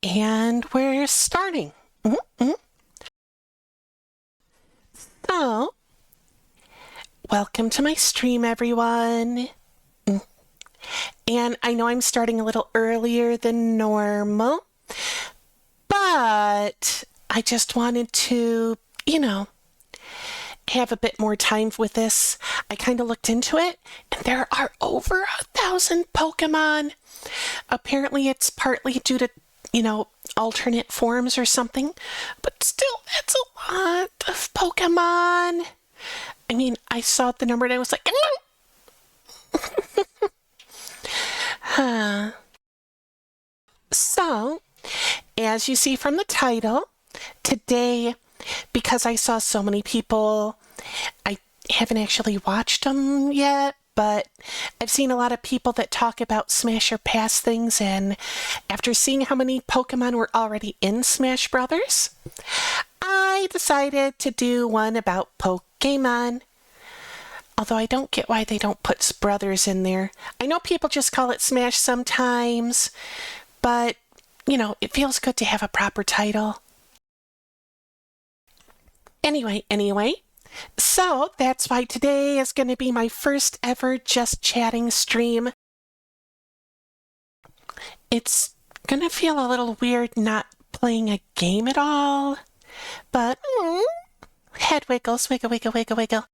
And we're starting. So, welcome to my stream, everyone. And I know I'm starting a little earlier than normal, but I just wanted to, have a bit more time with this. I kind of looked into it, and there are over 1,000 Pokemon. Apparently, it's partly due to alternate forms or something, but still, that's a lot of Pokemon. I mean, I saw the number and I was like, huh. So, as you see from the title, today, because I saw so many people, I haven't actually watched them yet, but I've seen a lot of people that talk about Smash or Pass things, and after seeing how many Pokemon were already in Smash Brothers, I decided to do one about Pokemon. Although I don't get why they don't put brothers in there. I know people just call it Smash sometimes, but, it feels good to have a proper title. Anyway, so that's why today is going to be my first ever Just Chatting stream. It's going to feel a little weird not playing a game at all, but head wiggles, wiggle, wiggle, wiggle, wiggle.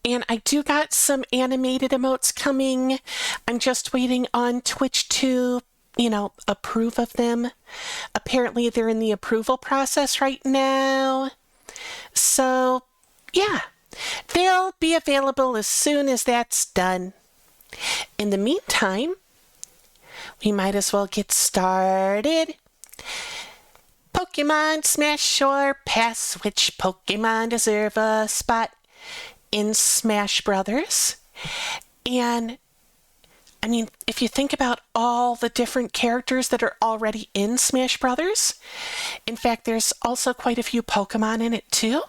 And I do got some animated emotes coming. I'm just waiting on Twitch to approve of them. Apparently they're in the approval process right now. So, yeah, they'll be available as soon as that's done. In the meantime, we might as well get started. Pokemon Smash or Pass, which Pokemon deserve a spot in Smash Brothers? And I mean, if you think about all the different characters that are already in Smash Brothers, in fact, there's also quite a few Pokemon in it too,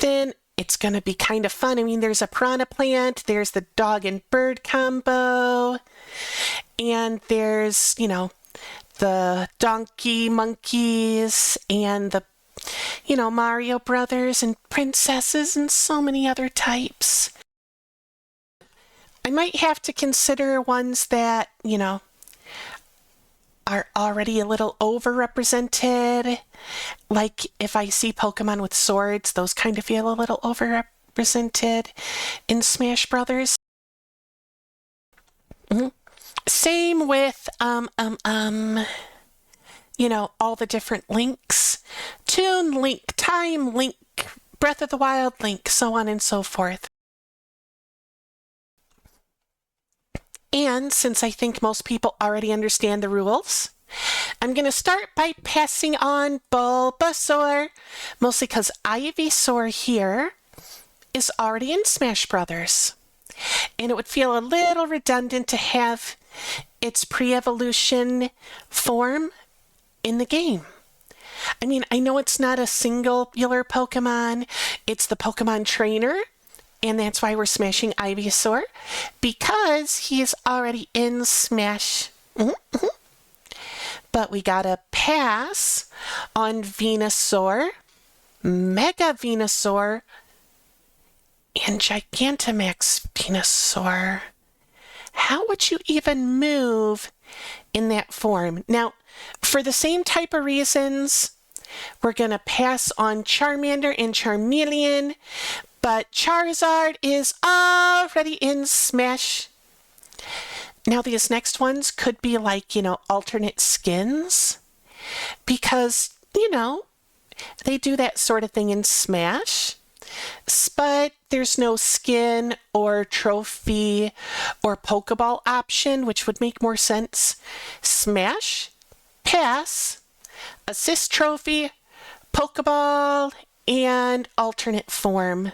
then it's going to be kind of fun. I mean, there's a Piranha Plant, there's the dog and bird combo, and there's, the donkey monkeys and the, Mario Brothers and princesses and so many other types. I might have to consider ones that, are already a little overrepresented. Like if I see Pokemon with swords, those kind of feel a little overrepresented in Smash Brothers. Same with, all the different links. Toon Link, Time Link, Breath of the Wild Link, so on and so forth. And since I think most people already understand the rules, I'm going to start by passing on Bulbasaur, mostly because Ivysaur here is already in Smash Brothers. And it would feel a little redundant to have its pre-evolution form in the game. I mean, I know it's not a singular Pokemon, it's the Pokemon trainer, and that's why we're smashing Ivysaur, because he is already in Smash. But we gotta pass on Venusaur, Mega Venusaur, and Gigantamax Venusaur. How would you even move in that form? Now, for the same type of reasons, we're gonna pass on Charmander and Charmeleon, but Charizard is already in Smash. Now these next ones could be like, alternate skins, because, they do that sort of thing in Smash, but there's no skin or trophy or Pokeball option, which would make more sense. Smash, Pass, Assist Trophy, Pokeball, and alternate form.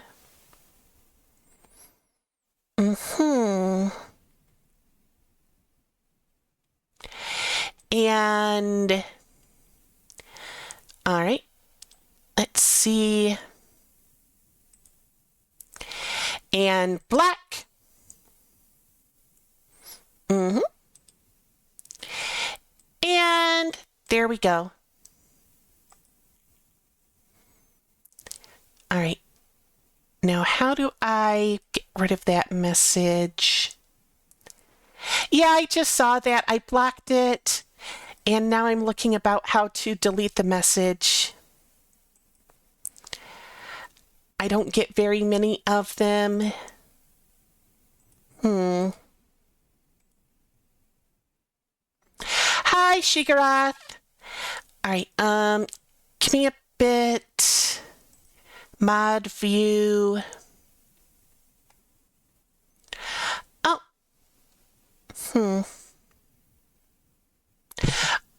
And all right, let's see. And black. there we go. All right. Now, how do I get rid of that message? Yeah, I just saw that. I blocked it. And now I'm looking about how to delete the message. I don't get very many of them. Hi, Shigaroth. All right, give me a bit. Mod view. Oh.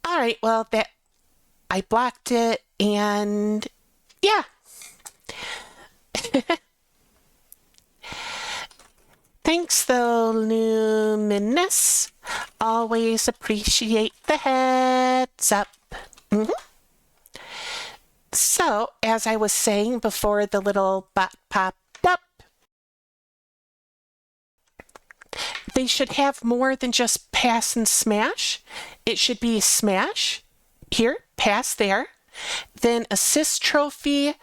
All right, well, that I blocked it, and yeah. Thanks, though, Luminous. Always appreciate the heads up. So, as I was saying before the little bot popped up, they should have more than just pass and smash. It should be smash, here, pass there, then assist trophy,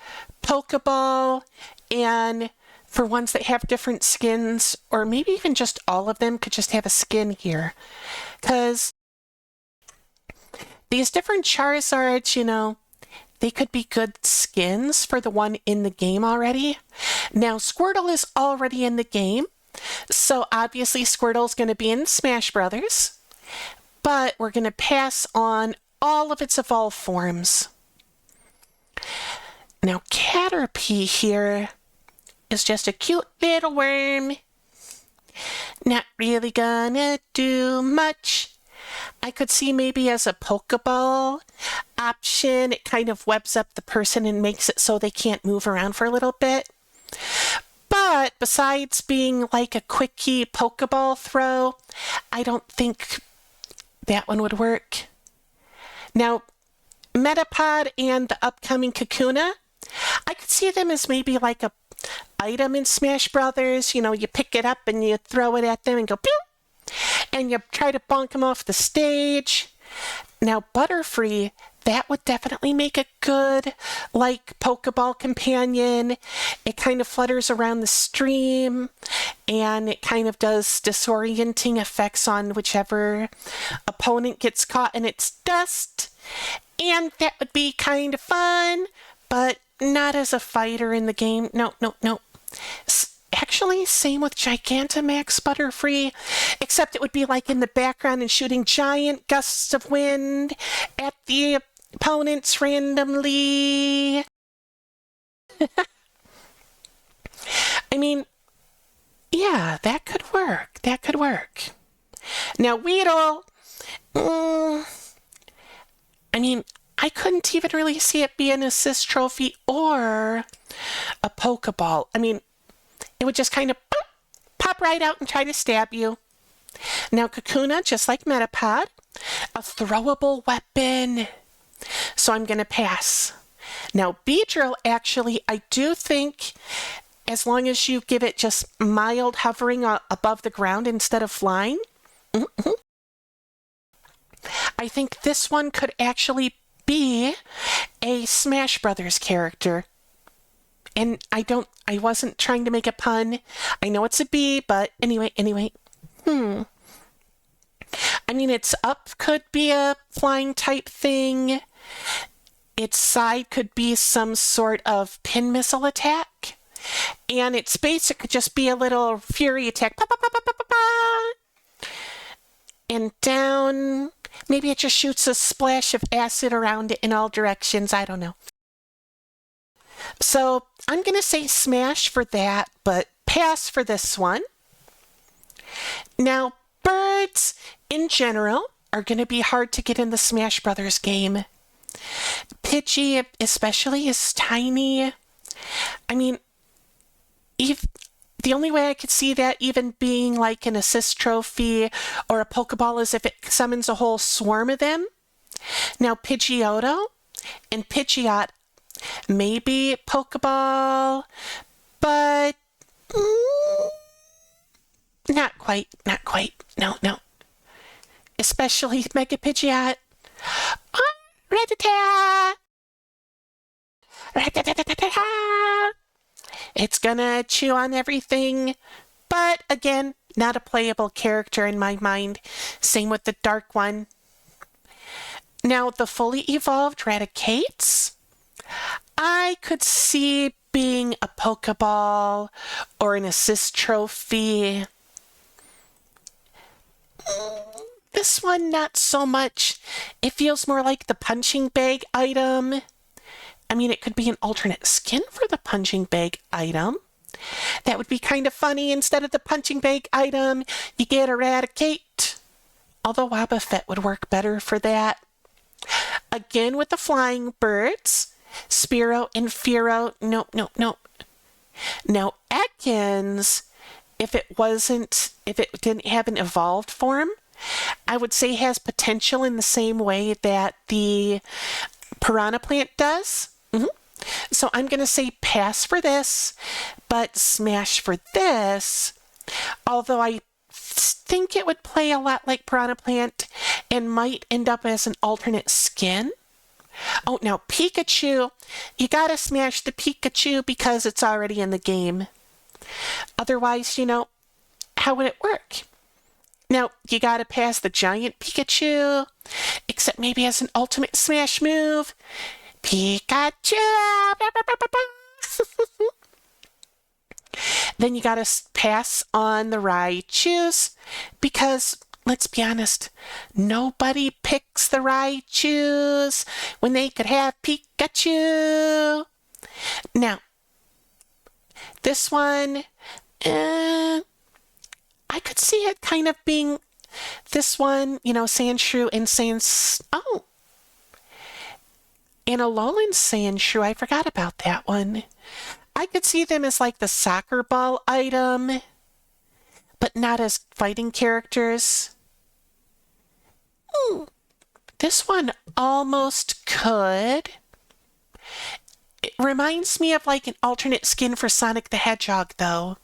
Pokeball, and for ones that have different skins, or maybe even just all of them could just have a skin here. Because these different Charizards, you know, they could be good skins for the one in the game already. Now, Squirtle is already in the game, so obviously Squirtle's going to be in Smash Brothers, but we're going to pass on all of its evolved forms. Now, Caterpie here is just a cute little worm. Not really gonna do much. I could see maybe as a Pokeball option, it kind of webs up the person and makes it so they can't move around for a little bit. But besides being like a quickie Pokeball throw, I don't think that one would work. Now, Metapod and the upcoming Kakuna, I could see them as maybe like a item in Smash Brothers. You know, you pick it up and you throw it at them and go pew! And you try to bonk them off the stage. Now, Butterfree, that would definitely make a good, like, Pokeball companion. It kind of flutters around the stream, and it kind of does disorienting effects on whichever opponent gets caught in its dust. And that would be kind of fun, but not as a fighter in the game. No. Actually, same with Gigantamax Butterfree, except it would be like in the background and shooting giant gusts of wind at the opponents randomly. I mean, yeah, that could work. Now, Weedle, I mean, I couldn't even really see it be an assist trophy or a Pokeball. I mean, it would just kind of pop right out and try to stab you. Now, Kakuna, just like Metapod, a throwable weapon. So I'm going to pass. Now, Beedrill, actually, I do think as long as you give it just mild hovering above the ground instead of flying, I think this one could actually be a Smash Brothers character. And I wasn't trying to make a pun. I know it's a B, but anyway. I mean, its up could be a flying type thing. Its side could be some sort of pin missile attack. And its base, it could just be a little fury attack. And down, maybe it just shoots a splash of acid around it in all directions. I don't know. So I'm going to say smash for that, but pass for this one. Now, birds in general are going to be hard to get in the Smash Brothers game. Pidgey especially is tiny. I mean, the only way I could see that even being like an assist trophy or a Pokeball is if it summons a whole swarm of them. Now, Pidgeotto and Pidgeot, maybe Pokeball, but not quite. No. Especially Mega Pidgeot. Rat-a-ta! Rat-a-ta-ta-ta-ta! It's gonna chew on everything, but again, not a playable character in my mind. Same with the dark one. Now, the fully evolved Raticates, I could see being a Pokeball or an assist trophy. This one, not so much. It feels more like the punching bag item. I mean, it could be an alternate skin for the punching bag item. That would be kind of funny. Instead of the punching bag item, you get Eradicate. Although Wobbuffet would work better for that. Again with the flying birds. Spearow and Fearow. Nope. Now, Ekans, if it didn't have an evolved form, I would say has potential in the same way that the Piranha Plant does. So I'm going to say pass for this, but smash for this. Although I think it would play a lot like Piranha Plant and might end up as an alternate skin. Oh, now Pikachu. You gotta smash the Pikachu because it's already in the game. Otherwise, how would it work? Now, you gotta pass the giant Pikachu, except maybe as an ultimate smash move. Pikachu! Then you gotta pass on the Raichus, because, let's be honest, nobody picks the Raichus when they could have Pikachu. Now, this one, I could see it kind of being this one, Sandshrew and and Alolan Sandshrew. I forgot about that one. I could see them as like the soccer ball item, but not as fighting characters. This one almost could. It reminds me of like an alternate skin for Sonic the Hedgehog, though.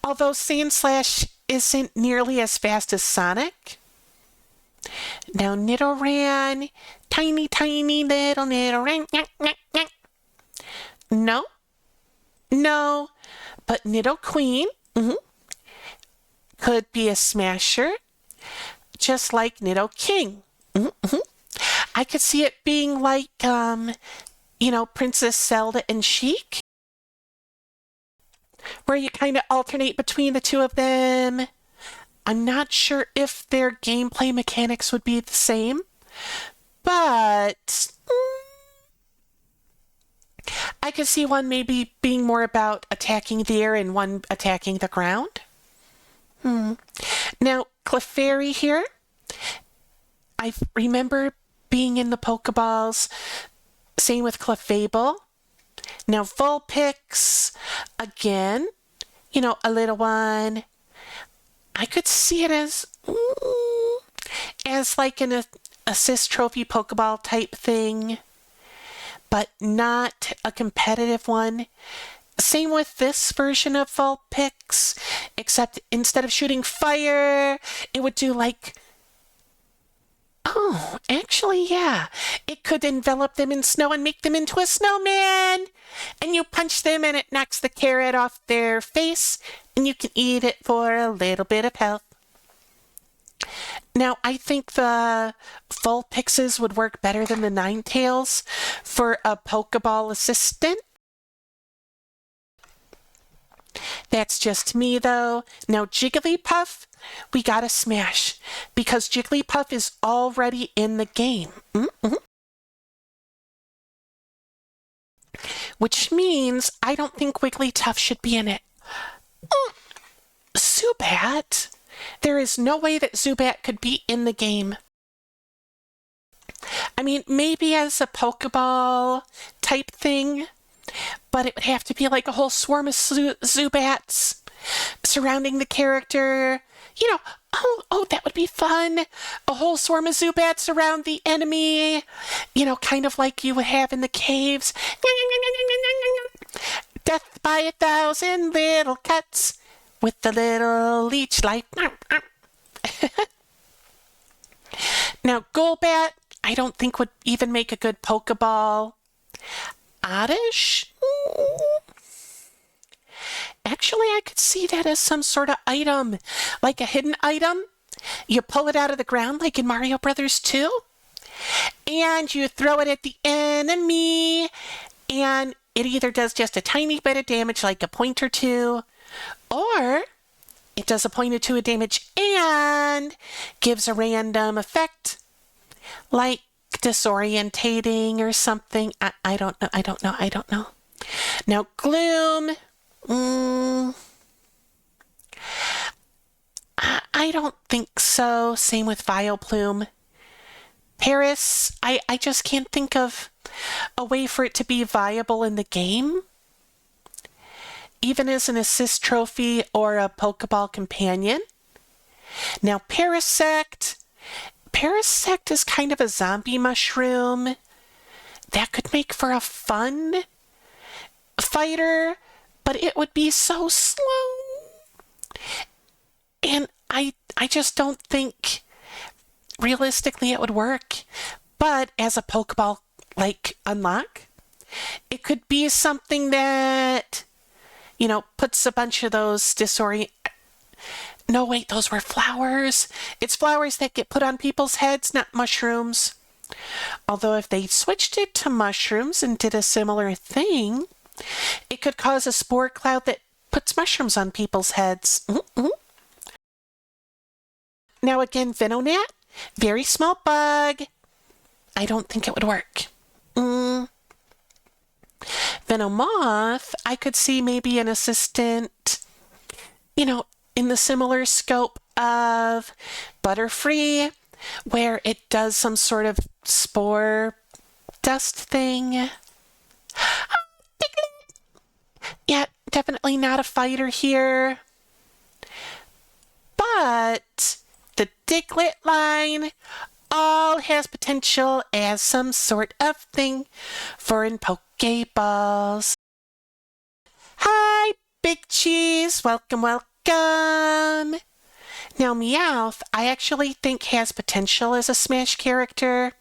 Although Sandslash isn't nearly as fast as Sonic. Now, Nidoran, tiny little Nidoran. No, but Nidoqueen could be a smasher, just like Nidoking. I could see it being like, Princess Zelda and Sheik, where you kind of alternate between the two of them. I'm not sure if their gameplay mechanics would be the same, but I could see one maybe being more about attacking the air and one attacking the ground. Now, Clefairy here, I remember being in the Pokeballs. Same with Clefable. Now, Vulpix, again, a little one. I could see it as like an assist trophy Pokeball type thing, but not a competitive one. Same with this version of Vulpix, except instead of shooting fire, it would do like... Oh, actually, yeah. It could envelop them in snow and make them into a snowman. And you punch them and it knocks the carrot off their face, and you can eat it for a little bit of health. Now, I think the Vulpixes would work better than the Ninetales for a Pokeball assistant. That's just me, though. Now, Jigglypuff, we gotta smash, because Jigglypuff is already in the game. Which means I don't think Wigglytuff should be in it. Zubat? There is no way that Zubat could be in the game. I mean, maybe as a Pokeball type thing, but it would have to be like a whole swarm of Zubats surrounding the character. That would be fun. A whole swarm of Zubats around the enemy. Kind of like you would have in the caves. Death by 1,000 little cuts with the little leech life. Now, Golbat, I don't think would even make a good Pokeball. Oddish? Actually, I could see that as some sort of item, like a hidden item. You pull it out of the ground like in Mario Brothers 2, and you throw it at the enemy, and it either does just a tiny bit of damage, like a point or two, or it does a point or two of damage and gives a random effect, like disorientating or something. I don't know. Now, Gloom. I don't think so. Same with Vileplume. Paris, I just can't think of a way for it to be viable in the game, even as an assist trophy or a Pokeball companion. Now, Parasect is kind of a zombie mushroom. That could make for a fun fighter, but it would be so slow. And I just don't think realistically it would work. But as a Pokeball like unlock, it could be something that, puts a bunch of those No, wait, those were flowers. It's flowers that get put on people's heads, not mushrooms. Although if they switched it to mushrooms and did a similar thing, it could cause a spore cloud that puts mushrooms on people's heads. Mm-hmm. Now again, Venonat, very small bug. I don't think it would work. Venomoth, I could see maybe an assistant, in the similar scope of Butterfree, where it does some sort of spore dust thing. Yeah, definitely not a fighter here. But the Diglett line all has potential as some sort of thing for in Pokeballs. Hi, Big Cheese. Welcome. Now, Meowth, I actually think has potential as a Smash character.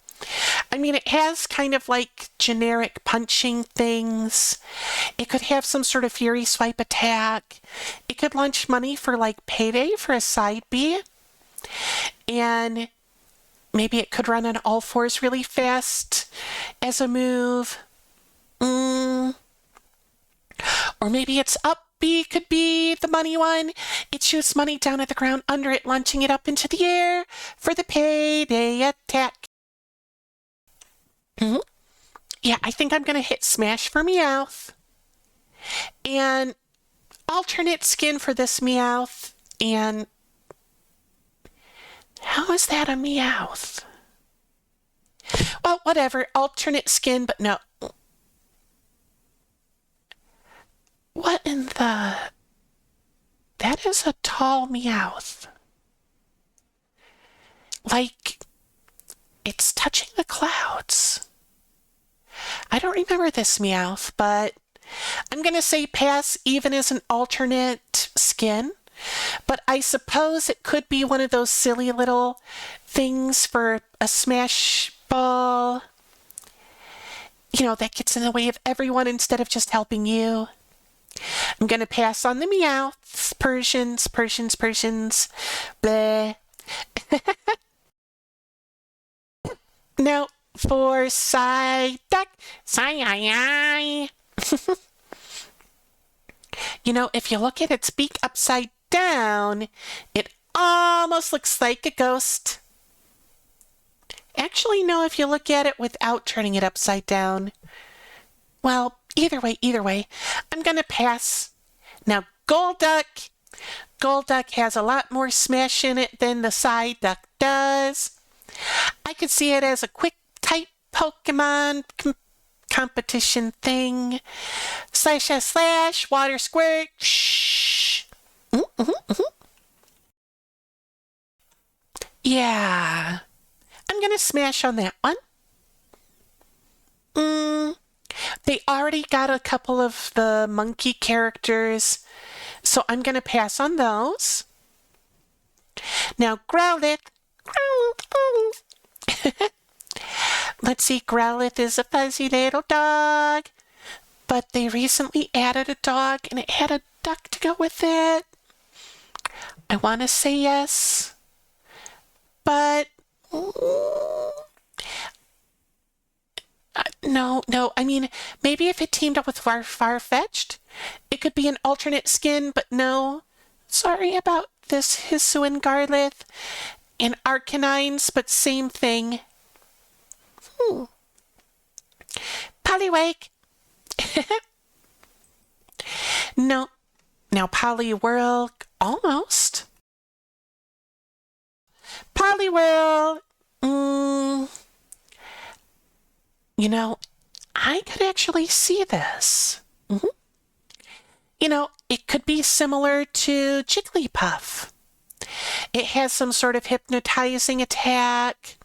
I mean, it has kind of like generic punching things. It could have some sort of Fury Swipe attack. It could launch money for like Payday for a side B. And maybe it could run on all fours really fast as a move. Or maybe its up B could be the money one. It shoots money down at the ground under it, launching it up into the air for the Payday attack. Yeah, I think I'm going to hit Smash for Meowth. And alternate skin for this Meowth. And how is that a Meowth? Well, whatever. Alternate skin, but no. What in the... That is a tall Meowth. Like, it's touching the clouds. I don't remember this Meowth, but I'm going to say pass even as an alternate skin. But I suppose it could be one of those silly little things for a Smash Ball, that gets in the way of everyone instead of just helping you. I'm going to pass on the Meowths, Persians, bleh. Now, for Psyduck, if you look at its beak upside down, it almost looks like a ghost. Actually, no, if you look at it without turning it upside down. Well, either way, I'm going to pass. Now, Golduck. Golduck has a lot more smash in it than the Psyduck does. I could see it as a quick type Pokemon competition thing. // water squirt. Shh. Yeah. I'm going to smash on that one. They already got a couple of the monkey characters, so I'm going to pass on those. Now, Growlithe. Let's see, Growlithe is a fuzzy little dog, but they recently added a dog and it had a duck to go with it. I want to say yes, but no. I mean, maybe if it teamed up with Farfetch'd, it could be an alternate skin, but no. Sorry about this Hisuian Growlithe and Arcanines, but same thing. Poliwag. No. Now Poliwhirl, almost. Poliwhirl. You know, I could actually see this. You know, it could be similar to Jigglypuff. It has some sort of hypnotizing attack,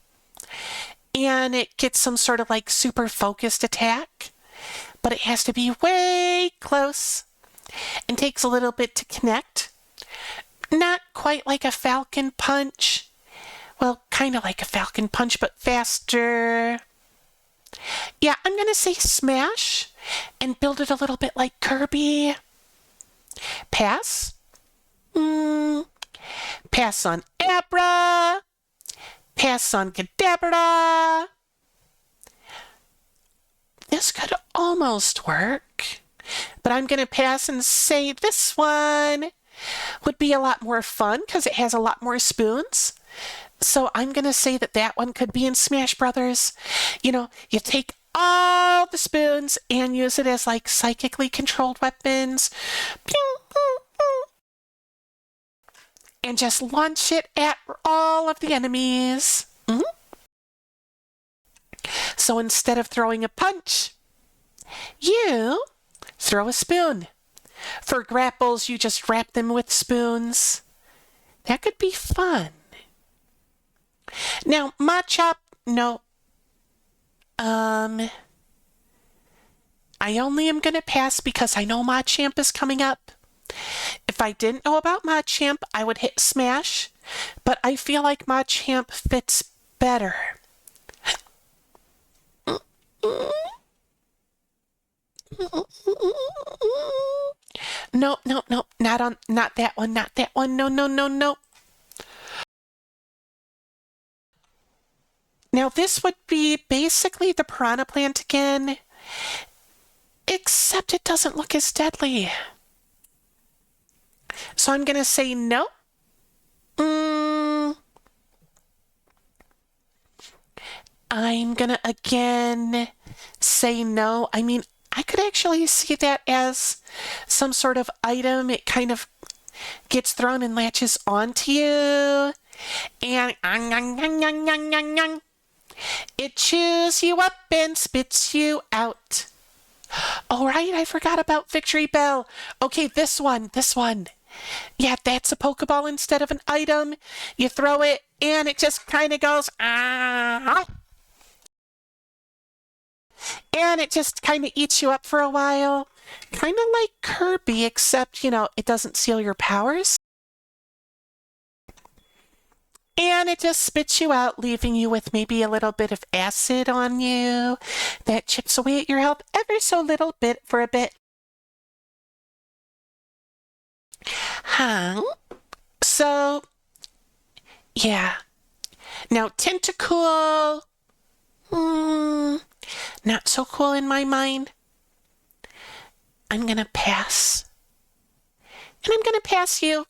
and it gets some sort of like super focused attack, but it has to be way close and takes a little bit to connect. Not quite like a Falcon Punch. Well, kind of like a Falcon Punch, but faster. Yeah, I'm going to say smash and build it a little bit like Kirby. Pass. Pass on Abra. Pass on Kadabra. This could almost work, but I'm going to pass and say this one would be a lot more fun because it has a lot more spoons. So I'm going to say that that one could be in Smash Brothers. You know, you take all the spoons and use it as like psychically controlled weapons. And just launch it at all of the enemies. So instead of throwing a punch, you throw a spoon. For grapples, you just wrap them with spoons. That could be fun. Now, Machop, no. I only am going to pass because I know Machamp is coming up. If I didn't know about Machamp, I would hit Smash, but I feel like Machamp fits better. No, not that one, no. Now this would be basically the Piranha Plant again, except it doesn't look as deadly. So I'm going to say no. I'm going to again say no. I mean, I could actually see that as some sort of item. It kind of gets thrown and latches onto you. And it chews you up and spits you out. Oh, right, I forgot about Victory Bell. Okay, this one. Yeah, that's a Pokeball instead of an item. You throw it, and it just kind of goes, ah. And it just kind of eats you up for a while. Kind of like Kirby, except, you know, it doesn't seal your powers. And it just spits you out, leaving you with maybe a little bit of acid on you that chips away at your health ever so little bit for a bit. So, yeah. Now, Tentacool, not so cool in my mind. I'm going to pass. And I'm going to pass you.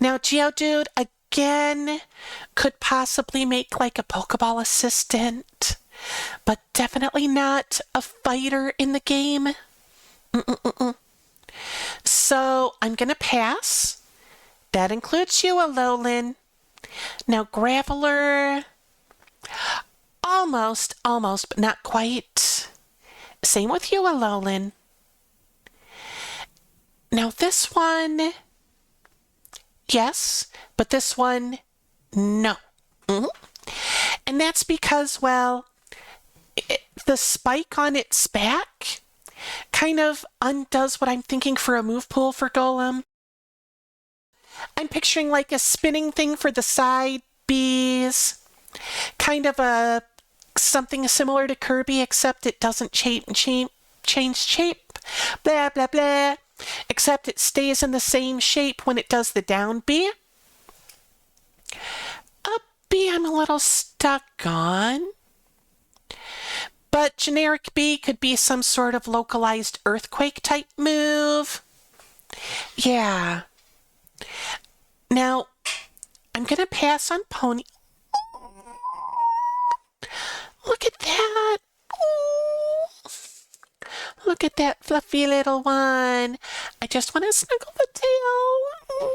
Now, Geodude, again, could possibly make like a Pokeball assistant, but definitely not a fighter in the game. So I'm going to pass. That includes you, Alolan. Now, Graveler, almost, but not quite. Same with you, Alolan. Now, this one, yes, but this one, no. And that's because, well, the spike on its back kind of undoes what I'm thinking for a move pool for Golem. I'm picturing like a spinning thing for the side Bs Kind of a something similar to Kirby, except it doesn't change shape. Blah, blah, blah. Except it stays in the same shape when it does the down B. Up B I'm a little stuck on. But generic B could be some sort of localized earthquake type move. Yeah. Now, I'm going to pass on pony. Look at that. Look at that fluffy little one. I just want to snuggle the tail.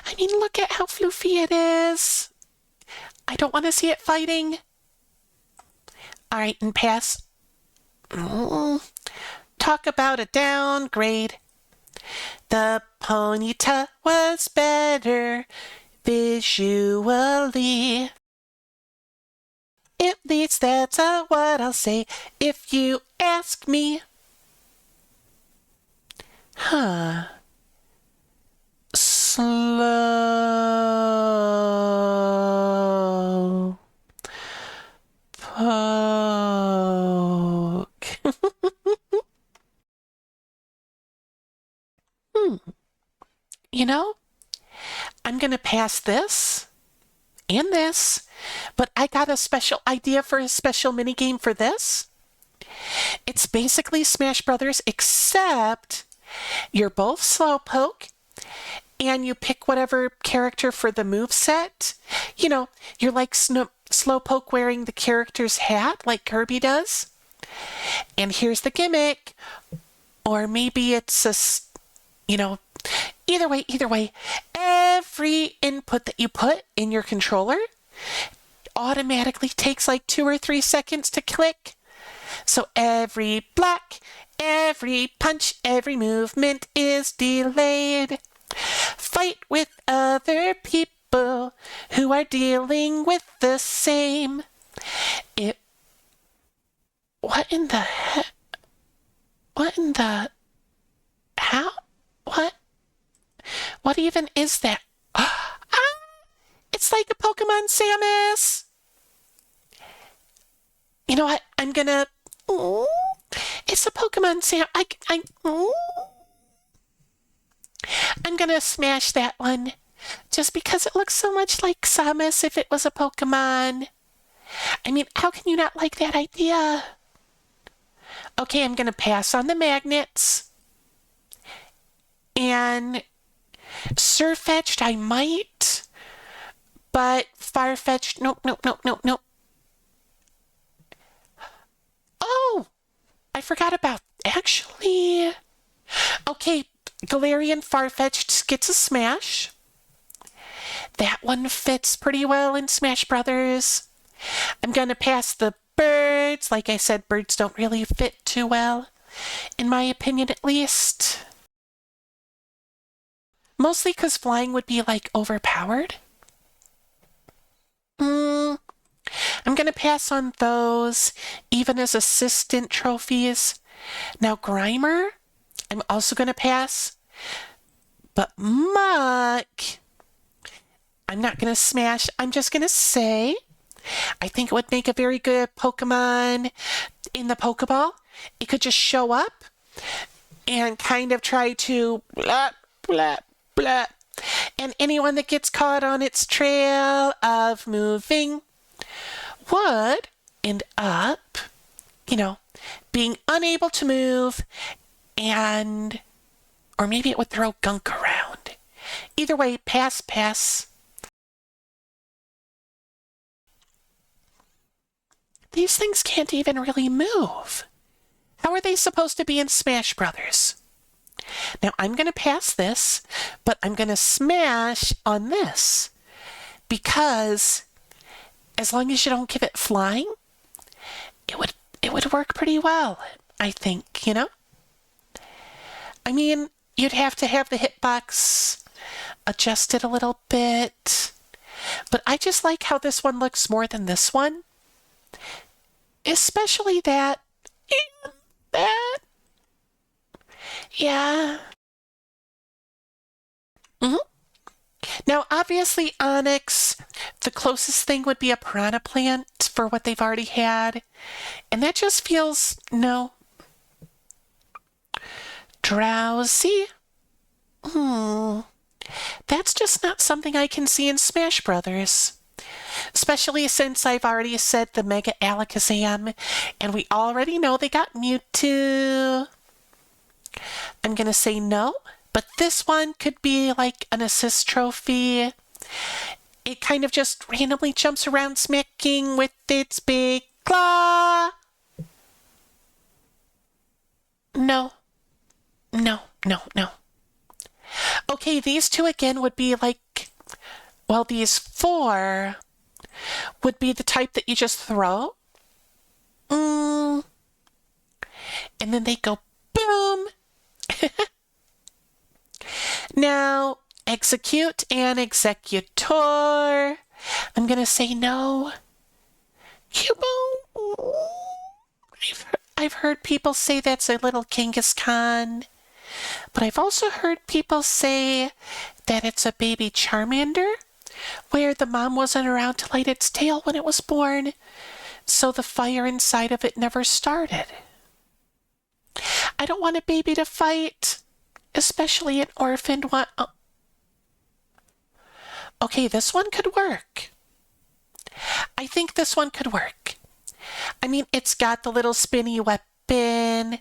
I mean, look at how fluffy it is. I don't want to see it fighting. All right, and pass. Talk about a downgrade. The Ponyta was better visually. At least that's what I'll say if you ask me. Huh. Slow poke. You know, I'm going to pass this and this, but I got a special idea for a special minigame for this. It's basically Smash Brothers, except you're both Slowpoke, and you pick whatever character for the moveset. You know, you're like Slowpoke wearing the character's hat, like Kirby does. And here's the gimmick. Or maybe it's a, you know, either way, every input that you put in your controller automatically takes like 2 or 3 seconds to click. So every block, every punch, every movement is delayed. Fight with other people who are dealing with the same. What in the heck? What in the... How? What? What even is that? Ah! It's like a Pokemon Samus! You know what? I'm gonna... It's a Pokemon Samus. I'm gonna smash that one. Just because it looks so much like Samus if it was a Pokemon. I mean, how can you not like that idea? Okay, I'm gonna pass on the magnets. And Surfetched, I might. But Farfetch'd, nope. Oh! I forgot about... Actually... Okay, Galarian Farfetch'd gets a smash. That one fits pretty well in Smash Brothers. I'm gonna pass the birds. Like I said, birds don't really fit too well. In my opinion, at least. Mostly because flying would be, like, overpowered. I'm gonna pass on those, even as assistant trophies. Now, Grimer, I'm also gonna pass. But Muck, I'm not gonna smash. I'm just gonna say, I think it would make a very good Pokemon in the Pokeball. It could just show up and kind of try to blah, blah, blah. And anyone that gets caught on its trail of moving would end up, you know, being unable to move, and, or maybe it would throw gunk around. Either way, pass. These things can't even really move. How are they supposed to be in Smash Brothers? Now, I'm going to pass this, but I'm going to smash on this. Because as long as you don't give it flying, it would work pretty well, I think, you know? I mean, you'd have to have the hitbox adjusted a little bit. But I just like how this one looks more than this one. Especially that and that. Yeah. Now, obviously, Onyx, the closest thing would be a piranha plant for what they've already had. And that just feels, no. Drowsy? That's just not something I can see in Smash Brothers. Especially since I've already said the Mega Alakazam, and we already know they got Mewtwo. I'm gonna say no, but this one could be like an assist trophy. It kind of just randomly jumps around smacking with its big claw. No. No, no, no. Okay, these two again would be like, well, these four would be the type that you just throw. And then they go boom. Now, execute and executor. I'm going to say no. Cubone. I've heard people say that's a little Kangaskhan. But I've also heard people say that it's a baby Charmander, where the mom wasn't around to light its tail when it was born, so the fire inside of it never started. I don't want a baby to fight, especially an orphaned one. Oh. Okay, this one could work. I think this one could work. I mean, it's got the little spinny weapon.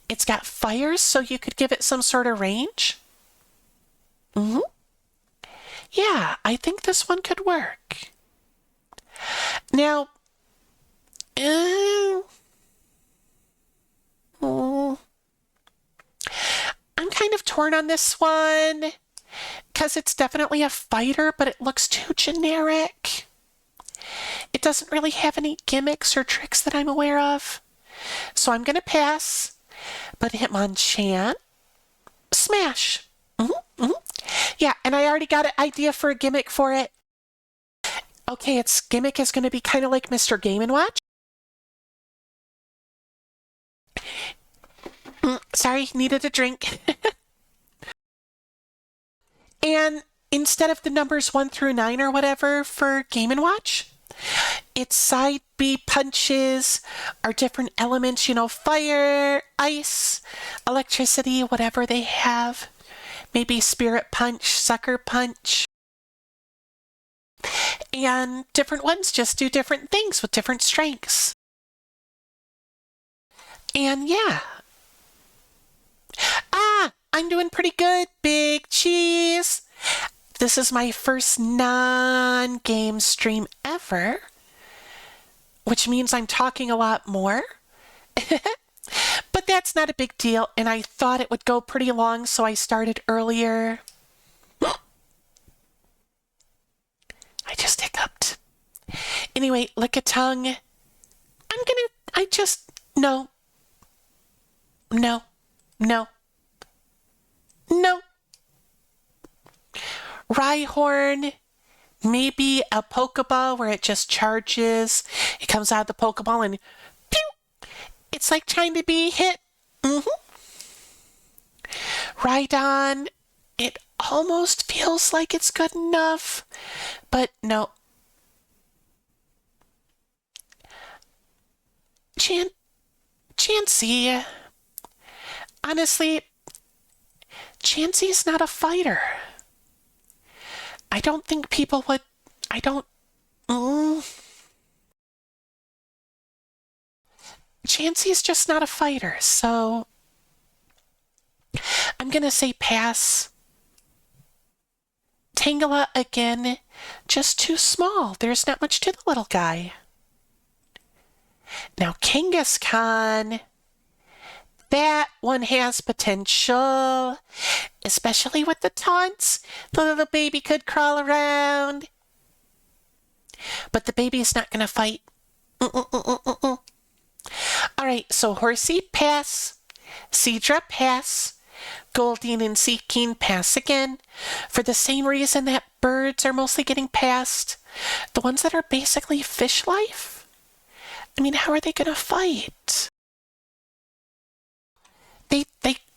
It's got fires, so you could give it some sort of range. Yeah, I think this one could work. Now, I'm kind of torn on this one because it's definitely a fighter, but it looks too generic. It doesn't really have any gimmicks or tricks that I'm aware of. So I'm going to pass, but Hitmonchan, smash. Yeah, and I already got an idea for a gimmick for it. Okay, its gimmick is going to be kind of like Mr. Game & Watch. Sorry, needed a drink. And instead of the numbers 1 through 9 or whatever for Game & Watch, its side B punches are different elements, fire, ice, electricity, whatever they have. Maybe spirit punch, sucker punch. And different ones just do different things with different strengths. And yeah. I'm doing pretty good, Big Cheese. This is my first non-game stream ever, which means I'm talking a lot more. But that's not a big deal, and I thought it would go pretty long, so I started earlier. I just hiccuped. Anyway, Lickitung. No. Rhyhorn, maybe a Pokeball where it just charges. It comes out of the Pokeball and pew! It's like trying to be hit. Rhydon, it almost feels like it's good enough, but no. Chansey. Honestly, Chansey's not a fighter. I don't think people would. Chansey's just not a fighter, so I'm gonna say pass. Tangela again, just too small. There's not much to the little guy. Now Kangaskhan, that one has potential, especially with the taunts. The little baby could crawl around. But the baby's not going to fight. All right, so Horsey, pass. Seadra, pass. Goldeen and Seaking, pass again. For the same reason that birds are mostly getting passed. The ones that are basically fish life. I mean, how are they going to fight? They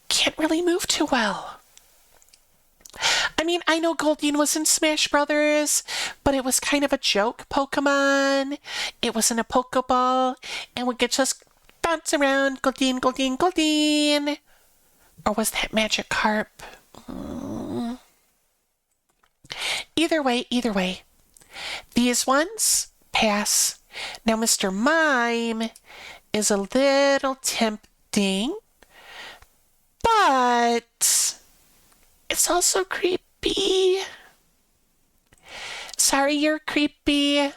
can't really move too well. I mean, I know Goldeen was in Smash Brothers, but it was kind of a joke Pokemon. It was in a Pokeball, and we could just bounce around, Goldeen, Goldeen, Goldeen. Or was that Magikarp? Either way, either way. These ones, pass. Now, Mr. Mime is a little tempting, but it's also creepy. Sorry, you're creepy.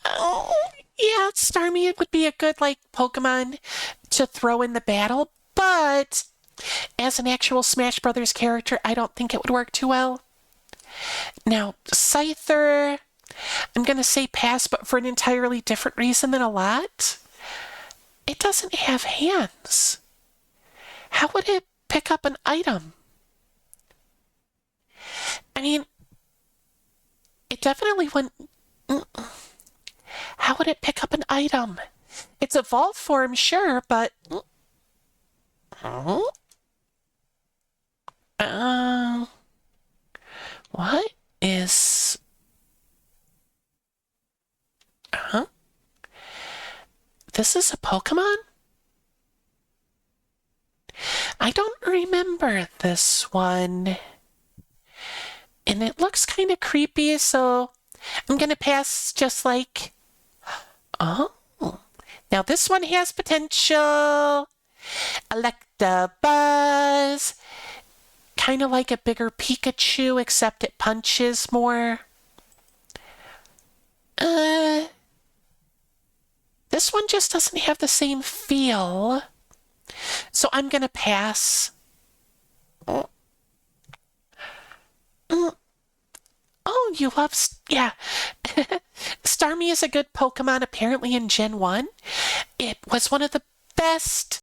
Oh, yeah, Starmie would be a good, like, Pokemon to throw in the battle, but as an actual Smash Brothers character, I don't think it would work too well. Now, Scyther, I'm going to say pass, but for an entirely different reason than a lot. It doesn't have hands. How would it pick up an item? I mean, it definitely wouldn't. How would it pick up an item? It's evolved form, sure, but. What is. This is a Pokemon? I don't remember this one. And it looks kind of creepy, so I'm going to pass just like. Oh. Now this one has potential. Electabuzz. Kind of like a bigger Pikachu, except it punches more. This one just doesn't have the same feel. So I'm going to pass. Oh, you love... Yeah. Starmie is a good Pokemon, apparently, in Gen 1. It was one of the best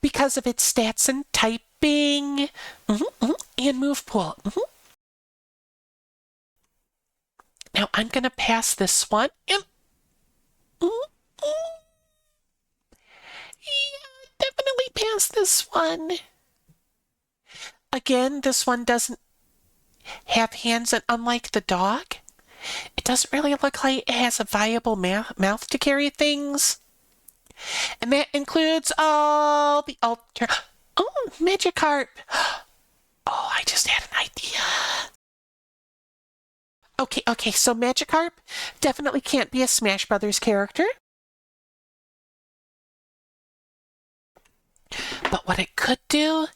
because of its stats and typing and move pool. Now I'm going to pass this one. Yeah, definitely pass this one. Again, this one doesn't have hands, and unlike the dog, it doesn't really look like it has a viable mouth to carry things. And that includes all the alter... Oh, Magikarp! Oh, I just had an idea. Okay, so Magikarp definitely can't be a Smash Brothers character. But what it could do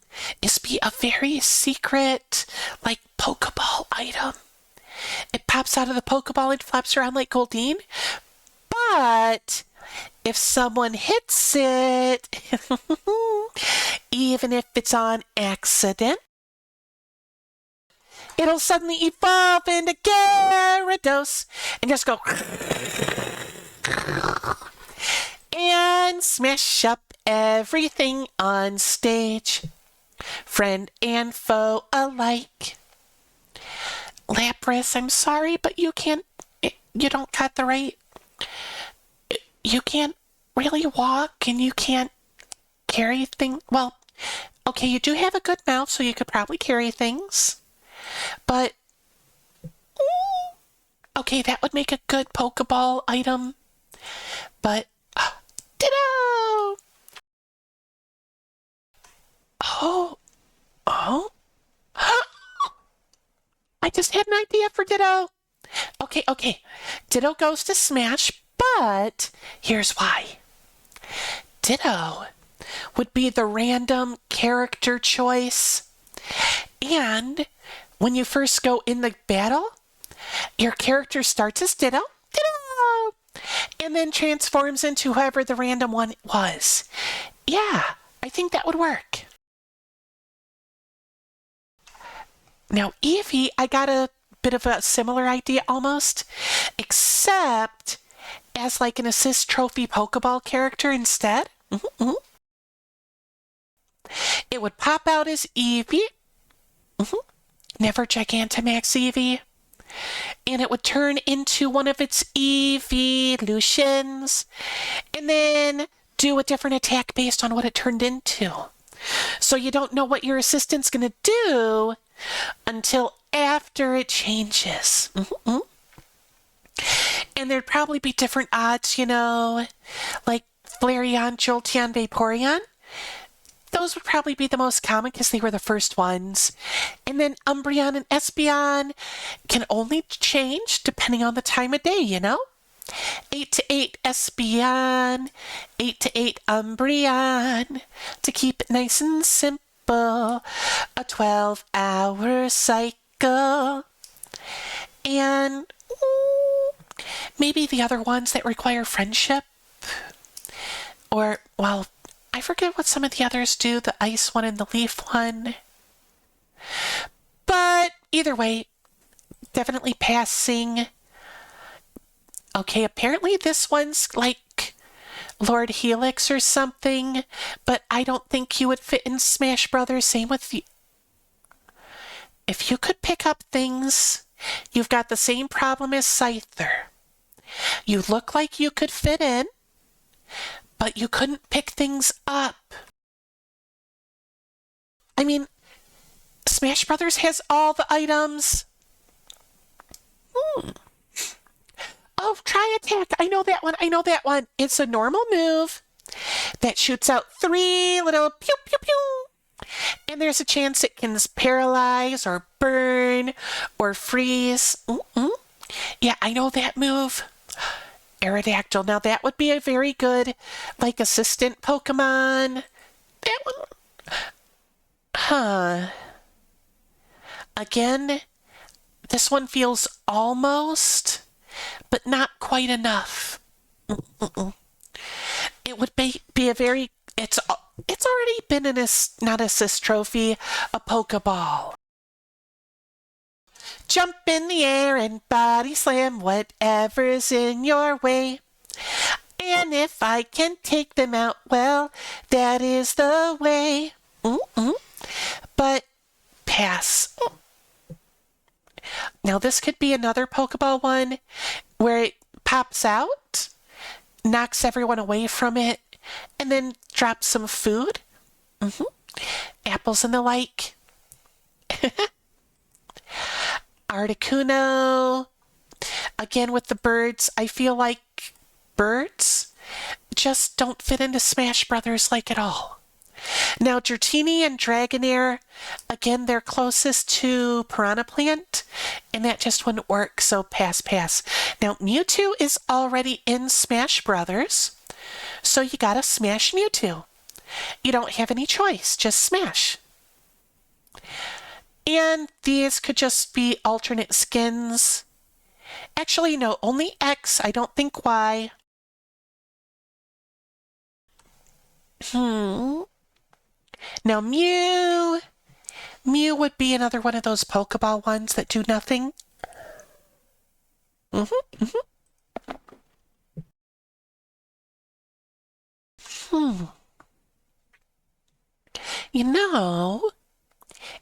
is be a very secret, like, Pokeball item. It pops out of the Pokeball and flaps around like Goldeen. But if someone hits it, even if it's on accident, it'll suddenly evolve into Gyarados and just go and smash up everything on stage, friend and foe alike. Lapras, I'm sorry, but you don't cut the right. You can't really walk, and you can't carry things. Well, okay, you do have a good mouth, so you could probably carry things. But, okay, that would make a good Pokeball item. But, Ditto! Oh. I just had an idea for Ditto. Okay. Ditto goes to Smash, but here's why. Ditto would be the random character choice. And when you first go in the battle, your character starts as Ditto, and then transforms into whoever the random one was. Yeah, I think that would work. Now, Eevee, I got a bit of a similar idea almost, except as like an assist trophy Pokeball character instead. It would pop out as Eevee. Never Gigantamax Eevee. and it would turn into one of its evolutions, and then do a different attack based on what it turned into. So you don't know what your assistant's going to do until after it changes. Mm-hmm. And there'd probably be different odds, like Flareon, Jolteon, Vaporeon. Those would probably be the most common because they were the first ones. And then Umbreon and Espeon can only change depending on the time of day, 8 to 8 Espeon, 8 to 8 Umbreon, to keep it nice and simple, a 12-hour cycle. And maybe the other ones that require friendship, or, well, I forget what some of the others do, the ice one and the leaf one. But either way, definitely passing. Okay, apparently this one's like Lord Helix or something, but I don't think you would fit in Smash Brothers. Same with you. If you could pick up things, you've got the same problem as Scyther. You look like you could fit in, but you couldn't pick things up. I mean, Smash Brothers has all the items. Oh, try attack. I know that one. It's a normal move that shoots out 3 little pew, pew, pew. And there's a chance it can paralyze or burn or freeze. Yeah, I know that move. Aerodactyl. Now that would be a very good, assistant Pokemon. That one. Huh. Again, this one feels almost, but not quite enough. It would be a very, it's already been an not assist trophy, a Pokeball. Jump in the air and body slam whatever's in your way. And if I can take them out, well, that is the way. But pass. Now this could be another Pokeball one where it pops out, knocks everyone away from it, and then drops some food. Apples and the like. Articuno. Again, with the birds, I feel like birds just don't fit into Smash Brothers at all. Now, Dratini and Dragonair, again, they're closest to Piranha Plant, and that just wouldn't work, so pass. Now, Mewtwo is already in Smash Brothers, so you gotta smash Mewtwo. You don't have any choice, just smash. And these could just be alternate skins. Actually, no, only X, I don't think Y. Now, Mew would be another one of those Pokeball ones that do nothing.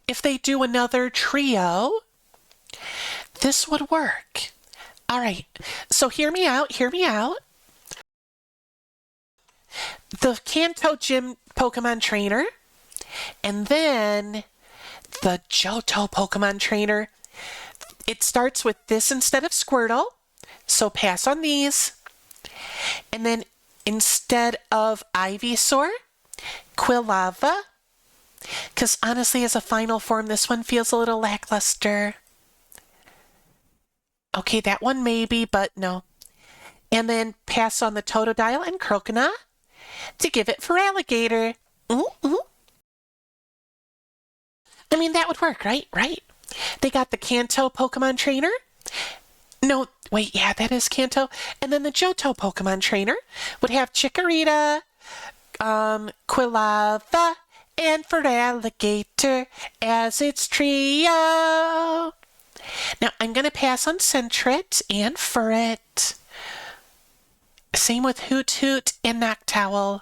If they do another trio, this would work. All right, so hear me out. The Kanto Gym Pokemon Trainer, and then the Johto Pokemon Trainer. It starts with this instead of Squirtle, so pass on these. And then instead of Ivysaur, Quilava. Because honestly, as a final form, this one feels a little lackluster. Okay, that one maybe, but no. And then pass on the Totodile and Croconaw to give it for Alligator. I mean, that would work, right? They got the Kanto Pokemon Trainer. No, wait, yeah, that is Kanto. And then the Johto Pokemon Trainer would have Chikorita, Quilava, and Feraligatr as its trio. Now, I'm going to pass on Sentret and Furret. Same with Hoot and Noctowl.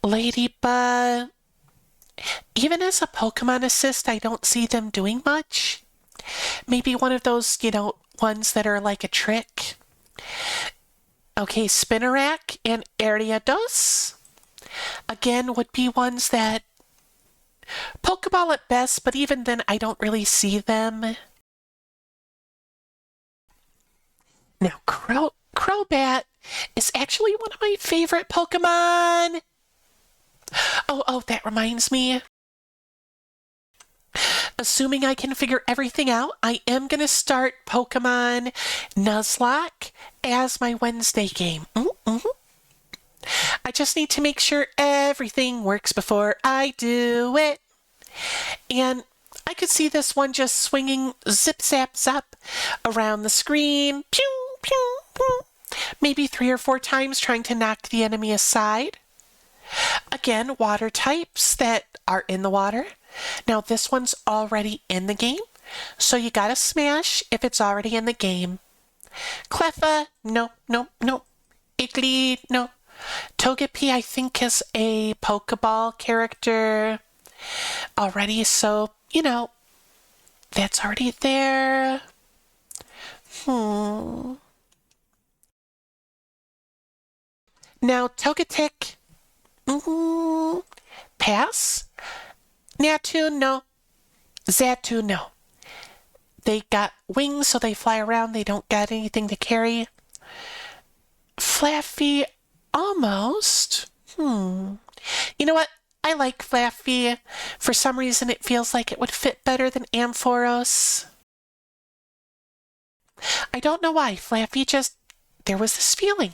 Ladybug. even as a Pokemon assist, I don't see them doing much. Maybe one of those, ones that are like a trick. Okay, Spinarak and Ariados, again, would be ones that Pokeball at best, but even then I don't really see them. Now, Crobat is actually one of my favorite Pokemon. Oh, that reminds me. Assuming I can figure everything out, I am going to start Pokemon Nuzlocke as my Wednesday game. I just need to make sure everything works before I do it. And I could see this one just swinging zip zap zap around the screen. Pew, pew, pew. Maybe 3 or 4 times trying to knock the enemy aside. Again, water types that are in the water. Now this one's already in the game, so you gotta smash if it's already in the game. Cleffa, no. Iggly, no. Togepi, I think, is a Pokeball character already, so, that's already there. Now, Togetic, pass. Natu, no. Xatu, no. They got wings, so they fly around. They don't got anything to carry. Flaffy, almost. You know what? I like Flaffy. For some reason, it feels like it would fit better than Ampharos. I don't know why. Flaffy just... There was this feeling.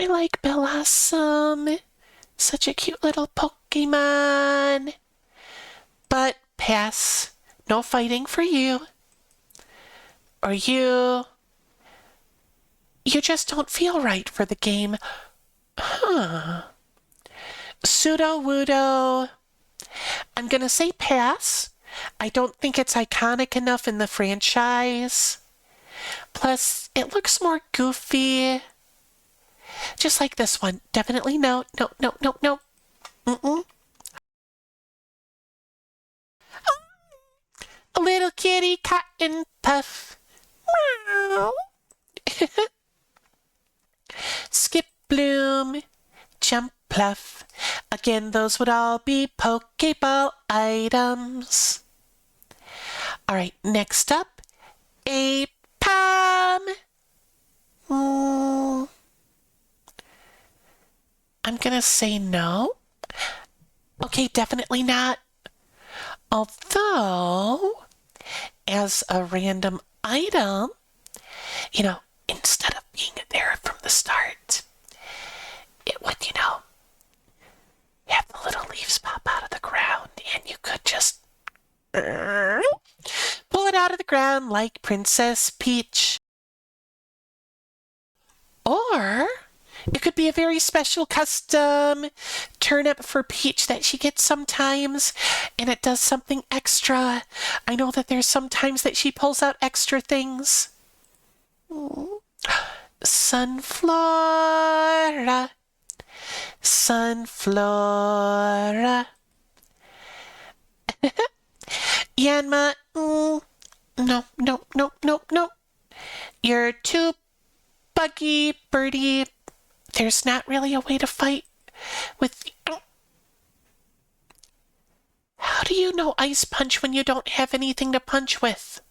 I like Bellossom. Such a cute little Pokemon. But pass. No fighting for you. Or you. You just don't feel right for the game. Sudowoodo. I'm gonna say pass. I don't think it's iconic enough in the franchise. Plus, it looks more goofy. Just like this one. Definitely no. No. A little kitty cotton puff. Meow. Skip Bloom. Jump Pluff. Again, those would all be Pokeball items. Alright, next up, a Palm. I'm gonna say no. Okay, definitely not. Although, as a random item, instead of being there from the start, it would, have the little leaves pop out of the ground, and you could just pull it out of the ground like Princess Peach. Or it could be a very special custom turnip for Peach that she gets sometimes, and it does something extra. I know that there's sometimes that she pulls out extra things. Sunflora. Yanma, no. You're too buggy, birdie. There's not really a way to fight with... How do you know Ice Punch when you don't have anything to punch with?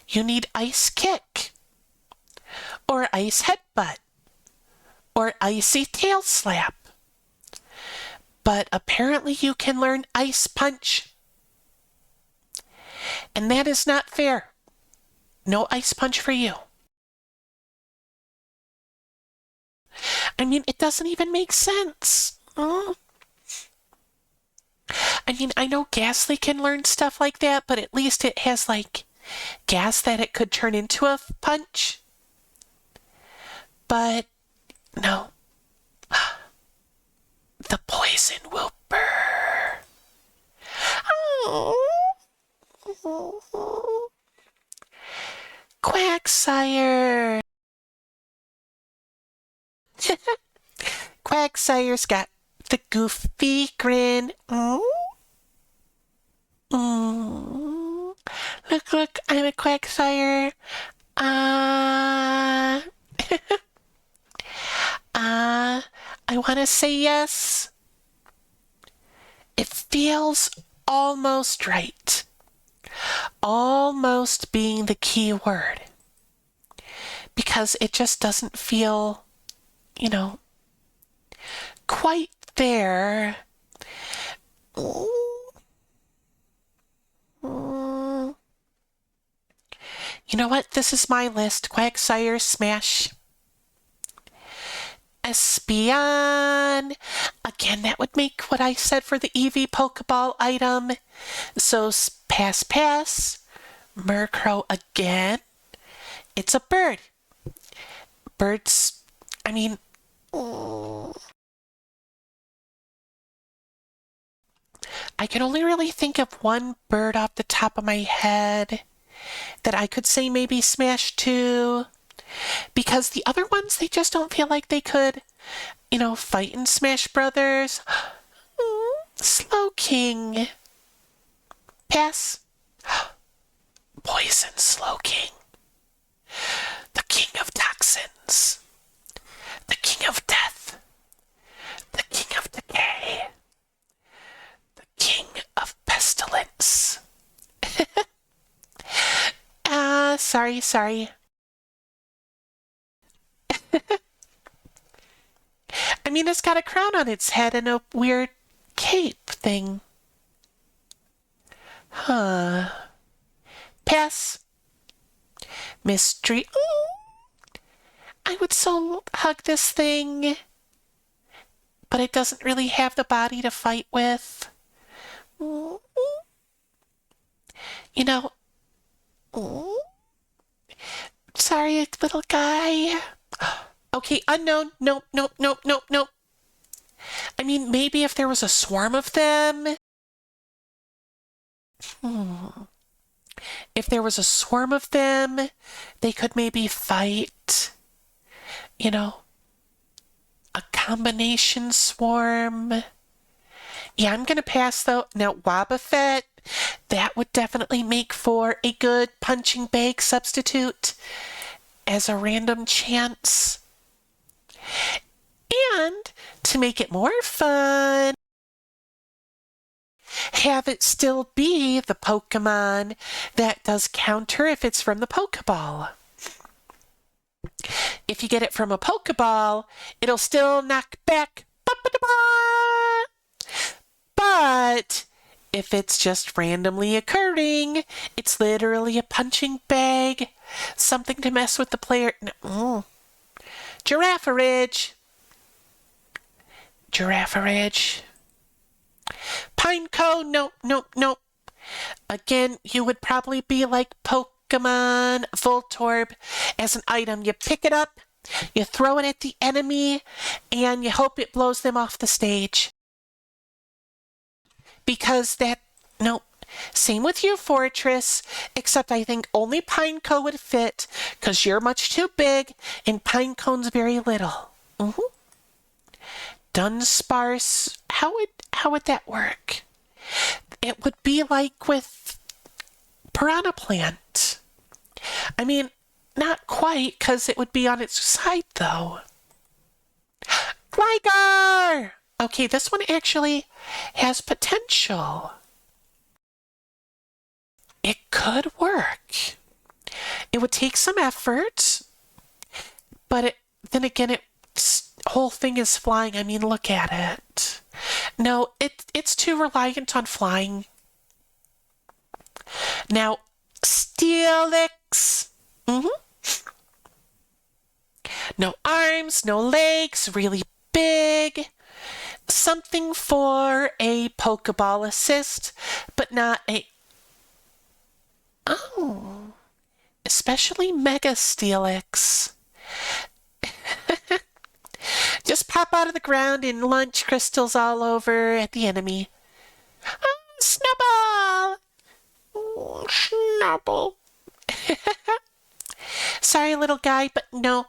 You need Ice Kick. Or Ice Headbutt. Or Icy Tail Slap. But apparently you can learn Ice Punch. And that is not fair. No Ice Punch for you. I mean, it doesn't even make sense. I mean, I know Ghastly can learn stuff like that, but at least it has, gas that it could turn into a punch. But, no. The poison will burn. Quagsire. Quagsire's got the goofy grin. Look, I'm a Quagsire. Uh, I want to say yes. It feels almost right. Almost being the key word. Because it just doesn't feel, quite there. You know what? This is my list. Quagsire, Smash, Espeon. Again, that would make what I said for the Eevee Pokeball item. So pass. Murkrow again. It's a bird. Birds, I mean, I can only really think of one bird off the top of my head that I could say maybe Smash to, because the other ones, they just don't feel like they could, fight in Smash Brothers. Slowking. Pass. Poison Slowking. The king of toxins. The king of death. The king of decay. The king of pestilence. Sorry. I mean, it's got a crown on its head and a weird cape thing. Huh. Pass. Mystery. Ooh, I would so hug this thing, but it doesn't really have the body to fight with. Sorry, little guy. Okay, unknown. Nope. I mean, maybe if there was a swarm of them. If there was a swarm of them, they could maybe fight. A combination swarm. Yeah, I'm going to pass, though. Now, Wobbuffet, that would definitely make for a good punching bag substitute as a random chance. And to make it more fun, have it still be the Pokemon that does counter if it's from the Pokeball. If you get it from a Pokeball, it'll still knock back. But if it's just randomly occurring, it's literally a punching bag. Something to mess with the player. Girafarig. Pineco, nope. Again, you would probably be like Pokemon Voltorb as an item. You pick it up, you throw it at the enemy, and you hope it blows them off the stage. Because nope. Same with you, Fortress, except I think only Pineco would fit, because you're much too big, and Pinecone's very little. Dunsparce, how would that work? It would be like with Piranha Plant. I mean, not quite, because it would be on its side, though. Gligar! Okay, this one actually has potential. It could work. It would take some effort, but then again, its whole thing is flying. I mean, look at it. No, it's too reliant on flying. Now, Steelix. No arms, no legs, really big. Something for a Pokeball assist, but not a... Oh, especially Mega Steelix. Just pop out of the ground and launch crystals all over at the enemy. Snubble! Snubble. Sorry, little guy, but no.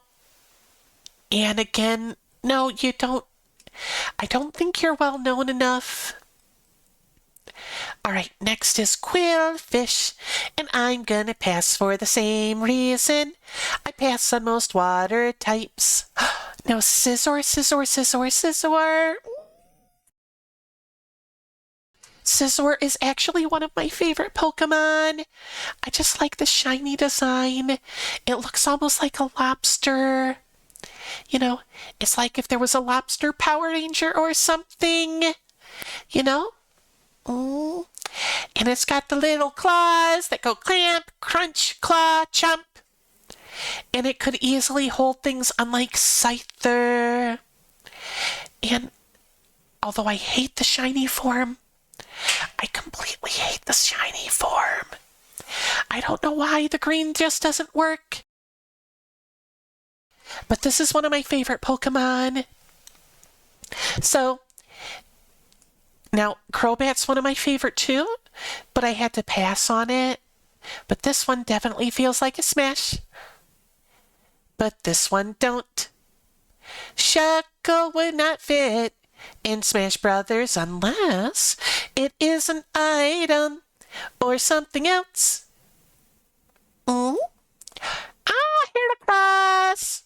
And again, no, you don't I don't think you're well known enough. All right, next is Quillfish, and I'm gonna pass for the same reason. I pass on most water types. No, Scizor, Scizor, Scizor, Scizor. Scizor is actually one of my favorite Pokemon. I just like the shiny design. It looks almost like a lobster. You know, it's like if there was a lobster Power Ranger or something. You know? Mm. And it's got the little claws that go clamp, crunch, claw, chomp. And it could easily hold things unlike Scyther. And although I hate the shiny form, I completely hate the shiny form. I don't know why the green just doesn't work. But this is one of my favorite Pokemon. So, now Crobat's one of my favorite too, but I had to pass on it. But this one definitely feels like a smash. But this one don't. Shuckle would not fit in Smash Brothers unless it is an item or something else. Mm? Ah, Heracross!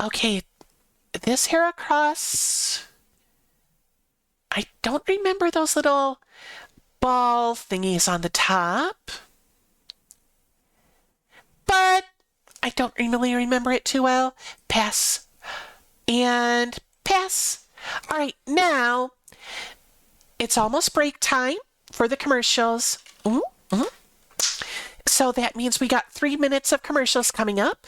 Okay, this Heracross, I don't remember those little ball thingies on the top, but I don't really remember it too well. Pass. And pass. All right, now it's almost break time for the commercials. Mm-hmm. So that means we got 3 minutes of commercials coming up.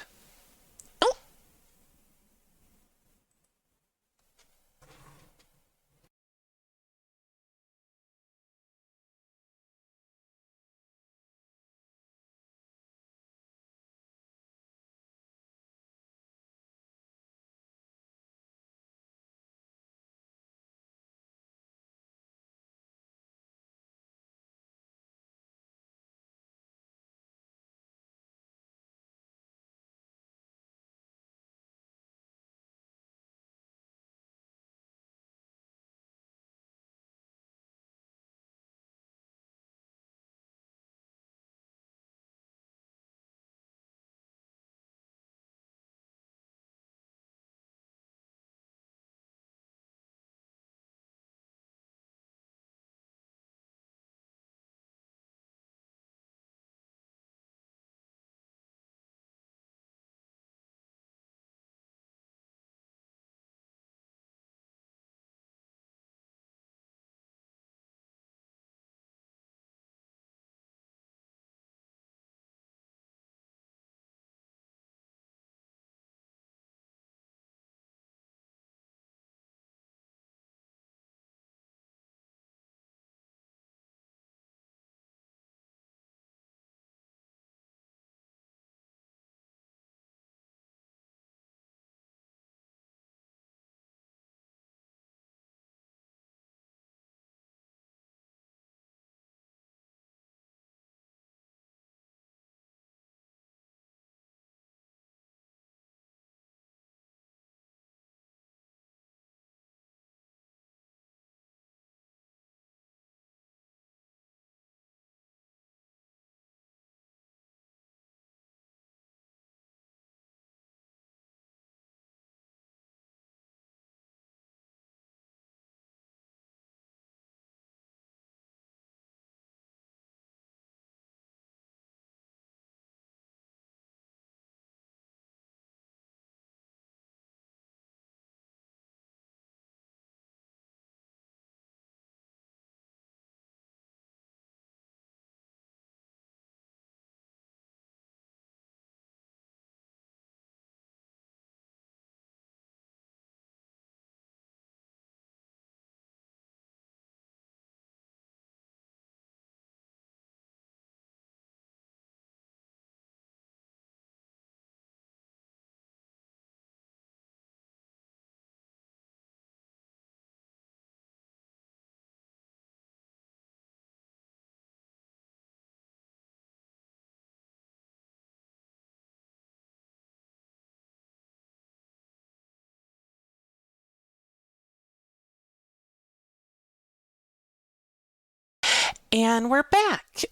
And we're back.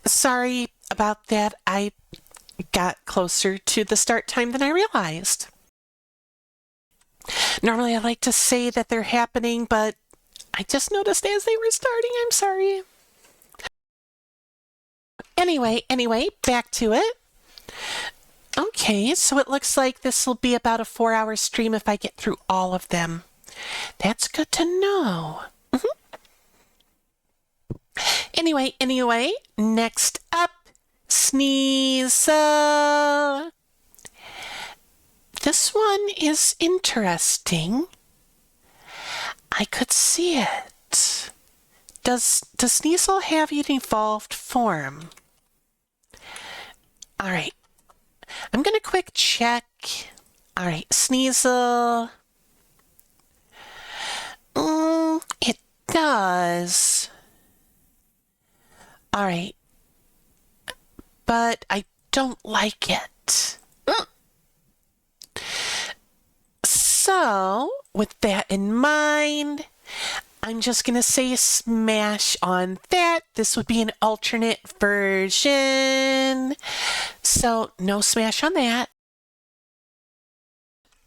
Sorry about that. I got closer to the start time than I realized. Normally I like to say that they're happening, but I just noticed as they were starting. I'm sorry. Anyway, back to it. Okay, so it looks like this will be about a 4-hour stream if I get through all of them. That's good to know. Anyway, next up, Sneasel. This one is interesting. I could see it. Does Sneasel have an evolved form? All right. I'm going to quick check. All right, Sneasel. It does. All right. But I don't like it. So, with that in mind, I'm just going to say smash on that. This would be an alternate version. So, no smash on that.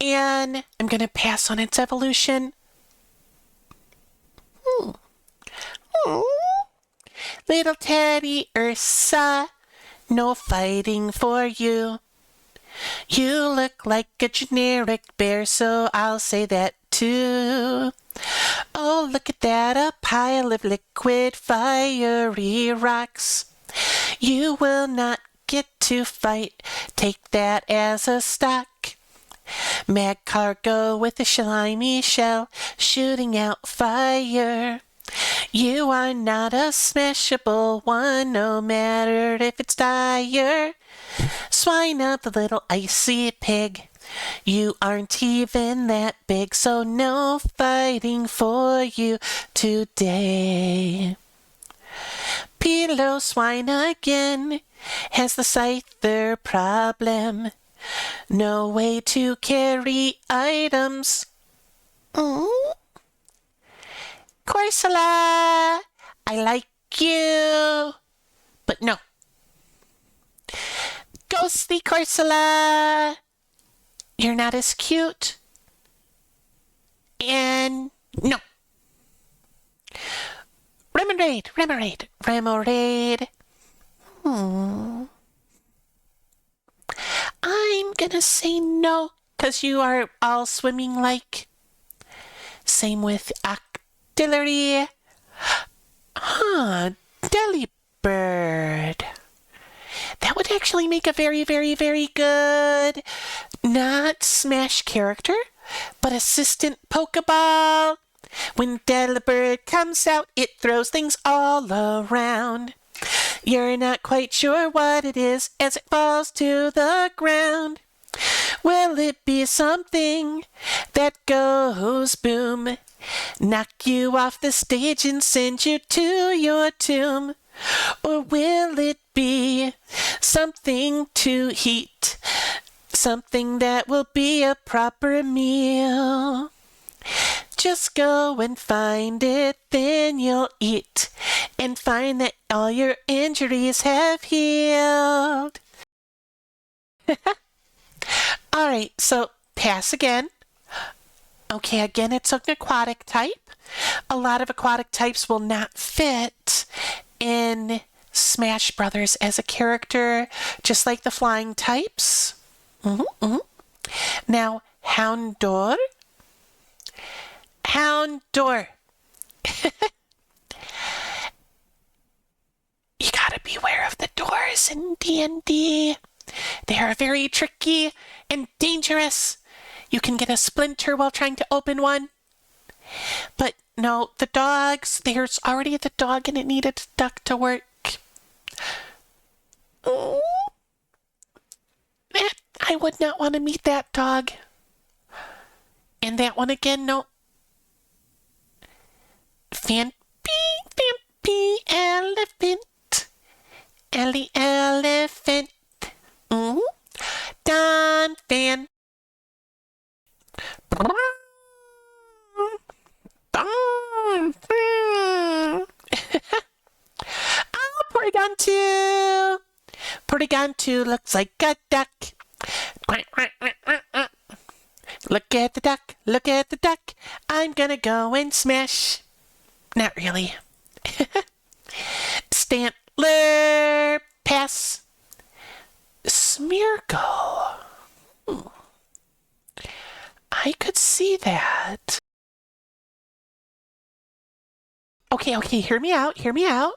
And I'm going to pass on its evolution. Little Teddy Ursa, no fighting for you. You look like a generic bear, so I'll say that too. Oh, look at that, a pile of liquid fiery rocks. You will not get to fight, take that as a stock. Mag cargo with a slimy shell, shooting out fire. You are not a smashable one, no matter if it's dire. Swine up the little icy pig. You aren't even that big, so no fighting for you today. Pillow swine again has the scyther problem. No way to carry items. Corsola, I like you. But no. Ghostly Corsola, you're not as cute. And no. Remoraid. I'm gonna say no, 'cause you are all swimming like. Same with Octillery. Delibird. That would actually make a very, very, very good, not Smash character, but assistant Pokeball. When Delibird comes out, it throws things all around. You're not quite sure what it is as it falls to the ground. Will it be something that goes boom, knock you off the stage and send you to your tomb? Or will it be something to heat, something that will be a proper meal? Just go and find it, then you'll eat, and find that all your injuries have healed. All right, so pass again. Okay, again, it's an aquatic type. A lot of aquatic types will not fit in Smash Brothers as a character, just like the flying types. Now, Houndour. You gotta beware of the doors in D&D. They are very tricky and dangerous. You can get a splinter while trying to open one. But no, the dogs, there's already the dog and it needed a duck to work. I would not want to meet that dog. And that one again, no. Vampy elephant. Ellie elephant. Don Fan. Don Fan. Porygon2 looks like a duck. Quack, quack, quack, quack, quack. Look at the duck, look at the duck. I'm gonna go and smash. Not really. Stantler, pass. Smeargle. I could see that. Okay, hear me out, hear me out.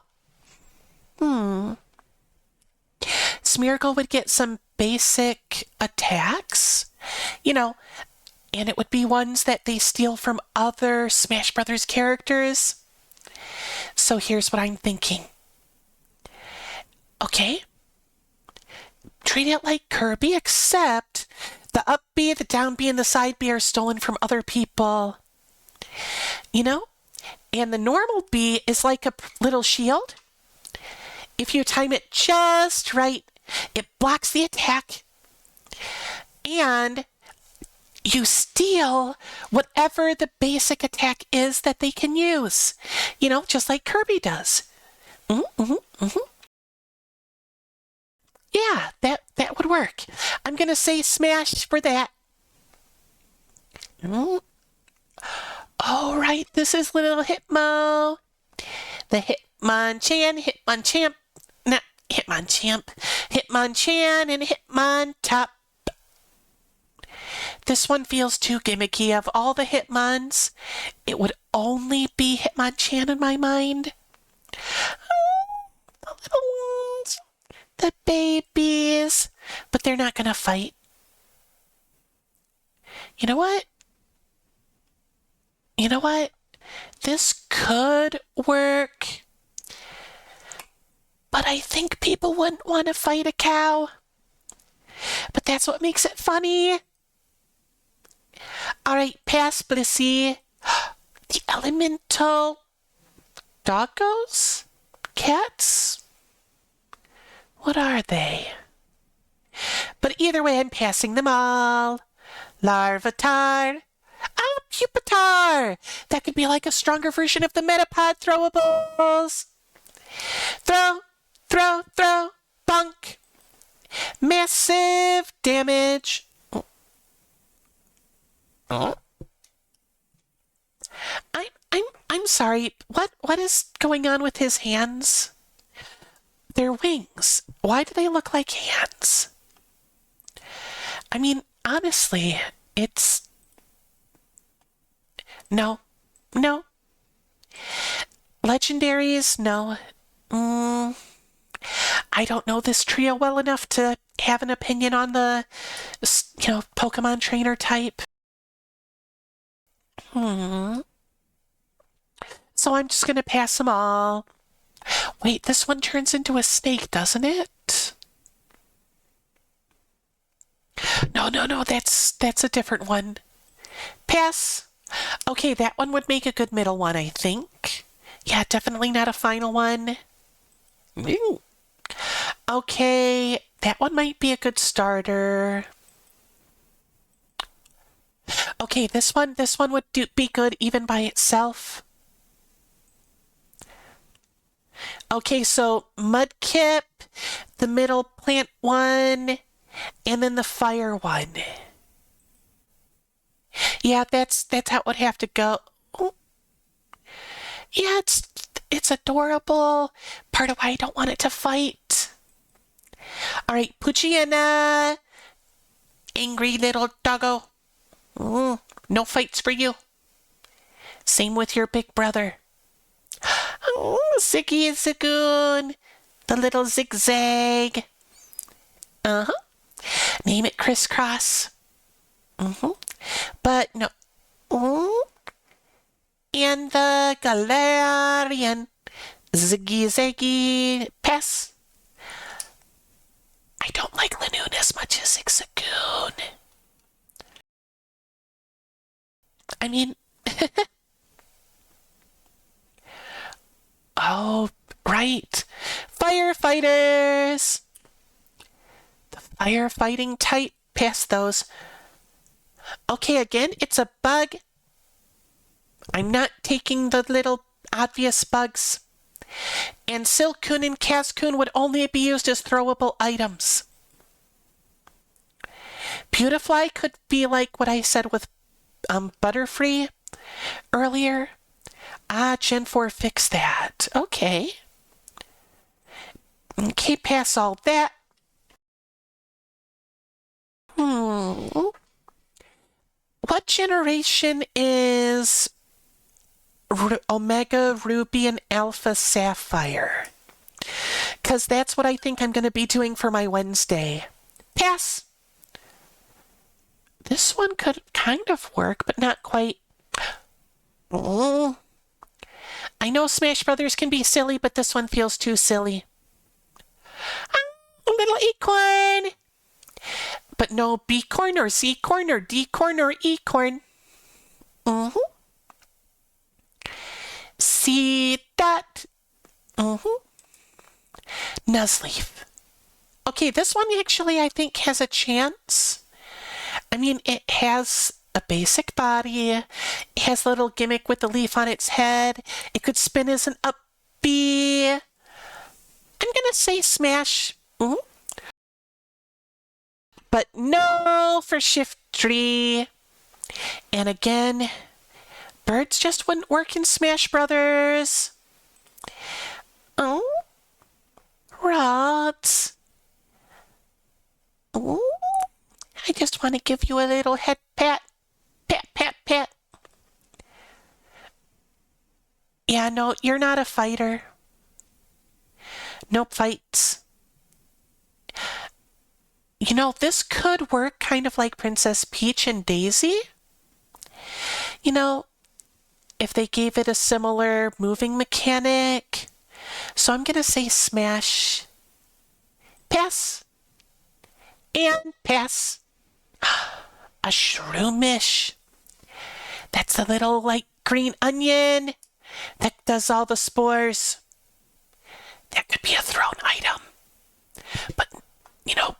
Smeargle would get some basic attacks, you know, and it would be ones that they steal from other Smash Brothers characters. So here's what I'm thinking. Okay. Treat it like Kirby, except the up B, the down B, and the side B are stolen from other people. You know? And the normal B is like a little shield. If you time it just right, it blocks the attack. And you steal whatever the basic attack is that they can use. You know, just like Kirby does. Yeah, that would work. I'm going to say smash for that. All right, this is little Hitmo. The Hitmonchan, not Hitmonchamp, Hitmonchan and Hitmontop. This one feels too gimmicky. Of all the Hitmons, it would only be Hitmonchan in my mind. The little ones, the babies, but they're not gonna fight. You know what? This could work, but I think people wouldn't want to fight a cow. But that's what makes it funny. All right, pass, Blissey. The elemental doggos? Cats? What are they? But either way, I'm passing them all. Larvitar. Oh, Pupitar! That could be like a stronger version of the Metapod throwables. Throw, throw, throw, bunk. Massive damage. Oh. I'm sorry. What is going on with his hands? They're wings. Why do they look like hands? I mean, honestly, it's... No. Legendaries, no. I don't know this trio well enough to have an opinion on the, Pokemon trainer type. So I'm just gonna pass them all. Wait, this one turns into a snake, doesn't it? No, that's a different one. Pass. Okay, that one would make a good middle one, I think. Yeah, definitely not a final one. Okay, that one might be a good starter. Okay, this one would be good even by itself. Okay, so Mudkip, the middle plant one, and then the fire one. Yeah, that's how it would have to go. Ooh. Yeah, it's adorable. Part of why I don't want it to fight. All right, Poochyena, angry little doggo. No fights for you. Same with your big brother. Ziggy and Zagoon, the little zigzag. Name it Crisscross. But no. And the Galarian, Ziggy Zaggy, pass. I don't like Lanoon as much as Zigzagoon. I mean... Oh, right. Firefighters! The firefighting type, pass those. Okay, again, it's a bug. I'm not taking the little obvious bugs. And Silcoon and Cascoon would only be used as throwable items. Beautifly could be like what I said with Butterfree earlier. Gen 4 fixed that. Okay. Okay, pass all that. What generation is Omega Ruby and Alpha Sapphire? Because that's what I think I'm going to be doing for my Wednesday. Pass. This one could kind of work, but not quite. I know Smash Brothers can be silly, but this one feels too silly. Little acorn! But no B-corn or C-corn or D-corn or E-corn. See that? Nuzleaf. Okay, this one actually I think has a chance. I mean, it has a basic body. It has a little gimmick with the leaf on its head. It could spin as an up B. I'm gonna say smash. But no for Shiftry. And again, birds just wouldn't work in Smash Brothers. Rods. I just want to give you a little head pat. Pat, pat, pat. Yeah, no, you're not a fighter. Nope, fights. You know, this could work kind of like Princess Peach and Daisy. You know, if they gave it a similar moving mechanic. So I'm going to say smash. Pass. And pass. A Shroomish. That's the little, like, green onion that does all the spores. That could be a thrown item. But, you know,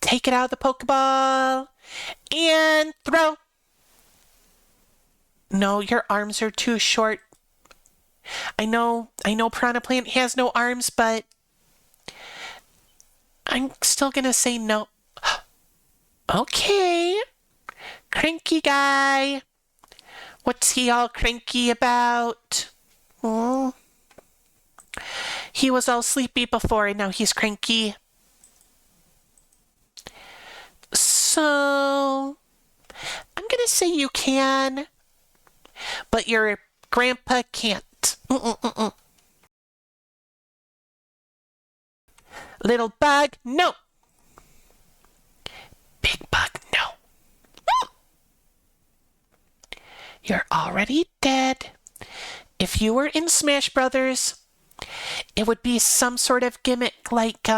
take it out of the Pokeball and throw. No, your arms are too short. I know Piranha Plant has no arms, but I'm still gonna say no. Okay. Cranky guy. What's he all cranky about? He was all sleepy before and now he's cranky. So, I'm gonna say you can, but your grandpa can't. Little bug, no. Big bug, no. You're already dead. If you were in Smash Brothers, it would be some sort of gimmick like,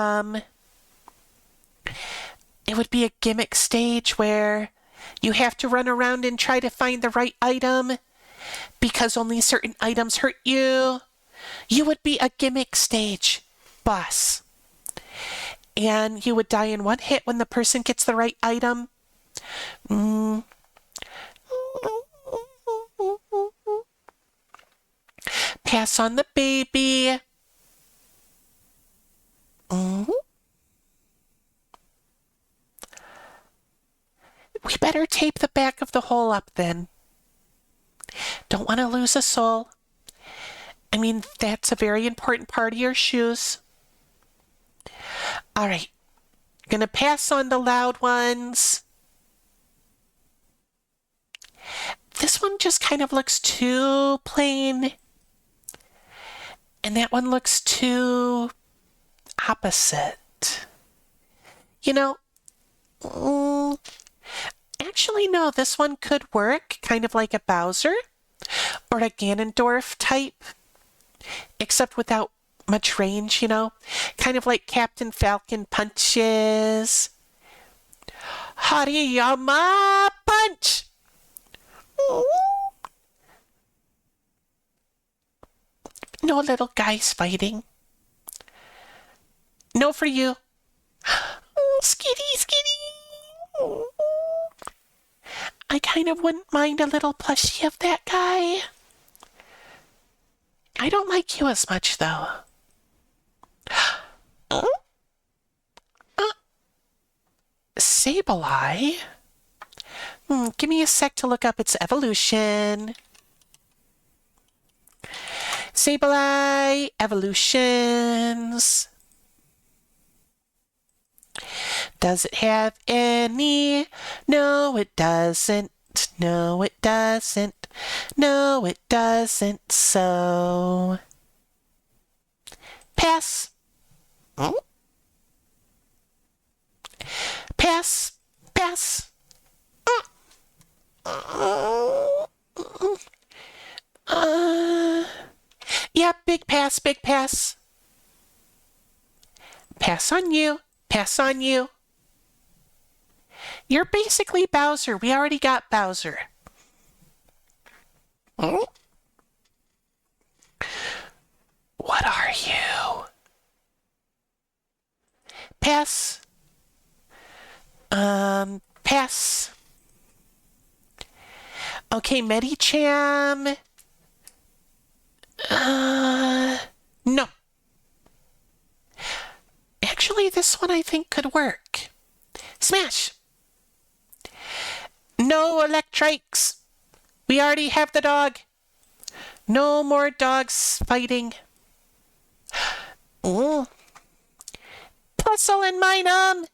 it would be a gimmick stage where you have to run around and try to find the right item because only certain items hurt you. You would be a gimmick stage boss. And you would die in one hit when the person gets the right item. Pass on the baby. We better tape the back of the hole up then. Don't want to lose a soul. I mean, that's a very important part of your shoes. All right. Gonna pass on the loud ones. This one just kind of looks too plain. And that one looks too opposite. You know, actually, no, this one could work, kind of like a Bowser or a Ganondorf type, except without much range, you know, kind of like Captain Falcon punches. Hariyama punch! No little guys fighting. No for you. Skitty, skitty. I kind of wouldn't mind a little plushie of that guy. I don't like you as much, though. Sableye? Give me a sec to look up its evolution. Sableye evolutions. Does it have any? No, it doesn't. No, it doesn't. No, it doesn't. So, pass. Pass. Pass. Yeah, big pass, big pass. Pass on you. Pass on you. You're basically Bowser. We already got Bowser. What are you? Pass. Pass. Okay, Medicham. No. Actually, this one I think could work. Smash. No Electrics. We already have the dog. No more dogs fighting. Puzzle and Minum.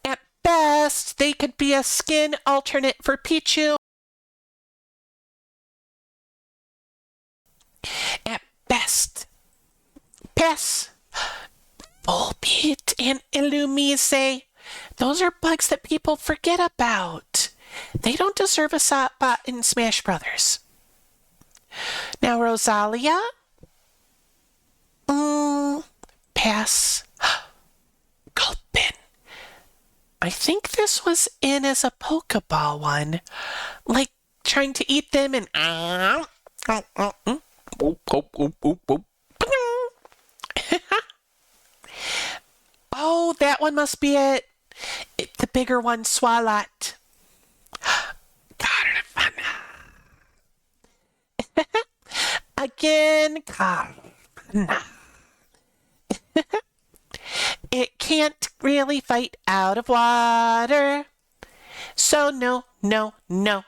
At best, they could be a skin alternate for Pichu. At best. Pass. Volbeat and Illumise. Those are bugs that people forget about. They don't deserve a spot in Smash Brothers. Now, Rosalia? Pass. Gulpin. I think this was in as a Pokeball one. Like, trying to eat them and... Oh, that one must be it. The bigger one, Swalot. Again, it can't really fight out of water. So no, no, no.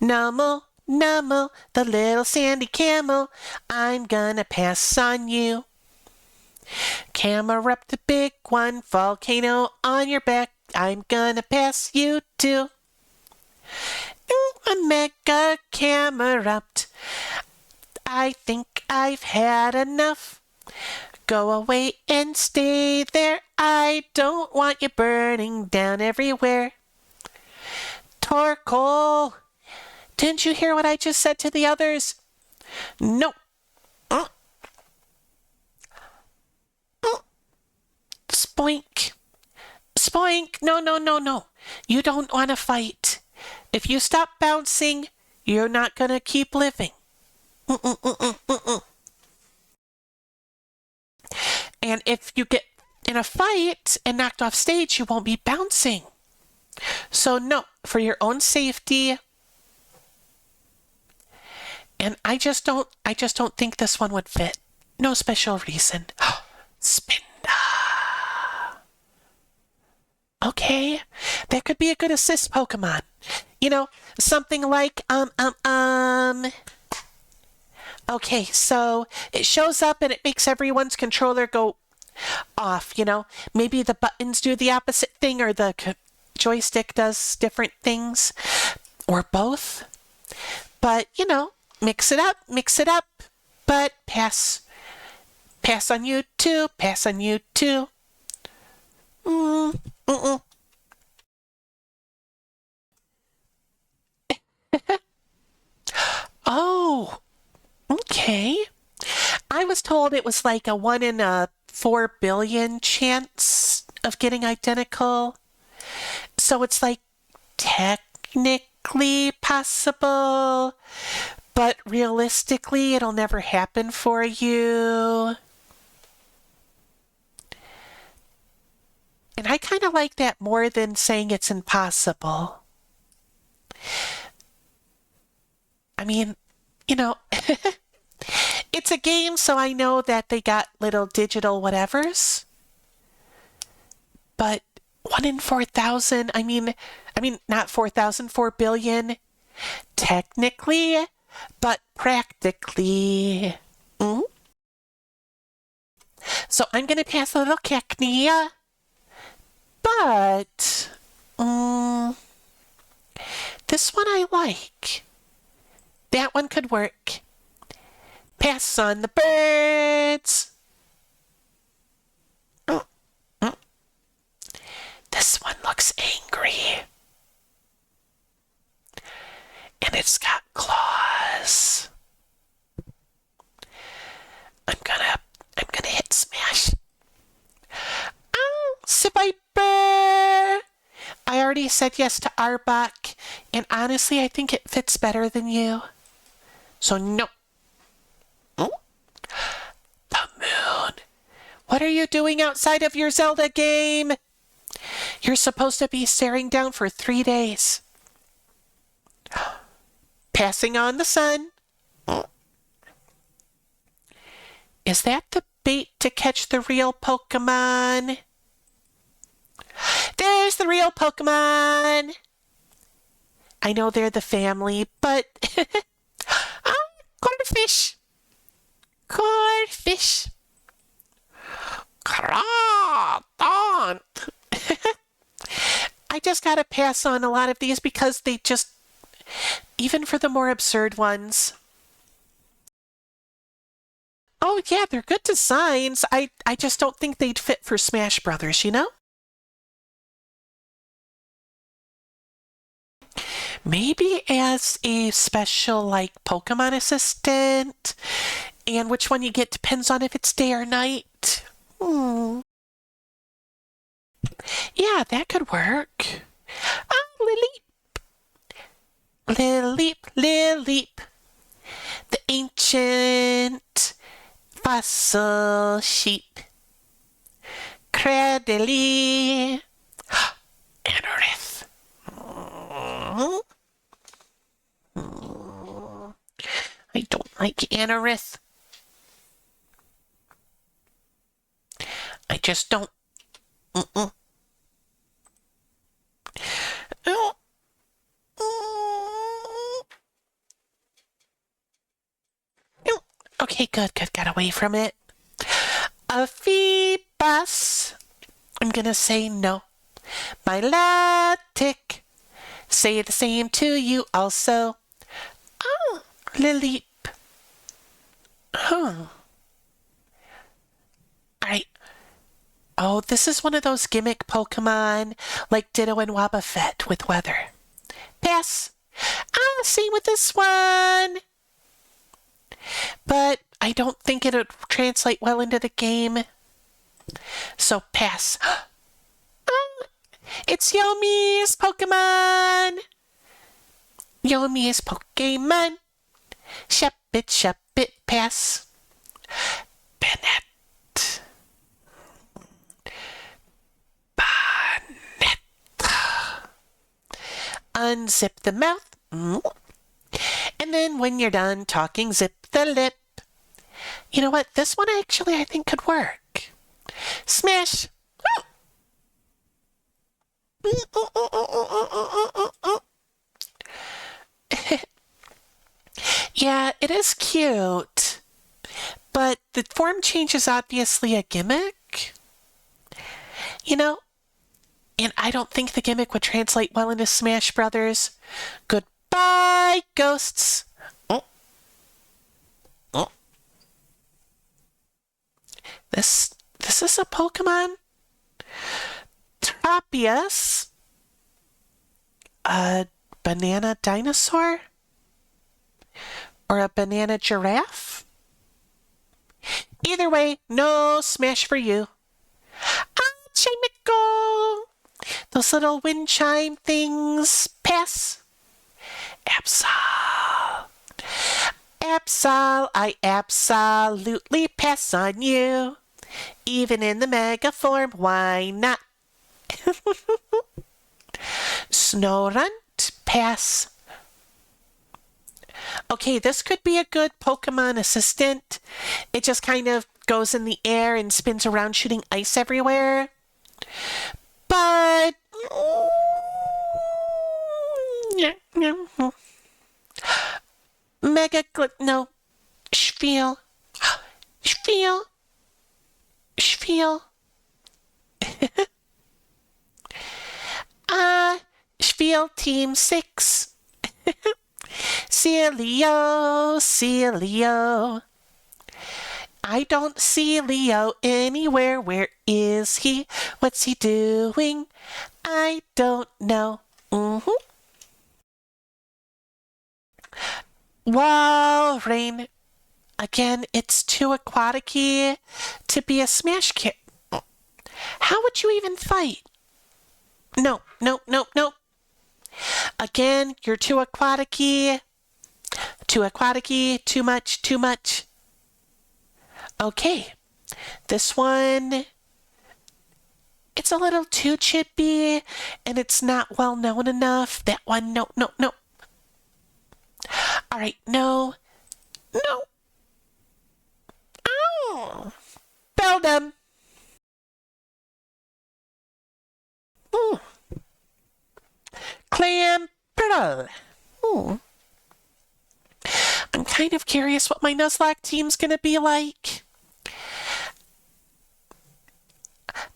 Numel, Numel, the little sandy camel, I'm gonna pass on you. Camerupt, the big one, volcano on your back, I'm gonna pass you too. A mega Camerupt, I think I've had enough. Go away and stay there, I don't want you burning down everywhere. Torkoal, didn't you hear what I just said to the others? No. Spoink. Spoink. No, no, no, no. You don't want to fight. If you stop bouncing, you're not going to keep living. And if you get in a fight and knocked off stage, you won't be bouncing. So no, for your own safety. And I just don't think this one would fit. No special reason. Spinda. Okay, that could be a good assist Pokemon. You know, something like, Okay, so it shows up and it makes everyone's controller go off, you know. Maybe the buttons do the opposite thing or the joystick does different things. Or both. But, you know, mix it up. But pass. Pass on you too. Pass on you too. Oh, okay. I was told it was like a 1 in a 4 billion chance of getting identical. So it's like technically possible, but realistically it'll never happen for you. And I kind of like that more than saying it's impossible. I mean, you know, it's a game, so I know that they got little digital whatevers. But 1 in 4,000, I mean, not 4,000, 4 billion, technically, but practically. Mm? So I'm going to pass a little Cackney, but this one I like. That one could work. Pass on the birds. This one looks angry. And it's got claws. I'm gonna hit smash. Oh, Sipiper! I already said yes to Arbok, and honestly, I think it fits better than you. So no. Oh? The moon. What are you doing outside of your Zelda game? You're supposed to be staring down for 3 days. Passing on the sun. Is that the bait to catch the real Pokemon? There's the real Pokemon! I know they're the family, but... Goldfish! Goldfish! Crawdon! I just gotta pass on a lot of these because they just... Even for the more absurd ones. Oh yeah, they're good designs. I just don't think they'd fit for Smash Brothers, you know? Maybe as a special, like, Pokemon assistant. And which one you get depends on if it's day or night. Yeah, that could work. Oh, Lileep. Lileep, Lileep. The ancient fossil sheep. Cradily. Anorith. I don't like Anorith. I just don't. Okay, good. Got away from it. A Phoebus. I'm gonna say no. Milotic. Say the same to you also. Oh, Lileep. Huh. Alright. Oh, this is one of those gimmick Pokemon, like Ditto and Wobbuffet with weather. Pass. Same with this one. But I don't think it would translate well into the game. So pass. It's Yomi's Pokemon! Yomi's Pokemon. Shep it, pass. Bennett. Bonnet. Unzip the mouth. And then when you're done talking, zip the lip. You know what? This one actually I think could work. Smash. Yeah, it is cute. But the form change is obviously a gimmick. You know, and I don't think the gimmick would translate well into Smash Brothers. Goodbye, ghosts. This is a Pokemon? Tropius? A banana dinosaur? Or a banana giraffe? Either way, no smash for you. Chimico! Those little wind chime things. Pass. Absol. Absol, I absolutely pass on you. Even in the mega form, why not? Snorunt, pass. Okay, this could be a good Pokemon assistant. It just kind of goes in the air and spins around shooting ice everywhere. But no, Spiel. Spiel. Spiel. Spiel Team 6. Sealeo, Sealeo. I don't see Leo anywhere. Where is he? What's he doing? I don't know. Walrein. Again, it's too aquatic-y to be a smash kit. How would you even fight? No. Again, you're too aquatic-y. Too aquatic-y. Too much. Okay. This one, it's a little too chippy, and it's not well known enough. That one, no. All right, no. Oh. Beldum. Clamperl. I'm kind of curious what my Nuzlocke team's gonna be like.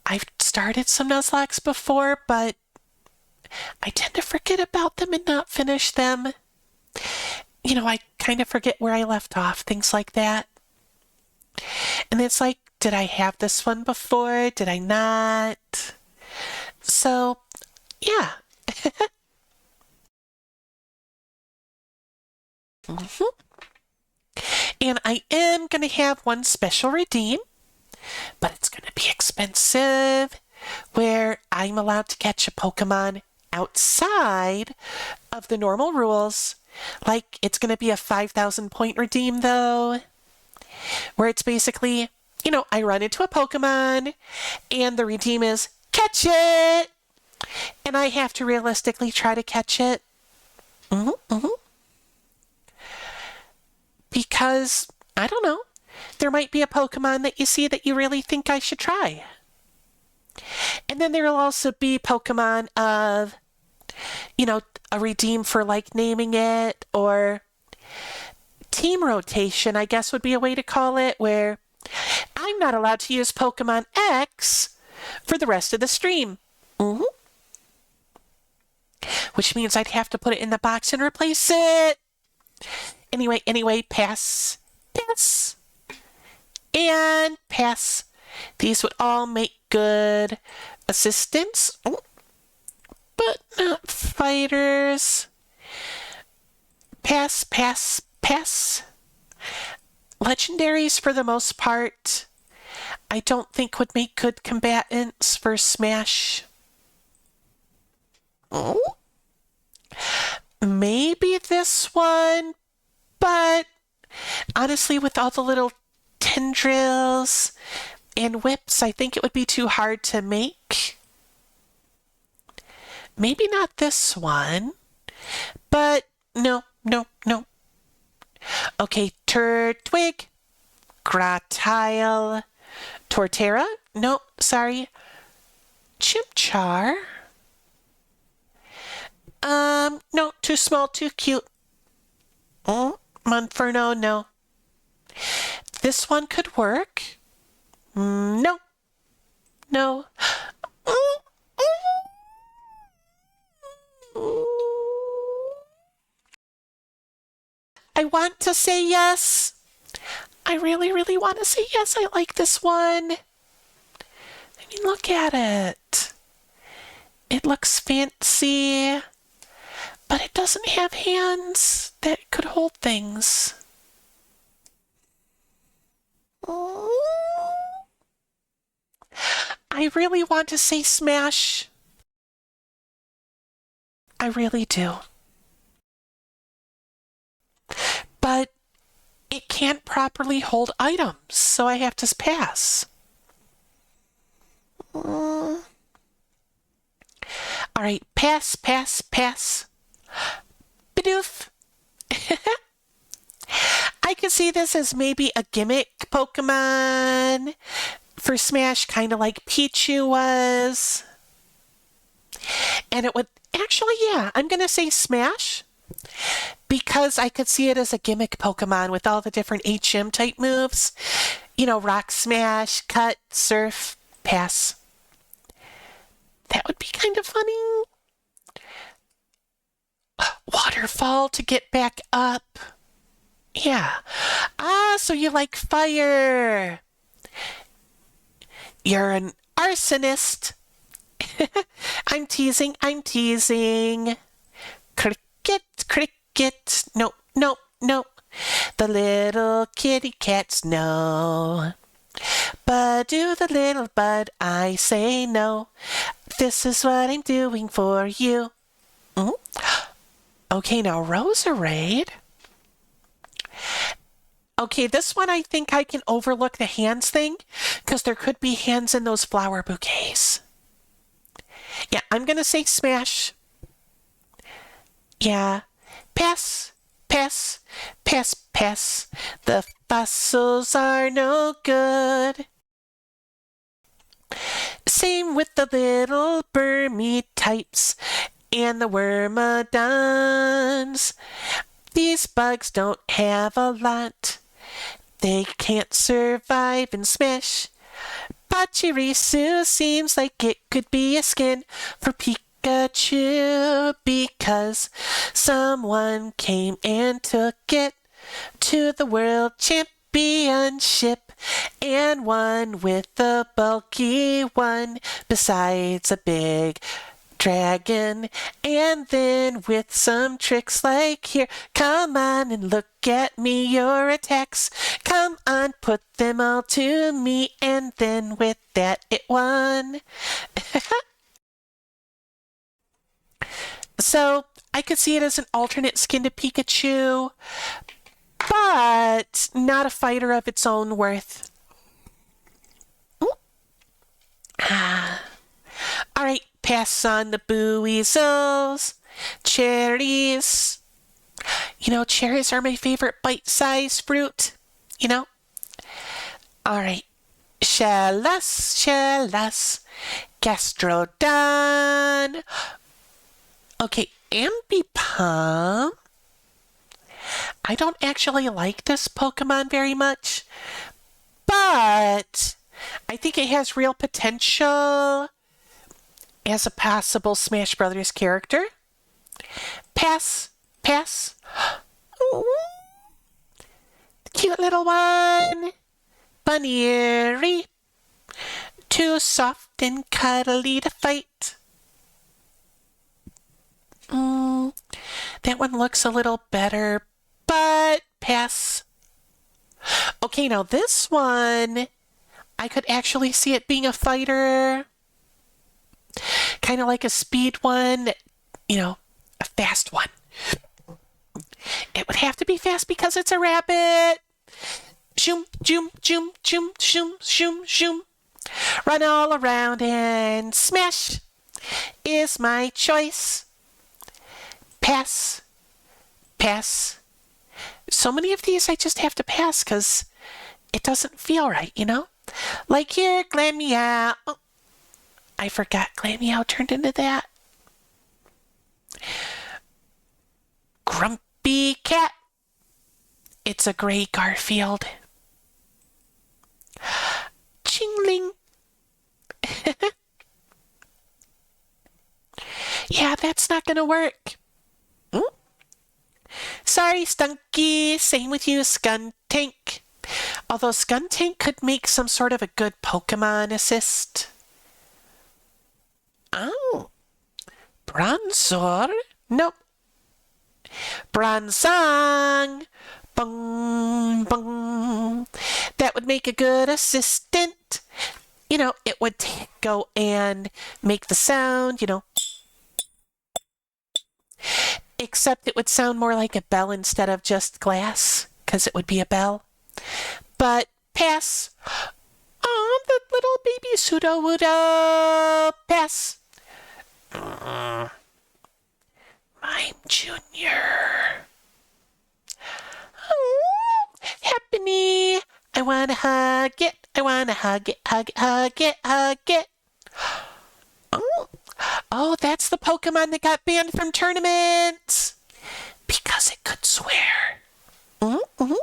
I've started some Nuzlockes before, but I tend to forget about them and not finish them. You know, I kind of forget where I left off, things like that. And it's like, did I have this one before? Did I not? So, yeah. And I am going to have one special redeem, but it's going to be expensive, where I'm allowed to catch a Pokemon outside of the normal rules. Like, it's going to be a 5,000 point redeem, though, where it's basically, you know, I run into a Pokemon, and the redeem is, catch it! And I have to realistically try to catch it. Because, I don't know, there might be a Pokemon that you see that you really think I should try. And then there will also be Pokemon of, you know, a redeem for like naming it, or team rotation, I guess would be a way to call it, where I'm not allowed to use Pokemon X for the rest of the stream. Which means I'd have to put it in the box and replace it. Anyway, pass, and pass. These would all make good assistants, but not fighters. Pass. Legendaries, for the most part, I don't think would make good combatants for Smash. Maybe this one, but honestly, with all the little tendrils and whips, I think it would be too hard to make. Maybe not this one, but no. Okay, Turtwig, Gratile, Torterra, no, sorry, Chimchar. No, too small, too cute. Monferno, no. This one could work. No. I want to say yes. I really want to say yes. I like this one. I mean, look at it. It looks fancy, but it doesn't have hands that could hold things. I really want to say smash. I really do. But it can't properly hold items, so I have to pass. All right, pass. Bidoof. I could see this as maybe a gimmick Pokemon for Smash, kind of like Pichu was. And it would actually, yeah, I'm going to say Smash because I could see it as a gimmick Pokemon with all the different HM type moves. You know, Rock Smash, Cut, Surf, Pass. That would be kind of funny. Waterfall to get back up. Yeah. Ah, so you like fire. You're an arsonist. I'm teasing, I'm teasing. Cricket, cricket. No, no, no. The little kitty cats know. But do the little bud, I say no. This is what I'm doing for you. Mm? Okay, now Roserade. Okay, this one I think I can overlook the hands thing because there could be hands in those flower bouquets. Yeah, I'm going to say Smash. Yeah. Pass, pass, pass, pass. The fossils are no good. Same with the little Burmy types and the Wormadons. These bugs don't have a lot. They can't survive in Smash. Pachirisu seems like it could be a skin for Pikachu because someone came and took it to the World Championship and won with a bulky one besides a big dragon. And then with some tricks like here, come on and look at me, your attacks. Come on, put them all to me, and then with that it won. So I could see it as an alternate skin to Pikachu, but not a fighter of its own worth. All right, pass on the Buizos. Cherries. You know, cherries are my favorite bite-sized fruit. You know? All right. Shellas, Shellas. Gastrodon. Okay, Ambipom. I don't actually like this Pokemon very much, but I think it has real potential as a possible Smash Brothers character. Pass, pass. Ooh. Cute little one. Bunny. Too soft and cuddly to fight. That one looks a little better, but pass. Okay, now this one, I could actually see it being a fighter. Kind of like a speed one, you know, a fast one. It would have to be fast because it's a rabbit. Shoom, shoom, shoom, shoom, shoom, shoom, shoom. Run all around and smash is my choice. Pass, pass. So many of these I just have to pass because it doesn't feel right, you know? Like here, Glameow. Oh, I forgot Glameow turned into that. Grumpy Cat. It's a gray Garfield. Chingling. Yeah, that's not gonna work. Sorry, Stunky. Same with you, Skuntank. Although Skuntank could make some sort of a good Pokemon assist. Oh. Bronzor? Nope. Bronzong. Bong, bong. That would make a good assistant. You know, it would go and make the sound, you know. Except it would sound more like a bell instead of just glass, because it would be a bell. But pass. Oh, the little baby Sudowoodo. Pass. Mime Jr. Oh, wanna hug it. I wanna hug it, hug it, hug it, hug it. Oh, that's the Pokemon that got banned from tournaments because it could swear. Mm-hmm.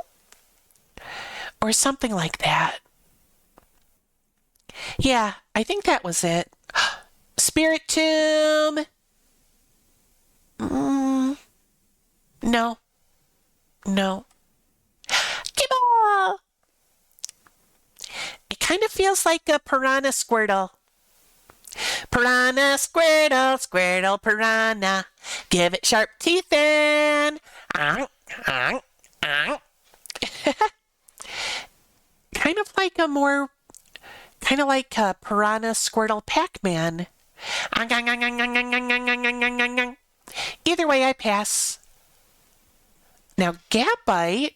Or something like that. Yeah, I think that was it. Spiritomb. No. No. Gible! It kind of feels like a Piranha Squirtle. Piranha, Squirtle, Squirtle, Piranha. Give it sharp teeth and... Kind of like a more... Kind of like a Piranha, Squirtle, Pac-Man. Either way, I pass. Now, Gabite.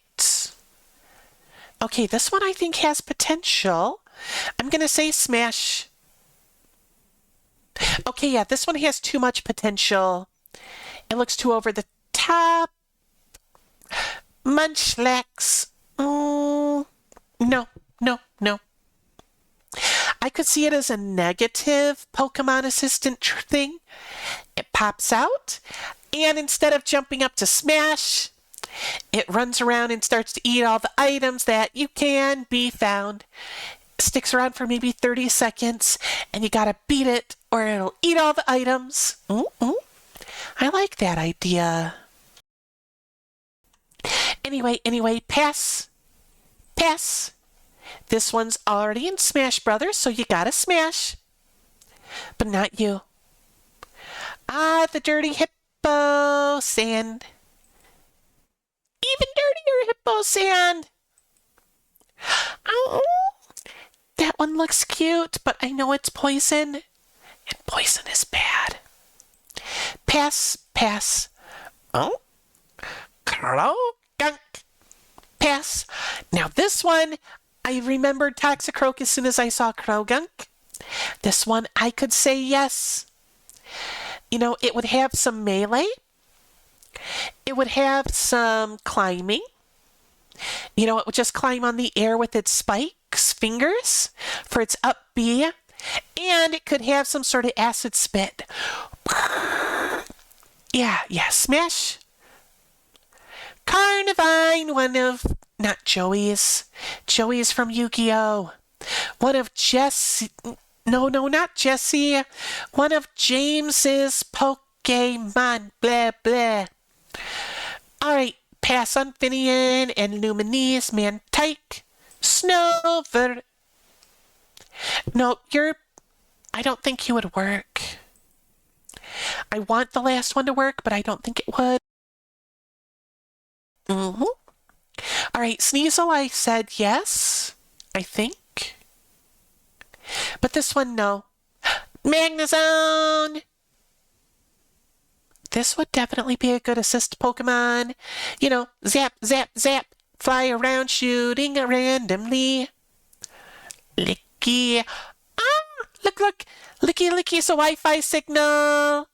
Okay, this one I think has potential. I'm going to say smash. Okay, yeah, this one has too much potential. It looks too over the top. Munchlax. No, no, no. I could see it as a negative Pokemon Assistant thing. It pops out, and instead of jumping up to smash, it runs around and starts to eat all the items that you can be found. Sticks around for maybe 30 seconds, and you gotta beat it, or it'll eat all the items. I like that idea. Anyway, pass. Pass. This one's already in Smash Brothers, so you gotta smash. But not you. Ah, the dirty hippo sand. Even dirtier hippo sand. Oh, that one looks cute, but I know it's poison. And poison is bad. Pass, pass. Oh, Croagunk. Pass. Now this one, I remembered Toxicroak as soon as I saw Croagunk. This one, I could say yes. You know, it would have some melee. It would have some climbing. You know, it would just climb on the air with its spikes, fingers, for its up B. And it could have some sort of acid spit. Yeah, smash. Carnivine, one of... Not Joey's. Joey's from Yu-Gi-Oh! One of Jesse... No, not Jesse. One of James's Pokemon. Blah, blah. Alright, pass on Finian and Luminease, Mantike, Snover. No, I don't think you would work. I want the last one to work, but I don't think it would. Alright, Sneasel, I said yes, I think. But this one, no. Magnezone! This would definitely be a good assist Pokemon. You know, zap, zap, zap. Fly around shooting randomly. Licky. Ah! Look. Licky's a Wi-Fi signal.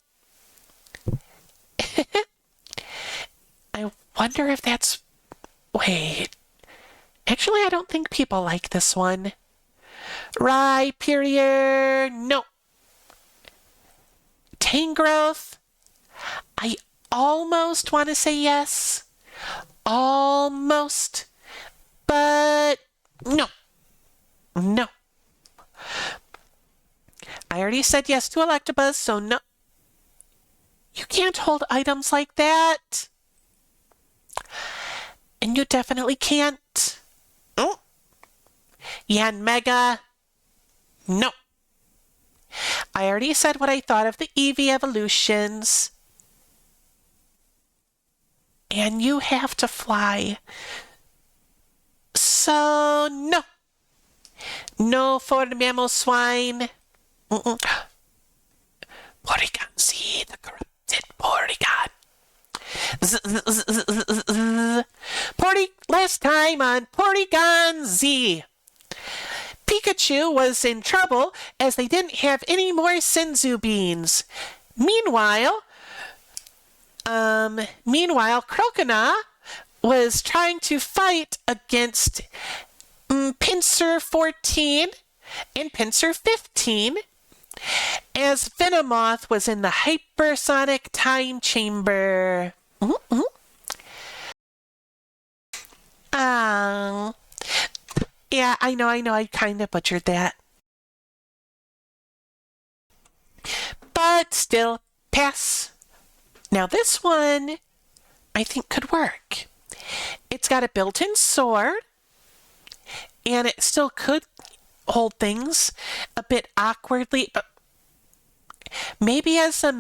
I wonder if that's... Wait. Actually, I don't think people like this one. Rhyperior. No. Tangrowth. I almost want to say yes. Almost. But no. No. I already said yes to Electabuzz, so no. You can't hold items like that. And you definitely can't. Yanmega. No. I already said what I thought of the Eevee evolutions. And you have to fly. So, no. No for the Mamoswine. Porygon Z, the corrupted Porygon. Last time on Porygon Z. Pikachu was in trouble as they didn't have any more Senzu beans. Meanwhile, Croconaw was trying to fight against Pinsir 14 and Pinsir 15, as Venomoth was in the hypersonic time chamber. Yeah, I know, I kind of butchered that. But still, pass. Now this one, I think could work. It's got a built-in sword, and it still could hold things a bit awkwardly. Maybe as a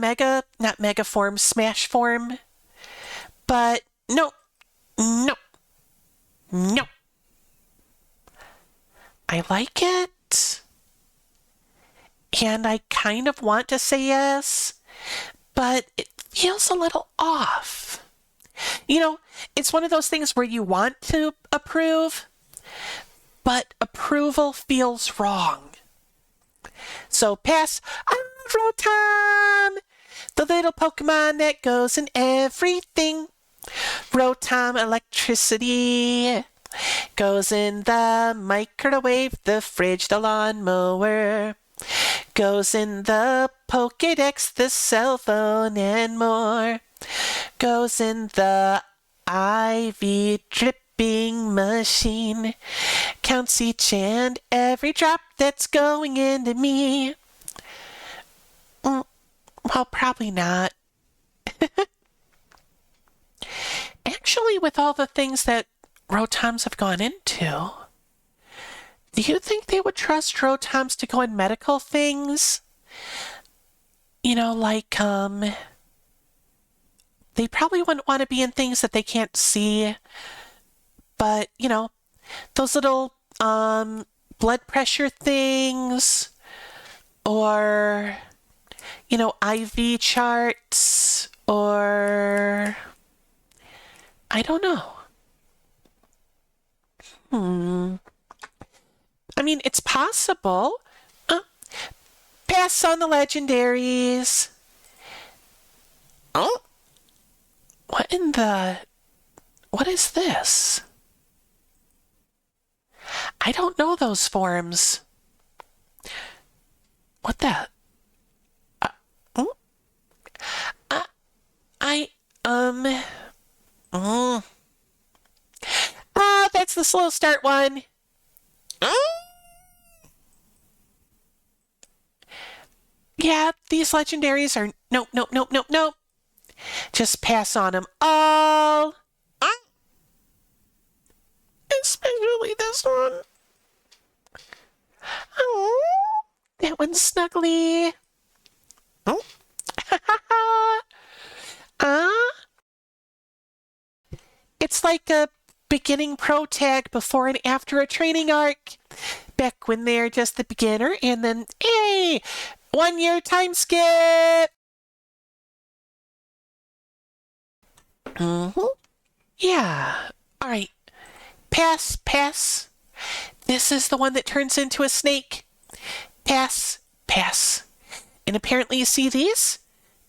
not mega form, smash form. But no. I like it. And I kind of want to say yes, but it feels a little off. You know, it's one of those things where you want to approve, but approval feels wrong. So pass. Rotom! The little Pokemon that goes in everything. Rotom electricity goes in the microwave, the fridge, the lawnmower. Goes in the Pokédex, the cell phone, and more. Goes in the IV dripping machine. Counts each and every drop that's going into me. Well, probably not. Actually, with all the things that Rotoms have gone into, do you think they would trust Rotoms to go in medical things? You know, like, they probably wouldn't want to be in things that they can't see. But, you know, those little, blood pressure things, or, you know, IV charts, or, I don't know. I mean, it's possible. Pass on the legendaries. Oh? What is this? I don't know those forms. What the? That's the slow start one. Yeah, these legendaries are no. Just pass on them all. Especially this one. Oh, that one's snuggly. Oh. It's like a beginning pro tag before and after a training arc. Back when they're just the beginner, and then, hey, 1 year time skip. Yeah. All right. Pass. This is the one that turns into a snake. Pass. And apparently, you see these?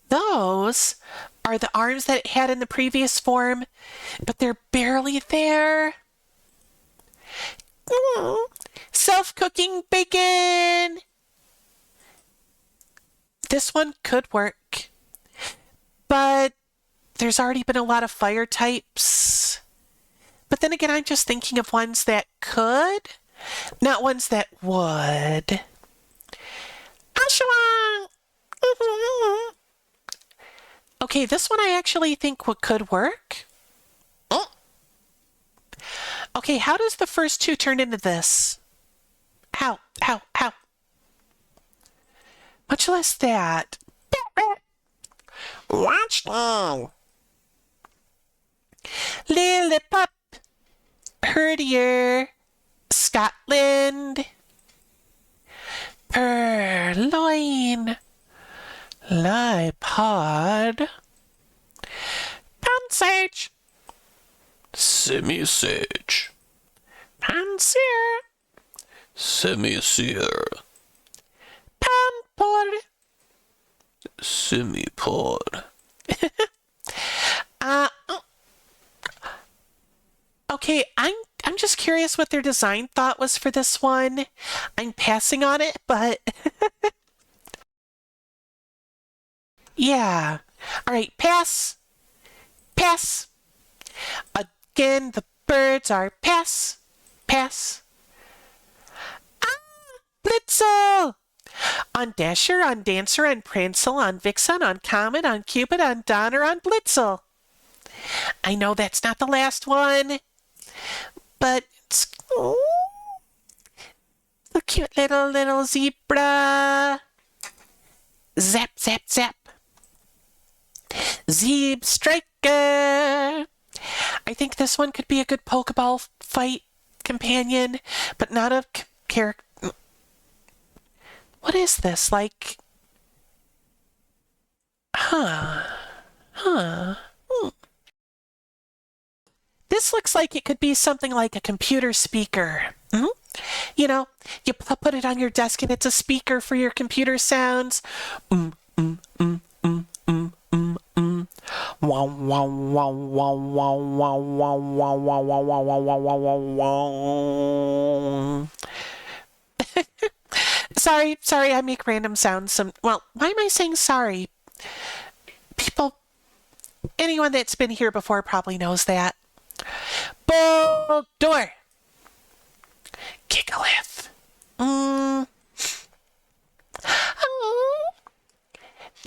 Those are the arms that it had in the previous form, but they're barely there. Self-cooking bacon! This one could work, but there's already been a lot of fire types. But then again, I'm just thinking of ones that could, not ones that would. Okay, this one I actually think could work. Okay, how does the first two turn into this? How? Much less that. Watch now. Lilliput, Herdier, Scotland, Purloin, Lipod, Pansage, Simisage, Panseer, Simiseer, Panpod, Simipod. Okay, I'm just curious what their design thought was for this one. I'm passing on it, but yeah. All right, pass. Pass. Again, the birds are pass. Pass. Ah, Blitzel! On Dasher, on Dancer, on Prancer, on Vixen, on Comet, on Cupid, on Donner, on Blitzel. I know that's not the last one, but it's the cute little zebra. Zap, zap, zap. Zeb Striker. I think this one could be a good Pokeball fight companion, but not a character. What is this? Like, huh. This looks like it could be something like a computer speaker. Mm-hmm. You know, you put it on your desk and it's a speaker for your computer sounds. Wow, wow, wow, wow, wow, wow, wow, wow, wow, wow, wow, wow, wow, wow. Sorry, I make random sounds. Well, why am I saying sorry? Anyone that's been here before probably knows that. Bulldor. Gigalith.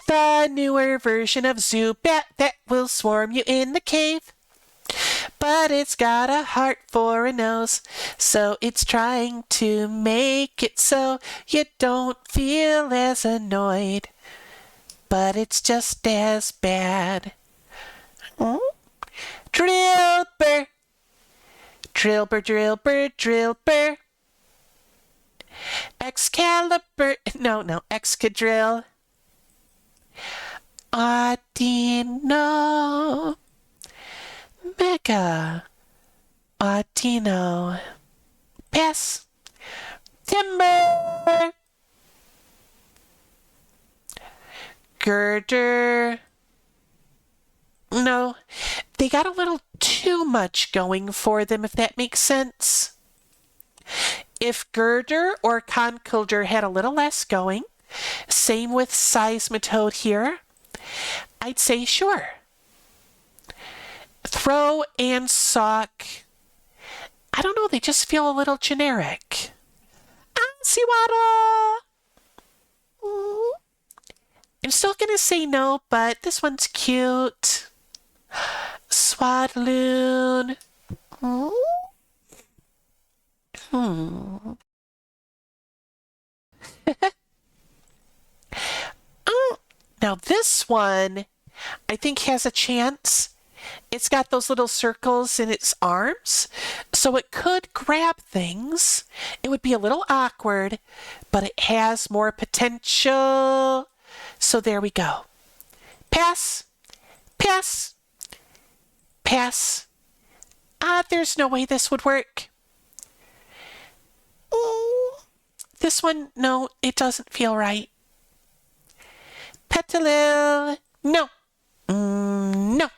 The newer version of Zubat that will swarm you in the cave. But it's got a heart for a nose, so it's trying to make it so you don't feel as annoyed. But it's just as bad. Drillbur. Drillbur, Drillbur, Drillbur. Excalibur. No, Excadrill. Audino. Mega. Audino. Pass. Timber. Girder. No, they got a little too much going for them, if that makes sense. If Girder or Conkeldurr had a little less going, same with Seismitoad here, I'd say sure. Throw and Sock, I don't know, they just feel a little generic. Ansiwada! I'm still gonna say no, but this one's cute. Swadloon. Now this one, I think has a chance. It's got those little circles in its arms, so it could grab things. It would be a little awkward, but it has more potential. So there we go. Pass. Pass. Pass. There's no way this would work. This one, no, it doesn't feel right. Petilil. No. No.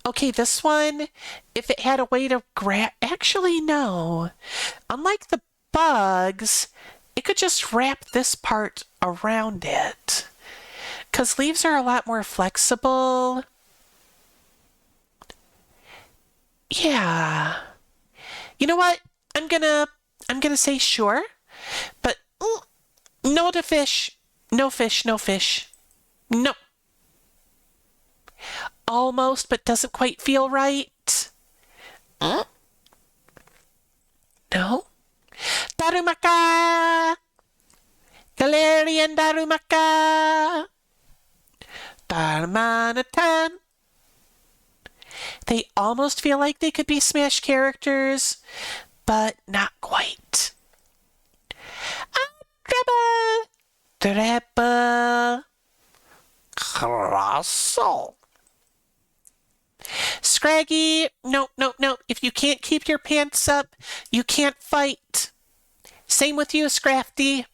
Okay, this one, if it had a way to grab... Actually, no. Unlike the bugs, it could just wrap this part around it. Because leaves are a lot more flexible. Yeah. You know what? I'm gonna say sure. But no to fish. No fish, no fish. No. Almost, but doesn't quite feel right. No. Darumaka! Galarian Darumaka! Darmanitan! They almost feel like they could be Smash characters, but not quite. Treble! Treble! Colossal! Scraggy, no. If you can't keep your pants up, you can't fight. Same with you, Scrafty.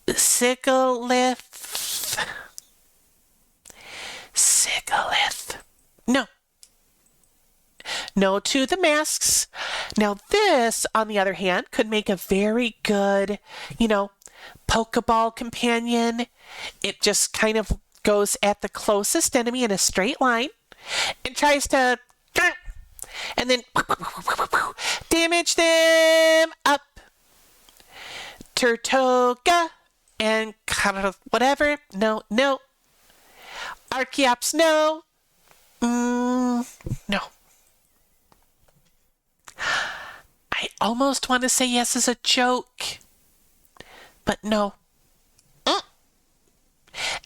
Sigalith. Sigalith. No. No to the masks. Now, this, on the other hand, could make a very good, Pokeball companion. It just kind of goes at the closest enemy in a straight line and tries to, and then damage them up. Turtoga and whatever. No. Archeops, no. No. I almost want to say yes as a joke, but no.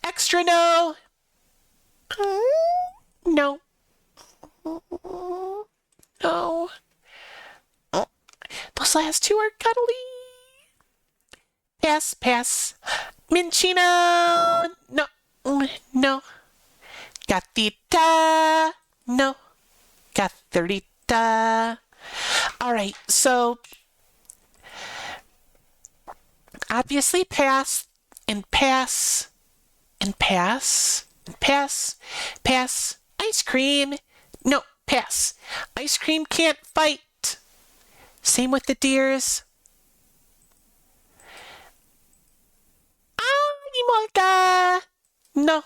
Extra no. No. No. Those last two are cuddly. Pass. Minchino. No. Gatita. No. Gatherita. All right, so obviously pass and pass and pass and pass. Ice cream. No, pass. Ice cream can't fight. Same with the deers. Animalga. No.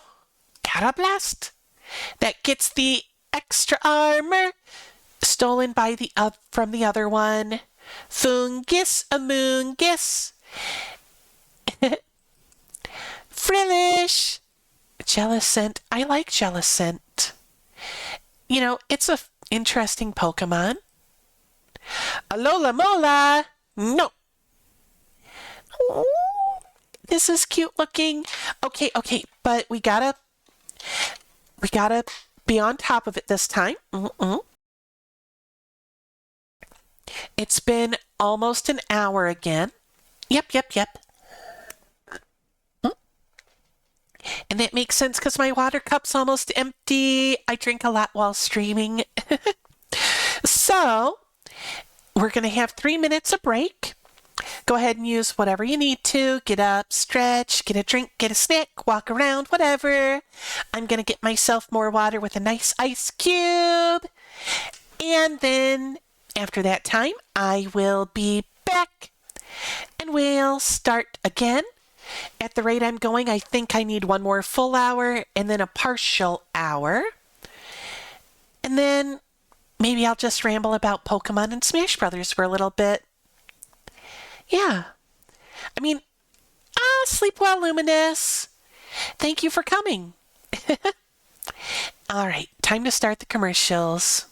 Catablast. That gets the extra armor stolen by from the other one. Fungus, Amoongus. Frillish. Jellicent. I like Jellicent. It's a interesting Pokemon. Alola Mola. No. This is cute looking. Okay, but we gotta be on top of it this time. It's been almost an hour again. Yep. And that makes sense because my water cup's almost empty. I drink a lot while streaming. So, we're going to have 3 minutes of break. Go ahead and use whatever you need to. Get up, stretch, get a drink, get a snack, walk around, whatever. I'm going to get myself more water with a nice ice cube. And then, after that time, I will be back. And we'll start again. At the rate I'm going, I think I need one more full hour and then a partial hour. And then maybe I'll just ramble about Pokemon and Smash Brothers for a little bit. Yeah. Sleep well, Luminous. Thank you for coming. All right, time to start the commercials.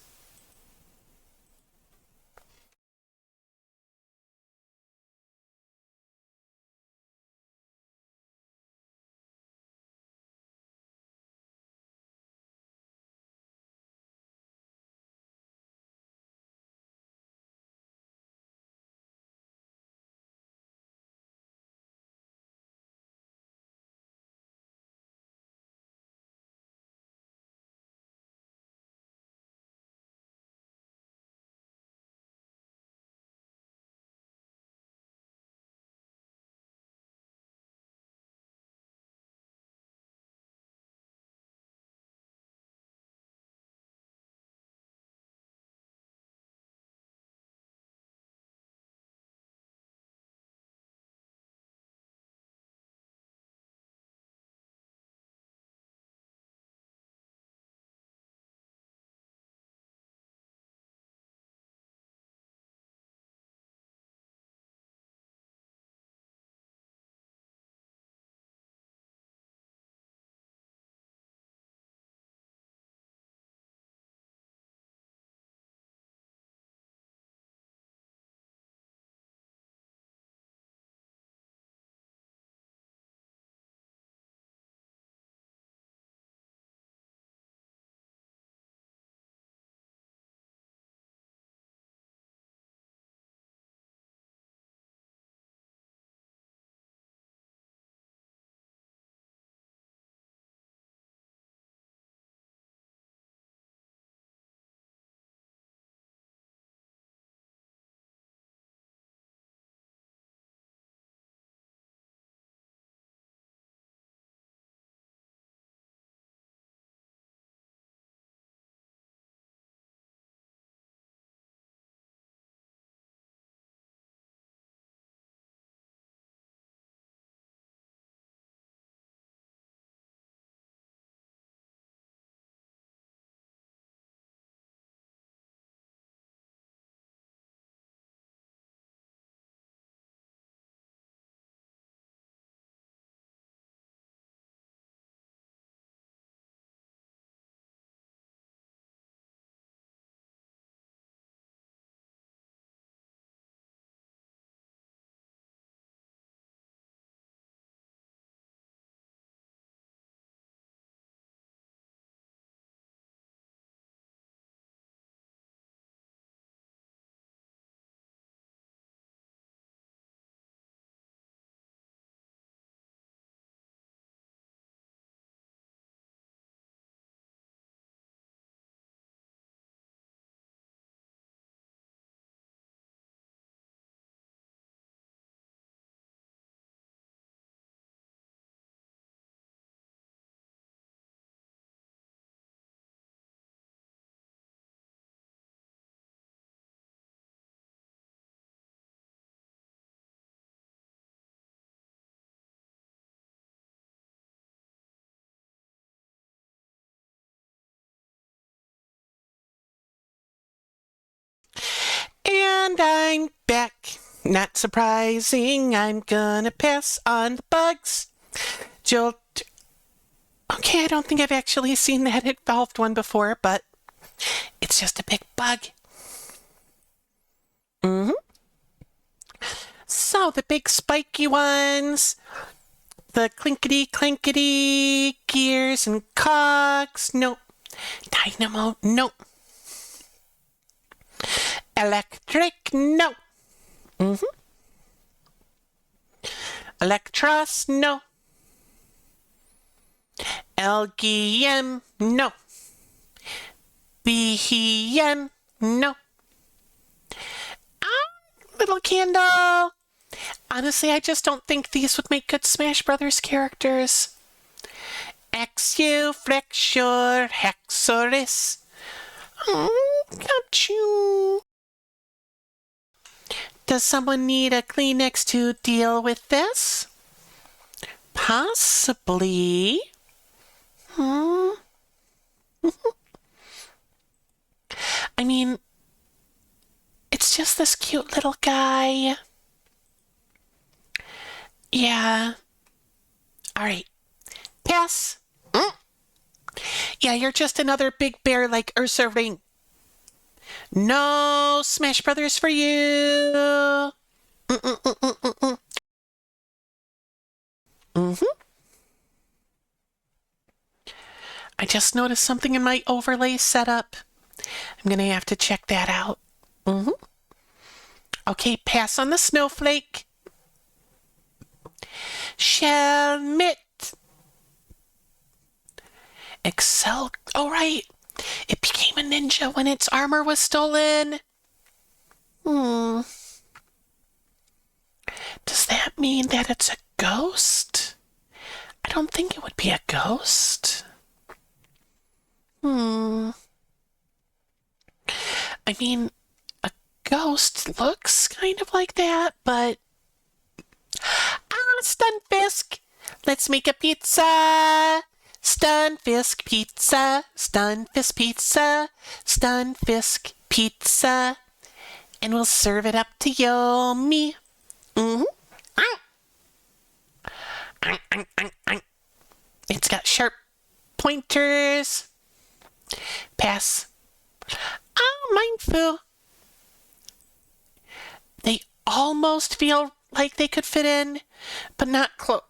I'm back. Not surprising, I'm gonna pass on the bugs. Jolt. Okay, I don't think I've actually seen that evolved one before, but it's just a big bug. So, the big spiky ones, the clinkety gears and cogs, nope. Dynamo, nope. Electric, no. Electros, no. LGM, no. BEM, no. Little candle. Honestly, I just don't think these would make good Smash Brothers characters. Exu, Flexure, Hexorus. Got you. Does someone need a Kleenex to deal with this? Possibly. I mean, it's just this cute little guy. Yeah. All right. Pass. Yeah, you're just another big bear like Ursa Ring. No Smash Brothers for you. I just noticed something in my overlay setup. I'm gonna have to check that out. Okay, pass on the snowflake. Shelmet. Excel. Oh, right. It became a ninja when its armor was stolen. Does that mean that it's a ghost? I don't think it would be a ghost. I mean, a ghost looks kind of like that, but... Stunfisk! Let's make a pizza! Stunfisk pizza, Stunfisk pizza, Stunfisk pizza, and we'll serve it up to Yomi. It's got sharp pointers. Pass. Mindful. They almost feel like they could fit in, but not close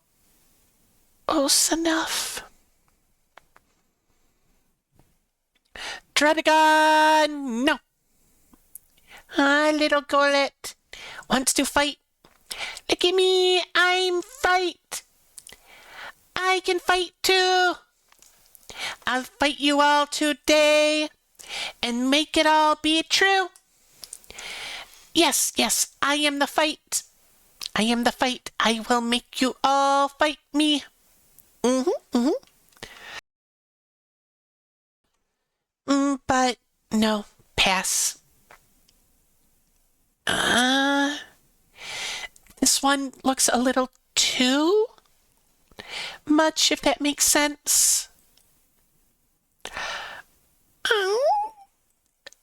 enough. Dredagon, no. Little Golett wants to fight. Look at me, I'm fight. I can fight too. I'll fight you all today and make it all be true. Yes, I am the fight. I am the fight. I will make you all fight me. But no, pass. This one looks a little too much, if that makes sense.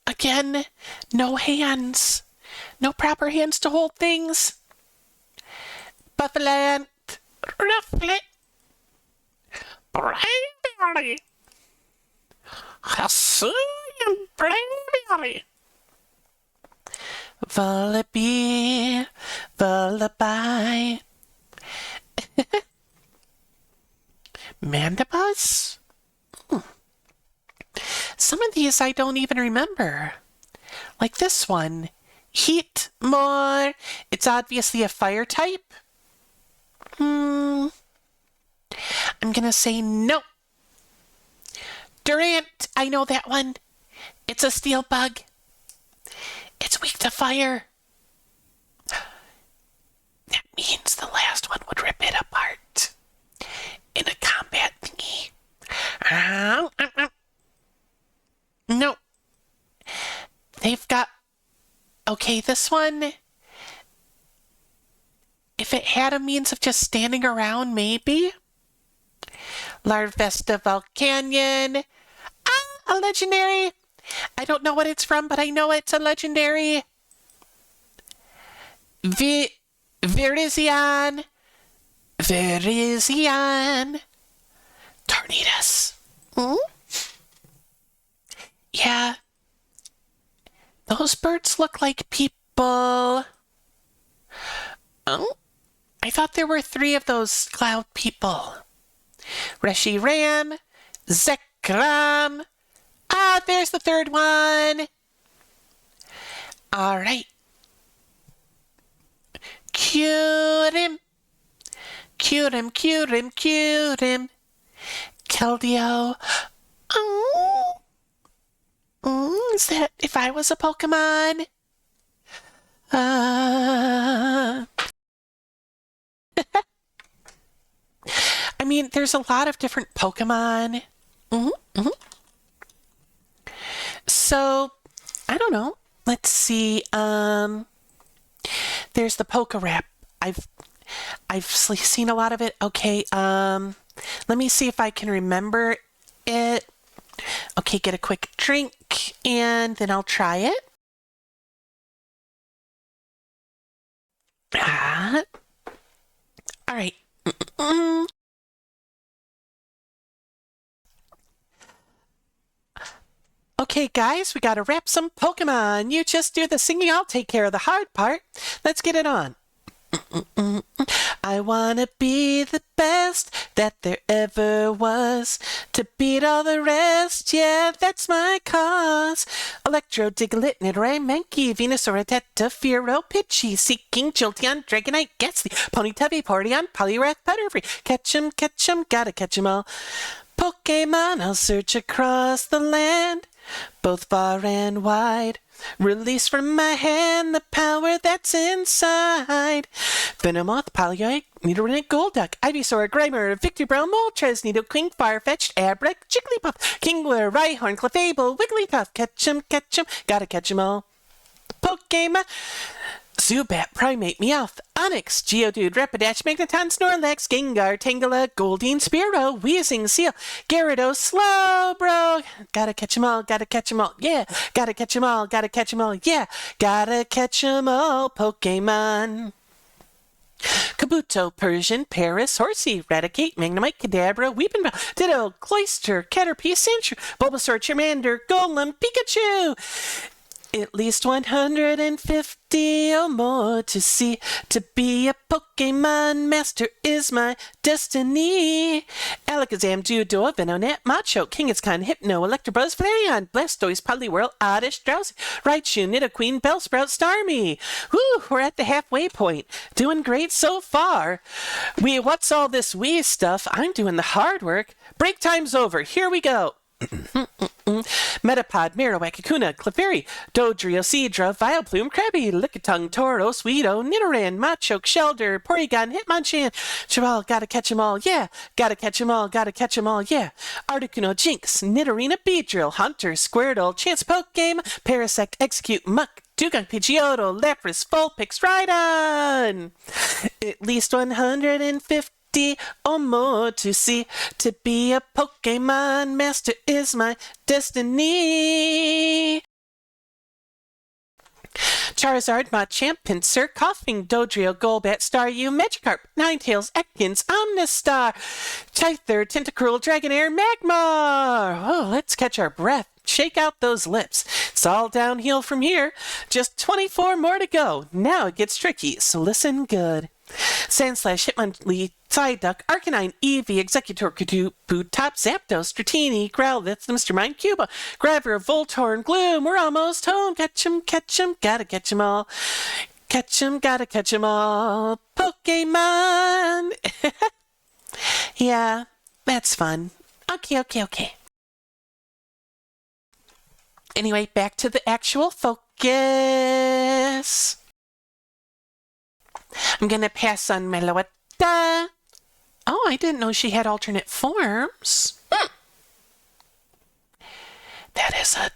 Again, no hands. No proper hands to hold things. Buffalo, Rufflet, Bravery, Hasuyan Bravery, Vullaby, Vullaby, Mandibus? Some of these I don't even remember. Like this one. Heat more. It's obviously a fire type. I'm gonna say no. Durant, I know that one. It's a steel bug. It's weak to fire. That means the last one would rip it apart in a combat thingy. No. They've got... Okay, this one... If it had a means of just standing around, maybe? Larvesta Volcanion. A legendary. I don't know what it's from, but I know it's a legendary. Virizion. Virizion. Tornadus. Hmm? Yeah. Those birds look like people. Oh? I thought there were 3 of those cloud people. Reshiram, Zekram. Ah, there's the 3rd one. All right. Cute him. Cute him, cute him, cute him. Keldeo. Oh. Is that if I was a Pokemon? I mean, there's a lot of different Pokemon. So, I don't know. Let's see. There's the Pokerap. I've seen a lot of it. Okay. Let me see if I can remember it. Okay, get a quick drink, and then I'll try it. All right. Okay, guys, we gotta wrap some Pokemon. You just do the singing, I'll take care of the hard part. Let's get it on. I wanna be the best that there ever was, to beat all the rest, yeah, that's my cause. Electro, Diglett, Nidoran, Mankey, Venusaur, Rattata, Fearow, Pidgey, Seeking, Jolteon, Dragonite, Gastly, Ponyta, Vaporeon, Poliwrath, Butterfree. Catch 'em, gotta catch 'em all. Pokemon, I'll search across the land, both far and wide. Release from my hand the power that's inside. Venomoth, Polyoid, Nidoran, Golduck, Ivysaur, Grimer, Victobro, Moltres, Nidoqueen, Farfetch'd, Abrak, Jigglypuff, Kingler, Rhyhorn, Clefable, Wigglytuff. Catch 'em, gotta catch 'em all. Pokemon. Zubat, Primate, Meowth, Onix, Geodude, Rapidash, Magneton, Snorlax, Gengar, Tangela, Goldeen, Spearow, Weezing, Seal, Gyarados, Slowbro. Gotta catch 'em all, yeah. Gotta catch 'em all, yeah. Gotta catch 'em all, Pokemon. Kabuto, Persian, Paris, Horsey, Raticate, Magnemite, Kadabra, Weepinbell, Ditto, Cloyster, Caterpie, Sandshrew, Bulbasaur, Charmander, Golem, Pikachu. At least 150 or more to see. To be a Pokemon master is my destiny. Alakazam, Geodude, Venonat, Machoke, Kangaskhan, Hypno, Electabuzz, Flareon, Blastoise, Poliwhirl, Oddish, Drowsy, Raichu, Nidoqueen, Bellsprout, Starmie. Woo, we're at the halfway point. Doing great so far. What's all this wee stuff? I'm doing the hard work. Break time's over. Here we go. Metapod, Marowak, Kakuna, Clefairy, Dodrio, Seadra, Vileplume, Krabby, Lickitung, Toro, Sweeto, Nidoran, Machoke, Shelder, Porygon, Hitmonchan, Chaval, gotta catch 'em all, yeah. Gotta catch 'em all, yeah. Articuno, Jinx, Nidorina, Beedrill, Hunter, Squirtle, Chance Pokemon, Parasect, Execute, Muck, Dugong, Pidgeotto, Lapras, Vulpix, Rhydon. At least 150 or more to see. To be a Pokemon master is my destiny. Charizard, Machamp, Pinsir, Coughing, Dodrio, Golbat, Staryu, Magikarp, Ninetales, Ekans, Omnistar, Scyther, Tentacruel, Dragonair, Magmar. Oh, let's catch our breath. Shake out those lips. It's all downhill from here. Just 24 more to go. Now it gets tricky, so listen good. Sandslash, Hitmonlee, Psyduck, Arcanine, Eevee, Executor, Kadooboo, Top, Zapdos, Dratini, Growlithe, Mr. Mime, Cuba, Graveler, Voltorb, Gloom. We're almost home. Catch 'em, gotta catch 'em all. Catch 'em, gotta catch 'em all. Pokemon. Yeah, that's fun. Okay. Anyway, back to the actual focus. I'm gonna pass on Meloetta. Oh, I didn't know she had alternate forms. That is a...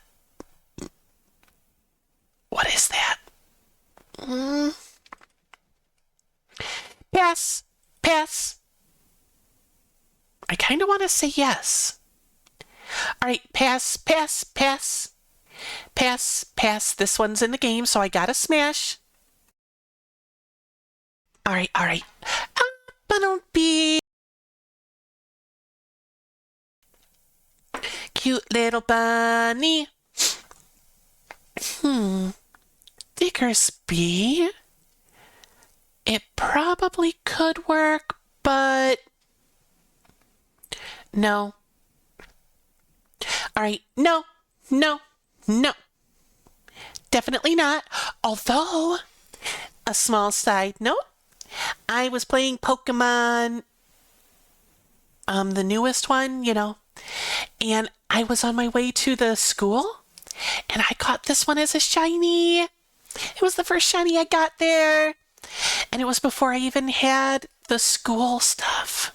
What is that? Pass. I kind of want to say yes. All right, pass. Pass. This one's in the game, so I gotta smash. All right, all right. Bumblebee. Cute little bunny. Diggersby. It probably could work, but no. All right, no, no, no. Definitely not. Although, a small side note, I was playing Pokemon, the newest one, and I was on my way to the school, and I caught this one as a shiny. It was the first shiny I got there, and it was before I even had the school stuff.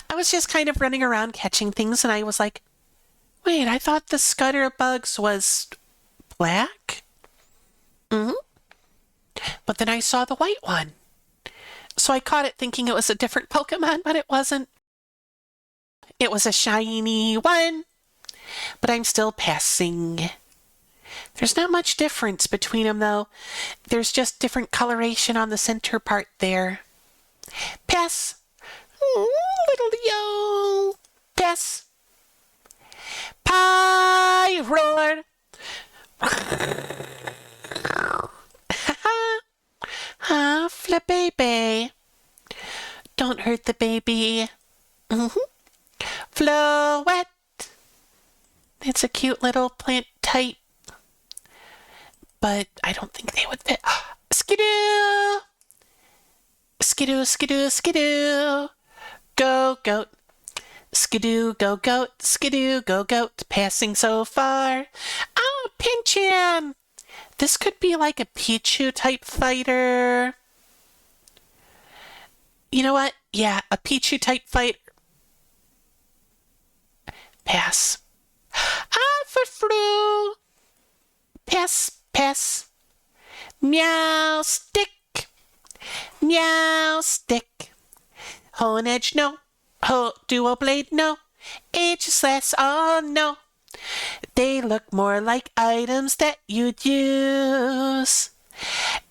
I was just kind of running around catching things, and I was like, wait, I thought the Scutterbugs was black? But then I saw the white one. So I caught it thinking it was a different Pokemon, but it wasn't. It was a shiny one, but I'm still passing. There's not much difference between them, though. There's just different coloration on the center part there. Pass. Little Leo. Pass. Pie roar. Flippy. Don't hurt the baby. Floette. It's a cute little plant type. But I don't think they would fit. Skidoo! Skidoo, skidoo, skidoo. Go, goat. Skidoo, go, goat. Skidoo, go, goat. Passing so far. Oh, Pinchan! This could be like a Pichu type fighter. You know what? Yeah, a Pichu type fighter. Pass. Fru. Pass. Meow stick. Meow stick. Hone edge, no. Dual blade, no. Ageless, oh no. They look more like items that you'd use,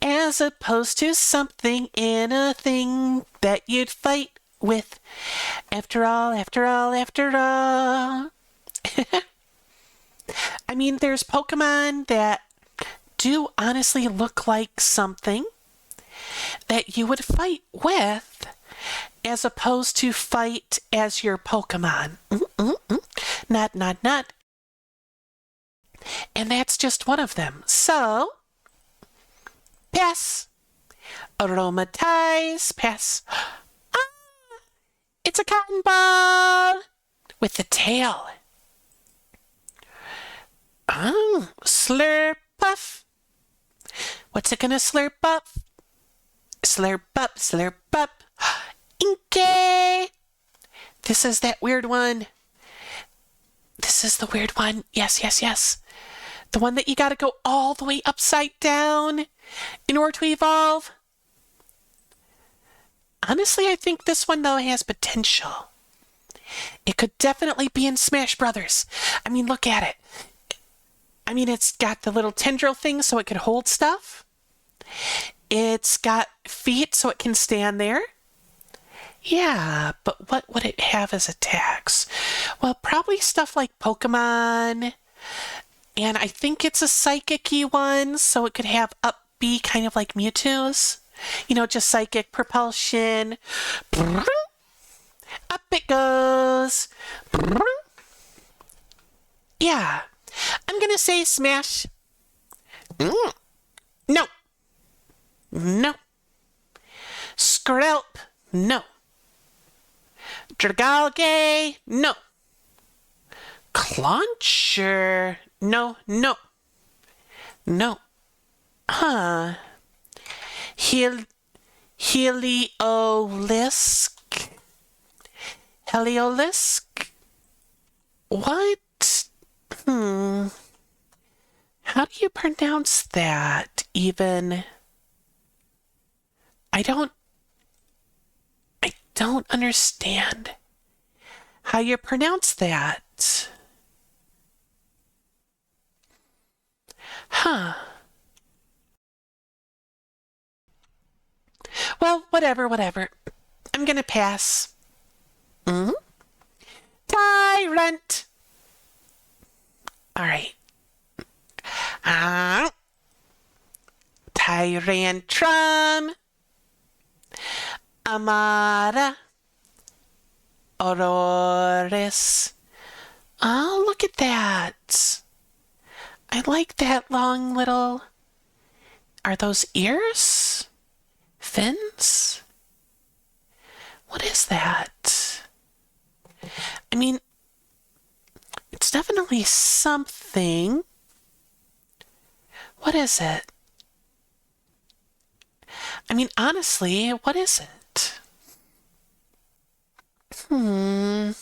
as opposed to something in a thing that you'd fight with. After all. I mean, there's Pokemon that do honestly look like something that you would fight with, as opposed to fight as your Pokemon. Not. And that's just one of them. So, pass. Aromatize, pass. It's a cotton ball with the tail. Slurp puff. What's it gonna slurp up? Slurp up. Inkay. This is that weird one. This is the weird one. Yes. The one that you gotta go all the way upside down in order to evolve. Honestly, I think this one, though, has potential. It could definitely be in Smash Brothers. I mean, look at it. I mean, it's got the little tendril thing so it could hold stuff. It's got feet so it can stand there. Yeah, but what would it have as attacks? Well, probably stuff like Pokemon. And I think it's a psychic-y one, so it could have up B, kind of like Mewtwo's. Just psychic propulsion. Up it goes. Yeah. I'm gonna say Smash. No. Skrelp. No. Dragalge. No. Clauncher. No. Huh. Heliolisk? What? How do you pronounce that, even? I don't understand how you pronounce that. Huh. Well, whatever. I'm gonna pass. Mm-hmm. Tyrant. All right. Tyrantrum. Amara. Aurorus. Oh, look at that. I like that long little... Are those ears? Fins? What is that? I mean, it's definitely something. What is it? I mean, honestly, what is it? All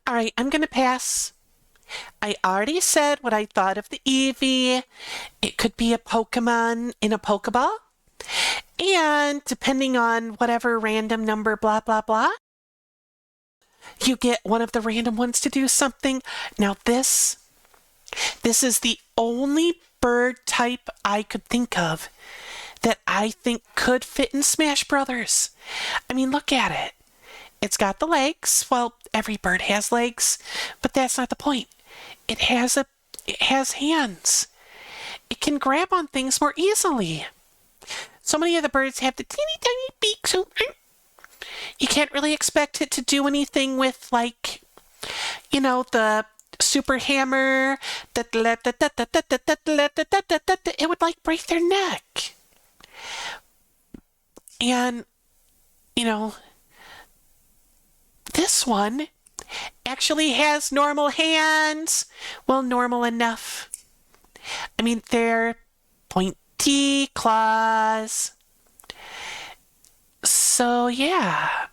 right, I'm going to pass. I already said what I thought of the Eevee. It could be a Pokemon in a Pokeball. And depending on whatever random number, blah, blah, blah, you get one of the random ones to do something. Now this is the only bird type I could think of that I think could fit in Smash Brothers. I mean, look at it. It's got the legs. Well, every bird has legs, but that's not the point. It has hands. It can grab on things more easily. So many of the birds have the teeny tiny beak, so you can't really expect it to do anything with, like, you know, the super hammer. It would, like, break their neck. And, you know, this one actually has normal hands. Well, normal enough. I mean, they're pointy claws. So, yeah.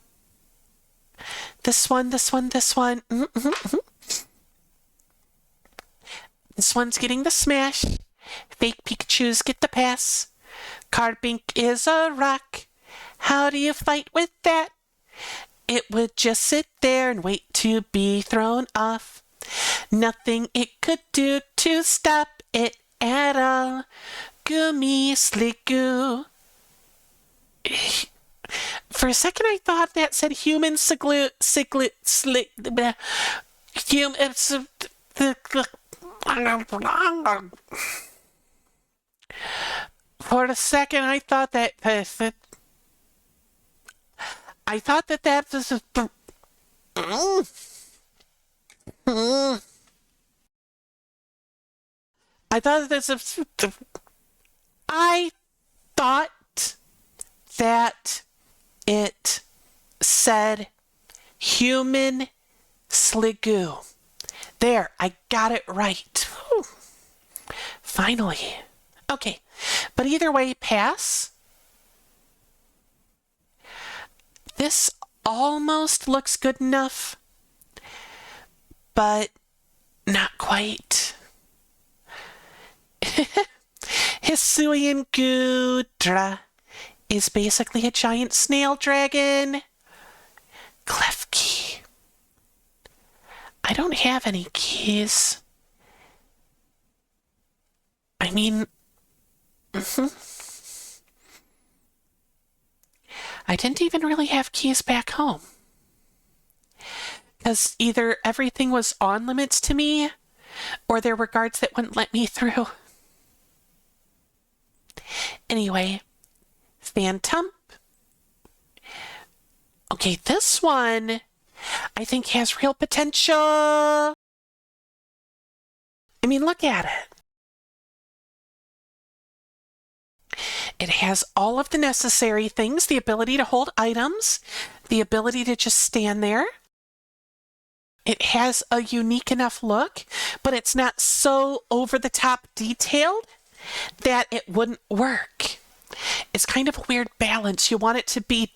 This one. This one's getting the smash. Fake Pikachus get the pass. Carbink is a rock. How do you fight with that? It would just sit there and wait to be thrown off. Nothing it could do to stop it at all. Goomy Sliggoo. For a second I thought that said human human. For a second I thought that was I thought that it said human Sliggoo. There, I got it right. Whew. Finally. Okay, but either way, pass. This almost looks good enough, but not quite. Hisuian Goodra is basically a giant snail dragon. Klefki. I don't have any keys. I mean, I didn't even really have keys back home. Because either everything was on limits to me, or there were guards that wouldn't let me through. Anyway, Phantump. Okay, this one I think has real potential. I mean, look at it. It has all of the necessary things, the ability to hold items, the ability to just stand there. It has a unique enough look, but it's not so over-the-top detailed that it wouldn't work. It's kind of a weird balance. You want it to be,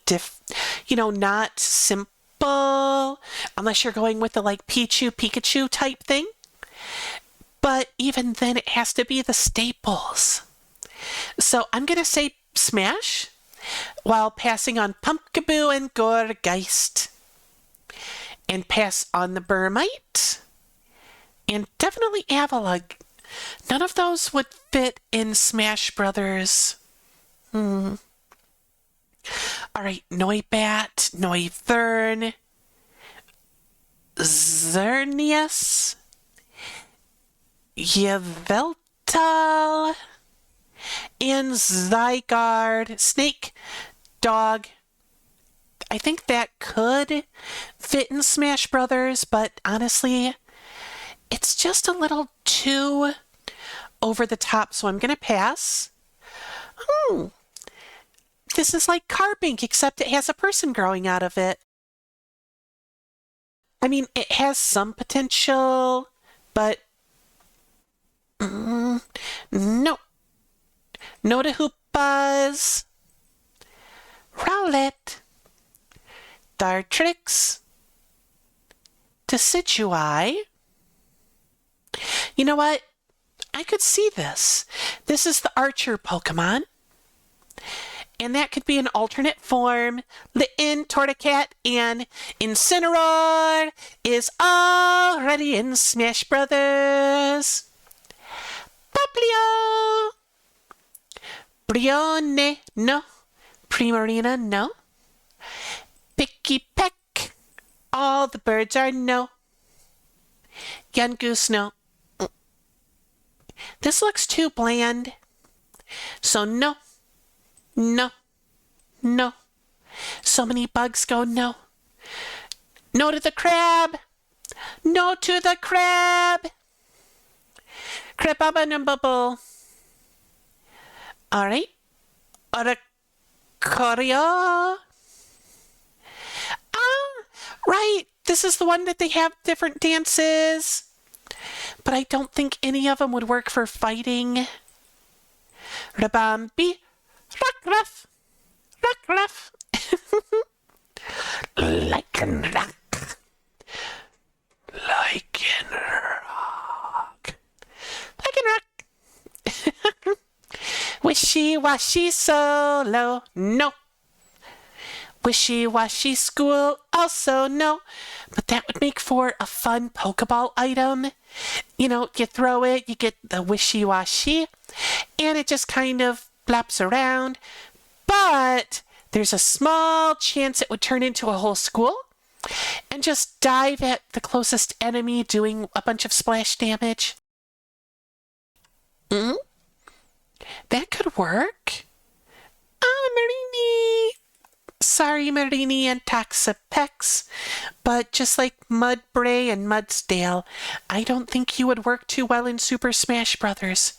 not simple, unless you're going with the, like, Pikachu type thing. But even then, it has to be the staples. So I'm going to say smash while passing on Pumpkaboo and Gourgeist. And pass on the Burmite. And definitely Avalugg. None of those would fit in Smash Brothers. All right, Noibat, Noivern, Xerneas, Yveltal, and Zygarde. Snake, dog. I think that could fit in Smash Brothers, but honestly, it's just a little too over the top, so I'm going to pass. This is like Carbink, except it has a person growing out of it. I mean, it has some potential, but no. No to Hoopas. Rowlet. Dartrix. Decidueye. You know what? I could see this. This is the Archer Pokemon. And that could be an alternate form. Litten, Torticat, and Incineroar is already in Smash Brothers. Poplio. Brione, no. Primarina, no. Picky Peck. All the birds are no. Yangoose, no. This looks too bland. So no. No. No. So many bugs go no. No to the crab. No to the crab. Crababa Bubble. All right. Oricorio. Right. This is the one that they have different dances. But I don't think any of them would work for fighting. Rabambi. Rockruff. Rockruff. Lycanroc. Lycanroc. Lycanroc. Wishy-washy solo. No. Wishy-washy school. Also no. But that would make for a fun Pokeball item. You know, you throw it, you get the wishy-washy, and it just kind of flaps around. But there's a small chance it would turn into a whole school and just dive at the closest enemy, doing a bunch of splash damage. That could work. Marini. Sorry, Marini and Toxapex, but just like Mudbray and Mudsdale, I don't think you would work too well in Super Smash Brothers.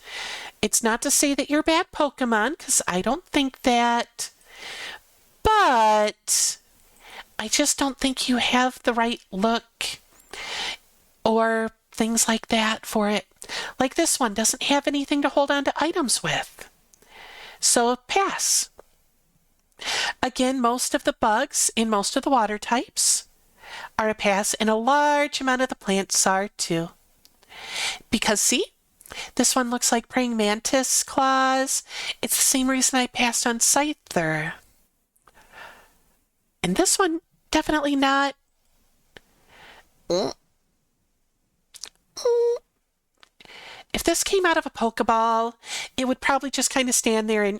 It's not to say that you're bad Pokemon, because I don't think that, but I just don't think you have the right look or things like that for it. Like this one doesn't have anything to hold on to items with. So pass. Again, most of the bugs in most of the water types are a pass, and a large amount of the plants are too. Because see, this one looks like praying mantis claws. It's the same reason I passed on Scyther. And this one, definitely not. If this came out of a Pokeball, it would probably just kind of stand there and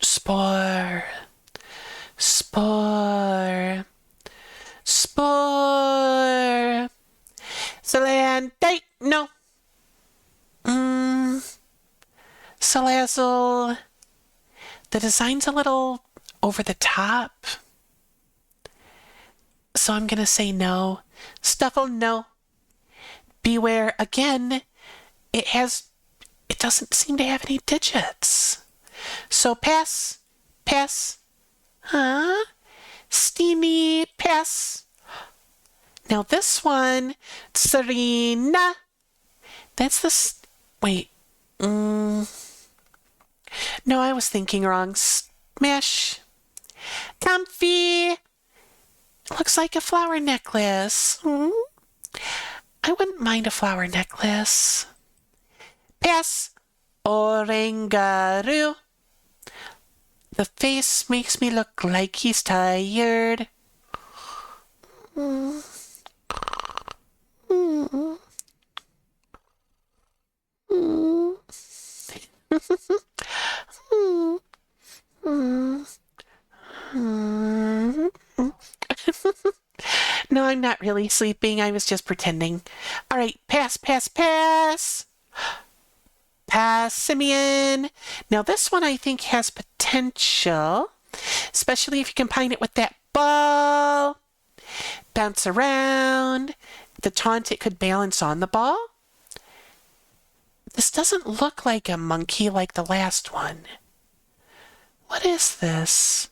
spore. Spore. Spore. Salandite. No. Salazzle. The design's a little over the top. So I'm going to say no. Stuffle, no. Beware, again, it doesn't seem to have any digits. So pass. Pass. Huh? Steamy, pass. Now this one, Serena. That's the... Wait. No, I was thinking wrong. Smash. Comfy. Looks like a flower necklace. I wouldn't mind a flower necklace. Pass. Orangaru. The face makes me look like he's tired. I'm not really sleeping. I was just pretending. All right, pass, pass, pass. Pass, Simeon. Now this one I think has potential, especially if you combine it with that ball. Bounce around. The taunt, it could balance on the ball. This doesn't look like a monkey like the last one. What is this?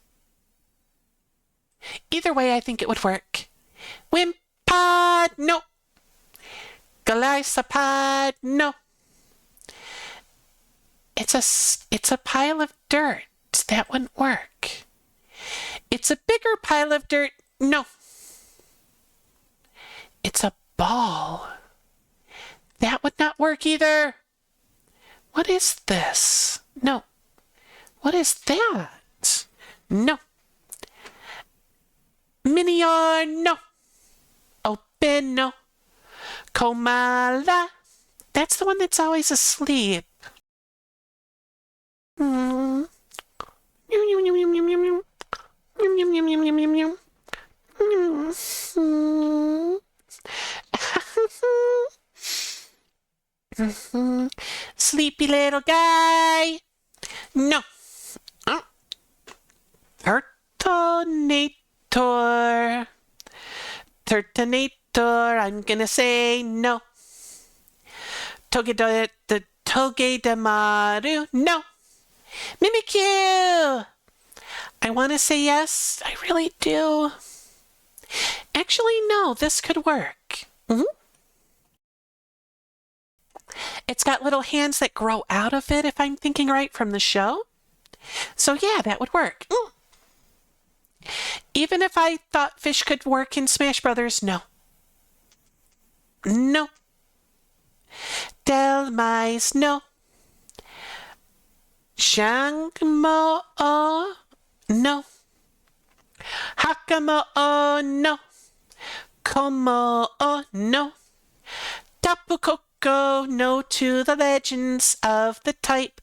Either way, I think it would work. Wimpod, no. Galysopod, no. It's a pile of dirt. That wouldn't work. It's a bigger pile of dirt. No. It's a ball. That would not work either. What is this? No. What is that? No. Minior, no. Open, no. Komala. That's the one that's always asleep. Sleepy little guy. No. Turtonator. Turtonator. I'm gonna say no. Togedemaru. No. Mimikyu! I want to say yes. I really do. Actually, no. This could work. It's got little hands that grow out of it, if I'm thinking right from the show. So yeah, that would work. Even if I thought fish could work in Smash Brothers, no. No. Delmise, no. Shangmo, no. Hakamo, no. Como, no. Tapu Koko, no to the legends of the type.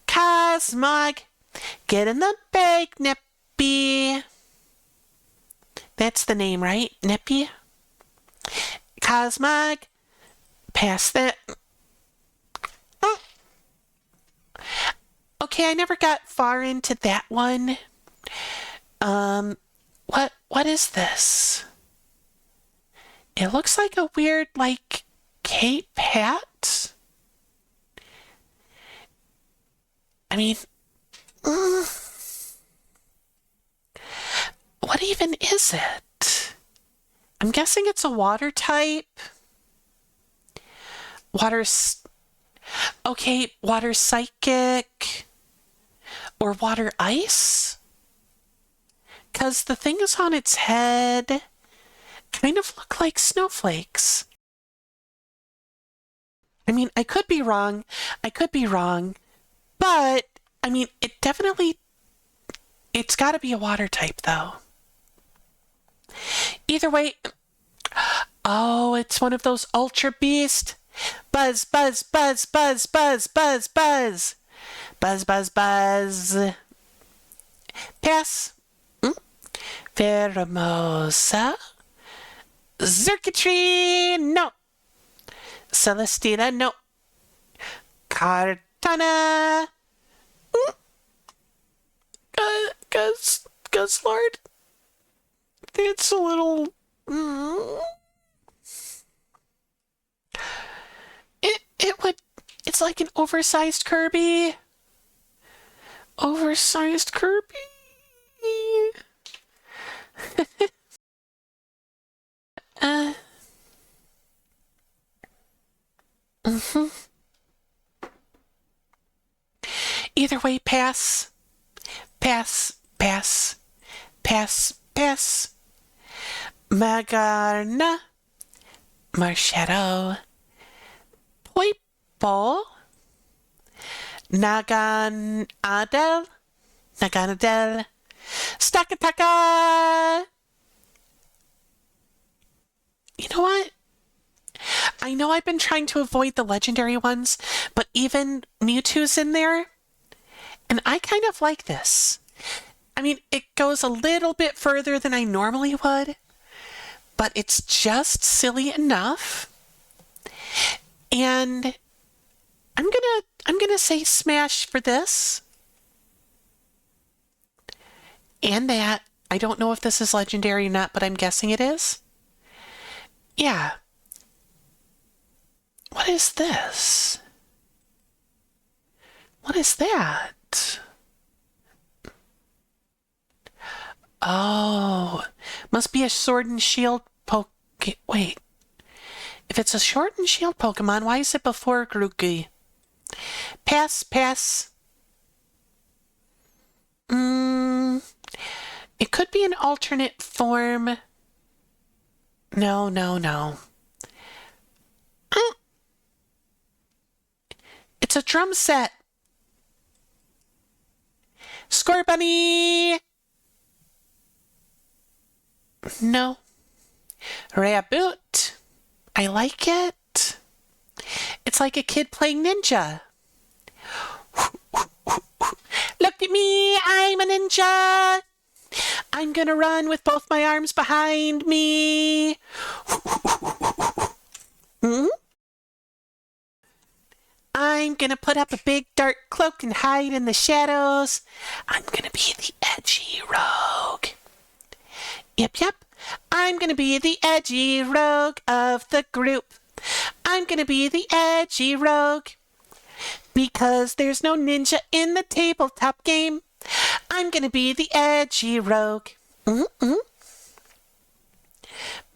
Cosmog, get in the bag, Neppy. That's the name, right? Neppy? Cosmog, pass that. Okay, I never got far into that one. What is this? It looks like a weird, like, cape hat. I mean, what even is it? I'm guessing it's a water type. Okay, water psychic. Or water ice? Because the things on its head kind of look like snowflakes. I mean, I could be wrong. But, I mean, it's got to be a water type, though. Either way, oh, it's one of those Ultra Beast. Buzz, buzz, buzz, buzz, buzz, buzz, buzz. Buzz, buzz, buzz. Pass. Pheromosa. Xurkitree, no. Celestina, no. Kartana. Guzzlord. It's a little... It's like an oversized Kirby. Oversized Kirby. Either way, pass. Pass, pass, pass, pass. Magarna. Marshadow. Poipo. Naganadel. Stakataka. You know what? I know I've been trying to avoid the legendary ones, but even Mewtwo's in there. And I kind of like this. I mean, it goes a little bit further than I normally would, but it's just silly enough. And I'm gonna say smash for this. And that. I don't know if this is legendary or not, but I'm guessing it is. Yeah. What is this? What is that? Oh, must be a sword and shield Wait. If it's a sword and shield Pokemon, why is it before Grookey? Pass, pass. It could be an alternate form. No, no, no. It's a drum set. Scorbunny! No. Raboot. I like it. It's like a kid playing ninja. Look at me, I'm a ninja. I'm gonna run with both my arms behind me. I'm gonna put up a big dark cloak and hide in the shadows. I'm gonna be the edgy rogue. Yep, yep. I'm gonna be the edgy rogue of the group. I'm gonna be the edgy rogue. Because there's no ninja in the tabletop game. I'm gonna be the edgy rogue.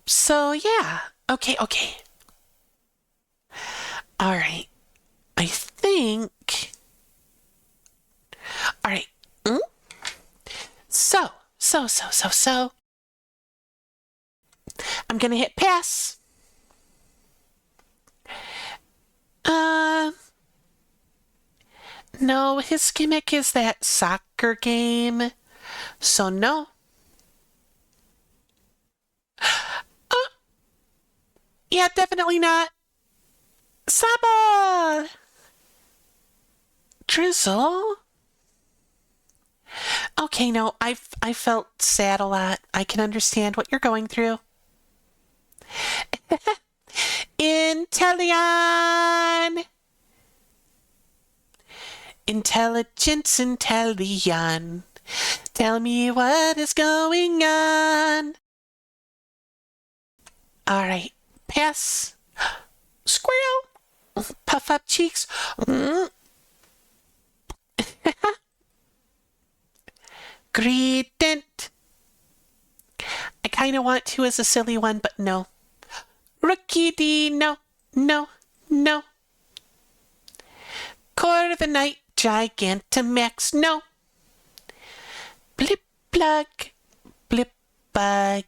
So, yeah. Okay. Alright. I think... Alright. So. I'm gonna hit pass. No, his gimmick is that soccer game. So no. Yeah, definitely not. Saba! Drizzle? Okay, no, I felt sad a lot. I can understand what you're going through. Inteleon! Intelligence, Inteleon. Tell me what is going on. Alright, pass. Squirrel! Puff up cheeks. Greedent. I kind of want to as a silly one, but no. Rookie D, no. Core of the Night, Gigantamax, no. Blip plug, blip bug.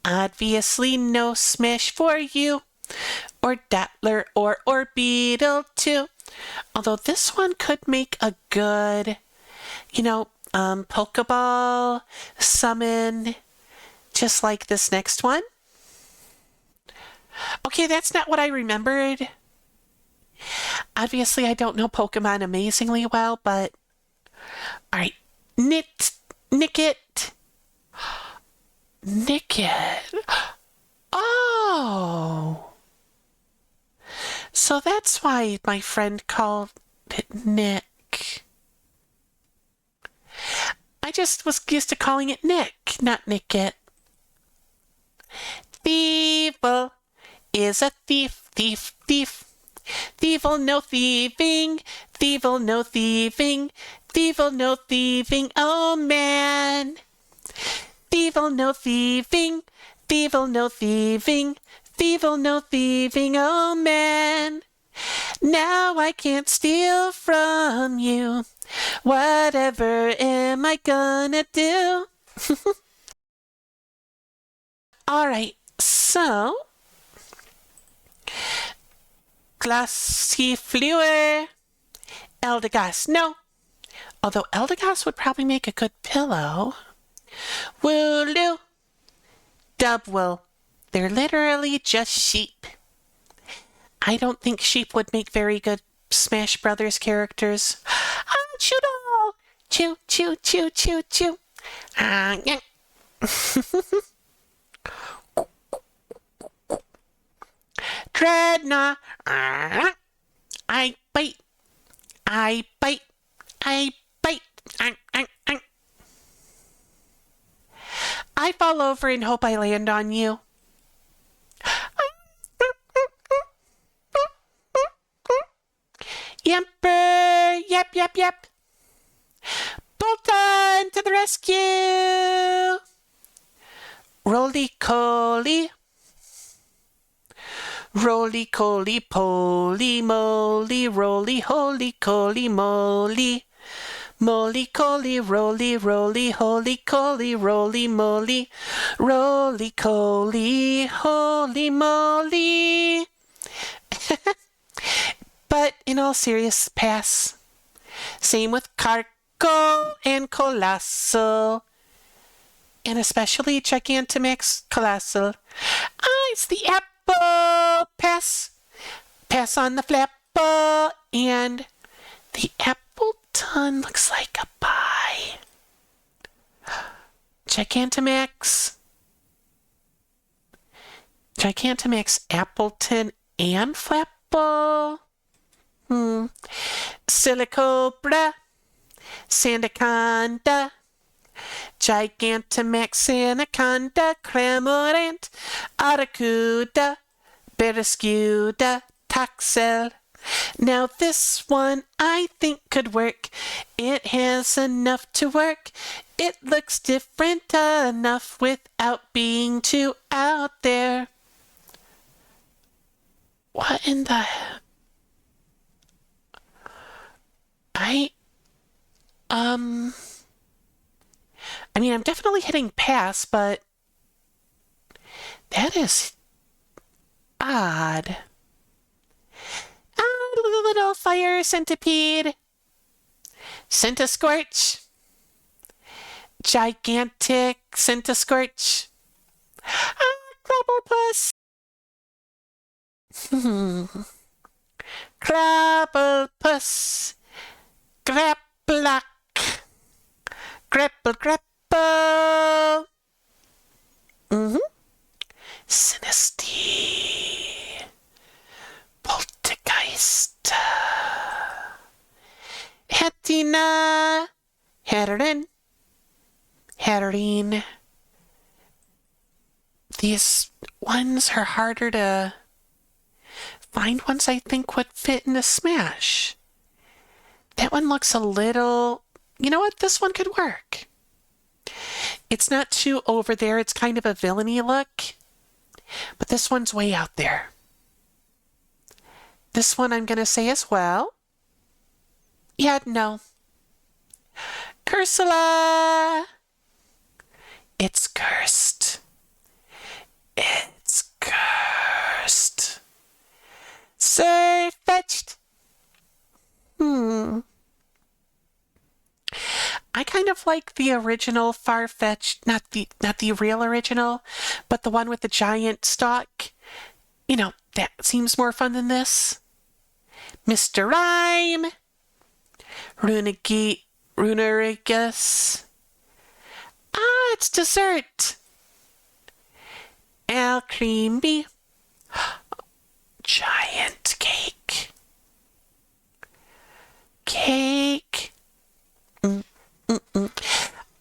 Obviously no smash for you. Or Dattler or Orbeetle too. Although this one could make a good, Pokeball summon, just like this next one. Okay, that's not what I remembered. Obviously, I don't know Pokemon amazingly well, but... Alright, Nickit. Oh! So that's why my friend called it Nick. I just was used to calling it Nick, not Nickit. Thievul is a thief. Thievul no thieving. Thievul no thieving. Thievul no thieving. Oh man. Thievul no thieving. Thievul no thieving. Thievul no thieving. Oh man. Now I can't steal from you. Whatever am I gonna do? Alright, so... Glassifleur. Eldegoss, no. Although Eldegoss would probably make a good pillow. Wooloo. Dubwool. They're literally just sheep. I don't think sheep would make very good Smash Brothers characters. Choo-doll! Choo, choo, choo, choo, choo. Yeah. Dreadnought. I bite. I bite. I bite. I fall over and hope I land on you. Yemper! Yep, yep, yep. Bolton to the rescue! Roly-coly. Roly-coly-poly, moly, roly-holy-coly, moly. Moly-coly, roly-roly, holy-coly, roly-moly. Roly-coly, holy-moly. But in all serious, pass. Same with Carco and Colossal. And especially Gigantamax Colossal. It's the apple. Pass. Pass on the flapple. And the Appleton looks like a pie. Gigantamax. Gigantamax Appleton and Flapple. Silicobra, Sandaconda, Gigantamax Anaconda, Cramorant, Aracuda, Barrascuda, Toxel. Now this one I think could work. It has enough to work. It looks different enough without being too out there. What in the... I'm definitely hitting pass, but that is odd. Little fire centipede. Centiscorch. Gigantic Centiscorch. Crabblepuss. Crabblepuss. Grapplock. Grapple, grapple. Sinisty. Poltergeist. Hattina. Hatterin. Hatterine. These ones are harder to find ones I think would fit in a smash. That one looks a little... You know what? This one could work. It's not too over there. It's kind of a villainy look. But this one's way out there. This one I'm going to say as well. Yeah, no. Cursula! It's cursed. It's cursed. Surfetched. I kind of like the original Farfetch'd, not the real original, but the one with the giant stalk. You know, that seems more fun than this. Mr. Rhyme. Runerigus. It's dessert. Alcremie. Giant cake. Cake.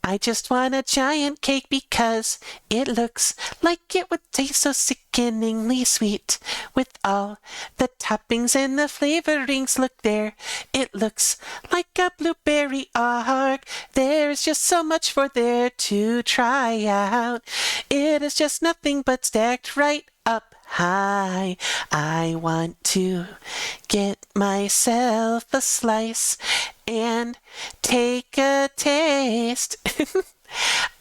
I just want a giant cake because it looks like it would taste so sickeningly sweet. With all the toppings and the flavorings, look there. It looks like a blueberry arc. There's just so much for there to try out. It is just nothing but stacked right up high. I want to get myself a slice and take a taste.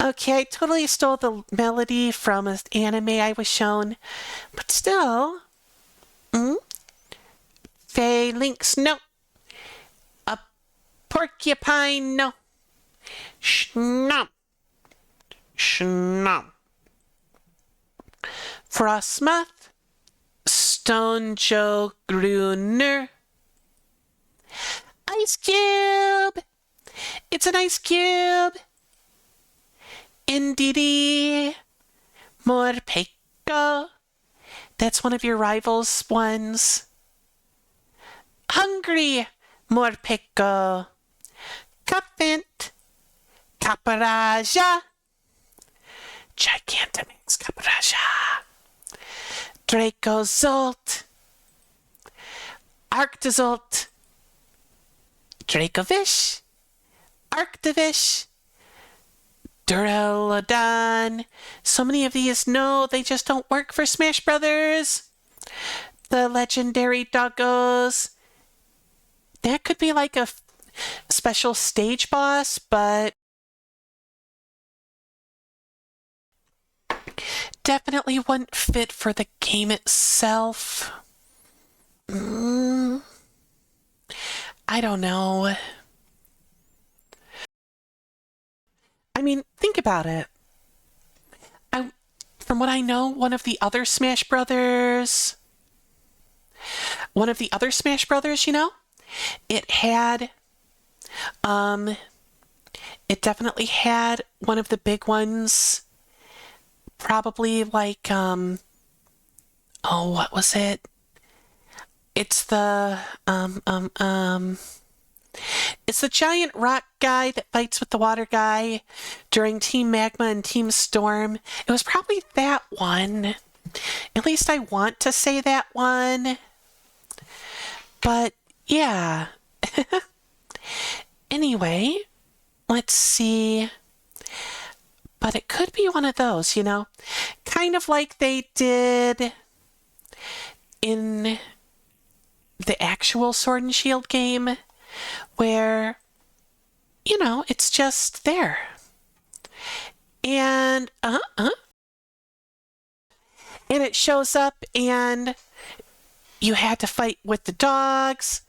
Okay, I totally stole the melody from an anime I was shown, but still. Phalanx, no. A porcupine, no. Schnump. Schnump. Frostmoth. Stone Joe Gruner. Ice cube. It's an ice cube. Indeedy. Morpeko. That's one of your rivals' ones. Hungry, Morpeko. Cuffant, Caparaja. Gigantamax Caparaja. Dracozolt. Arctozolt. Dracovish. Arctovish. Duraludon. So many of these, no, they just don't work for Smash Brothers. The legendary doggos. That could be like a special stage boss, but definitely wouldn't fit for the game itself. I don't know. I mean, think about it. From what I know, one of the other Smash Brothers, you know, it had, it definitely had one of the big ones, probably like, oh, what was it? It's the, it's the giant rock guy that fights with the water guy during Team Magma and Team Storm. It was probably that one. At least I want to say that one. But yeah. Anyway, let's see. But it could be one of those, you know? Kind of like they did in the actual Sword and Shield game, where, you know, it's just there. And, and it shows up, and you had to fight with the dogs,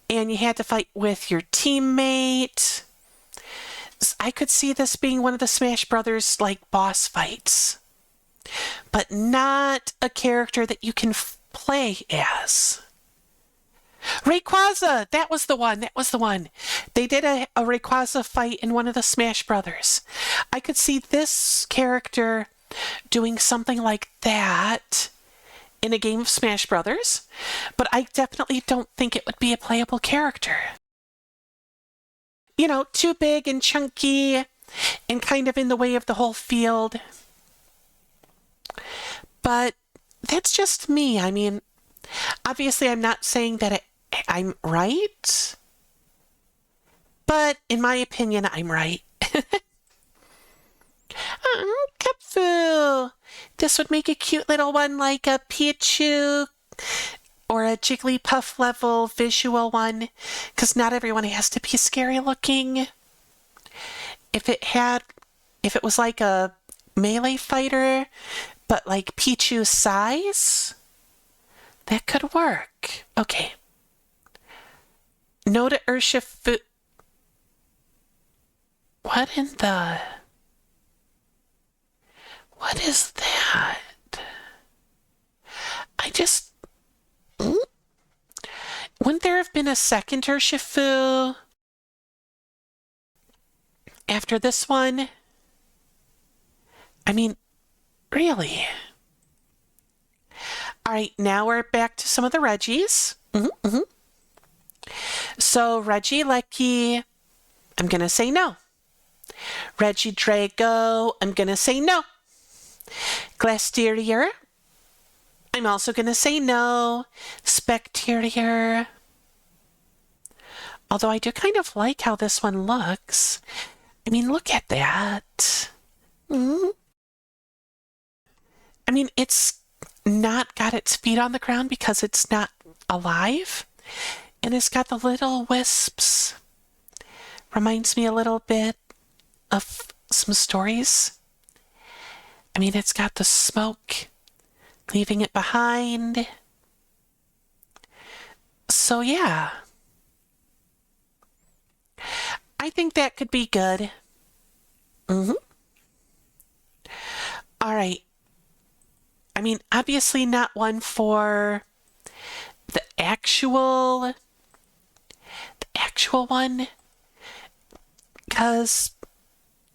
and you had to fight with your teammate. I could see this being one of the Smash Brothers, like, boss fights. But not a character that you can play as. Rayquaza! That was the one. They did a Rayquaza fight in one of the Smash Brothers. I could see this character doing something like that in a game of Smash Brothers, but I definitely don't think it would be a playable character. You know, too big and chunky and kind of in the way of the whole field. But that's just me. I mean, obviously I'm not saying that I'm right, but in my opinion, I'm right. Cupfu! This would make a cute little one like a Pichu or a Jigglypuff level visual one, because not everyone has to be scary looking. If it was like a melee fighter, but like Pichu size, that could work. Okay. No to Urshifu. What in the... What is that? I just... Wouldn't there have been a second Urshifu after this one? I mean, really? Alright, now we're back to some of the Reggies. So, Regieleki, I'm going to say no. Regidrago, I'm going to say no. Glastrier, I'm also going to say no. Specterior, although I do kind of like how this one looks. I mean, look at that. I mean, it's not got its feet on the ground because it's not alive. And it's got the little wisps. Reminds me a little bit of some stories. I mean, it's got the smoke, leaving it behind. So, yeah. I think that could be good. All right. I mean, obviously not one for the actual one, because,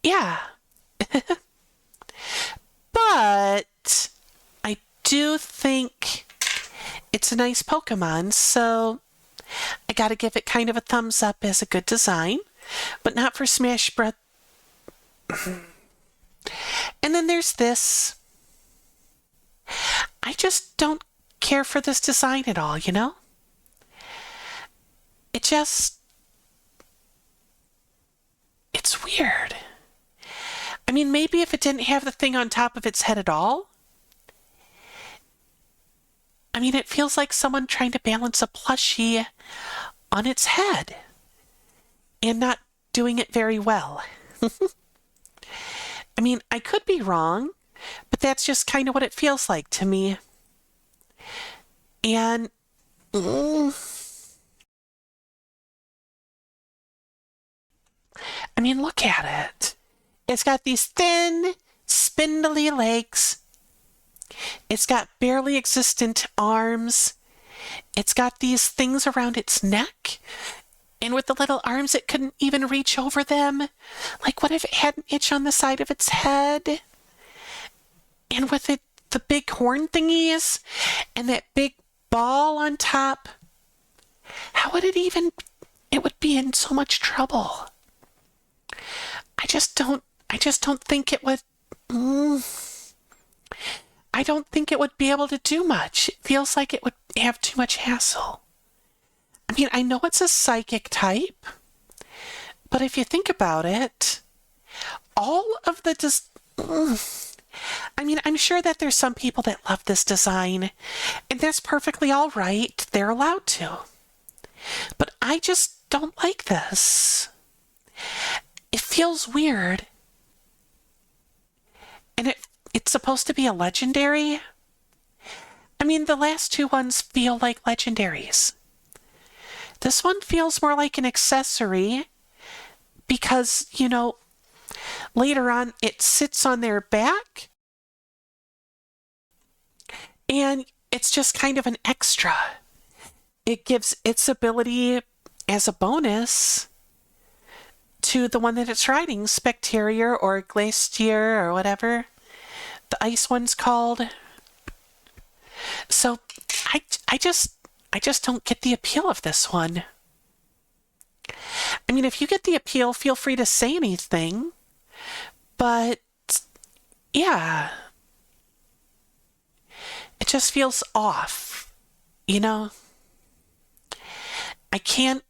yeah. But I do think it's a nice Pokemon, so I gotta give it kind of a thumbs up as a good design, but not for Smash Bros. And then there's this. I just don't care for this design at all, you know? It's weird. I mean, maybe if it didn't have the thing on top of its head at all. I mean, it feels like someone trying to balance a plushie on its head and not doing it very well. I mean, I could be wrong, but that's just kind of what it feels like to me. And I mean, look at it. It's got these thin, spindly legs. It's got barely existent arms. It's got these things around its neck. And with the little arms, it couldn't even reach over them. Like, what if it had an itch on the side of its head? And with it, the big horn thingies and that big ball on top. How would it even... It would be in so much trouble. I just don't think it would... I don't think it would be able to do much. It feels like it would have too much hassle. I mean, I know it's a psychic type, but if you think about it, all of the... I mean, I'm sure that there's some people that love this design, and that's perfectly all right. They're allowed to. But I just don't like this. It feels weird. And it's supposed to be a legendary. I mean, the last two ones feel like legendaries. This one feels more like an accessory because, you know, later on it sits on their back and it's just kind of an extra. It gives its ability as a bonus to the one that it's riding, Spectarier or Glacier or whatever the ice one's called. So I just don't get the appeal of this one. I mean, if you get the appeal, feel free to say anything. But yeah, it just feels off, you know? I can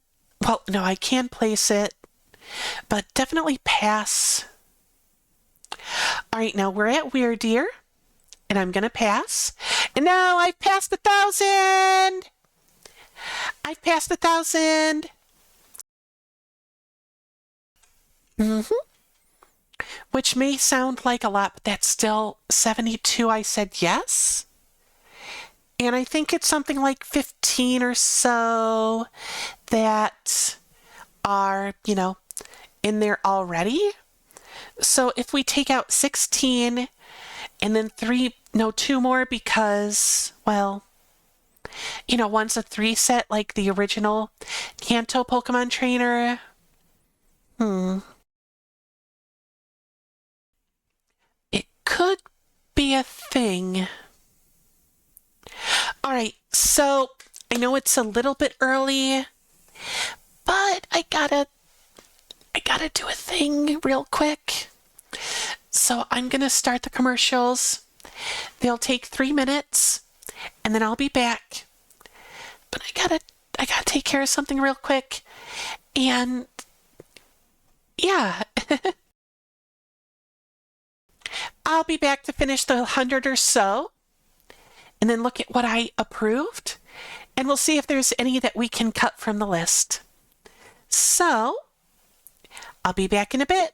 place it, but definitely pass. All right, now we're at Weirdeer, and I'm going to pass. And now I've passed 1,000! I've passed 1,000! Which may sound like a lot, but that's still 72 I said yes. And I think it's something like 15 or so that are, you know, in there already. So if we take out 16 and then two more because, well, you know, one's a 3 set like the original Kanto Pokemon Trainer. It could be a thing. All right, so I know it's a little bit early, but I gotta do a thing real quick. So I'm gonna start the commercials. They'll take 3 minutes, and then I'll be back. But I gotta take care of something real quick, and yeah. I'll be back to finish the 100 or so, and then look at what I approved, and we'll see if there's any that we can cut from the list. So, I'll be back in a bit.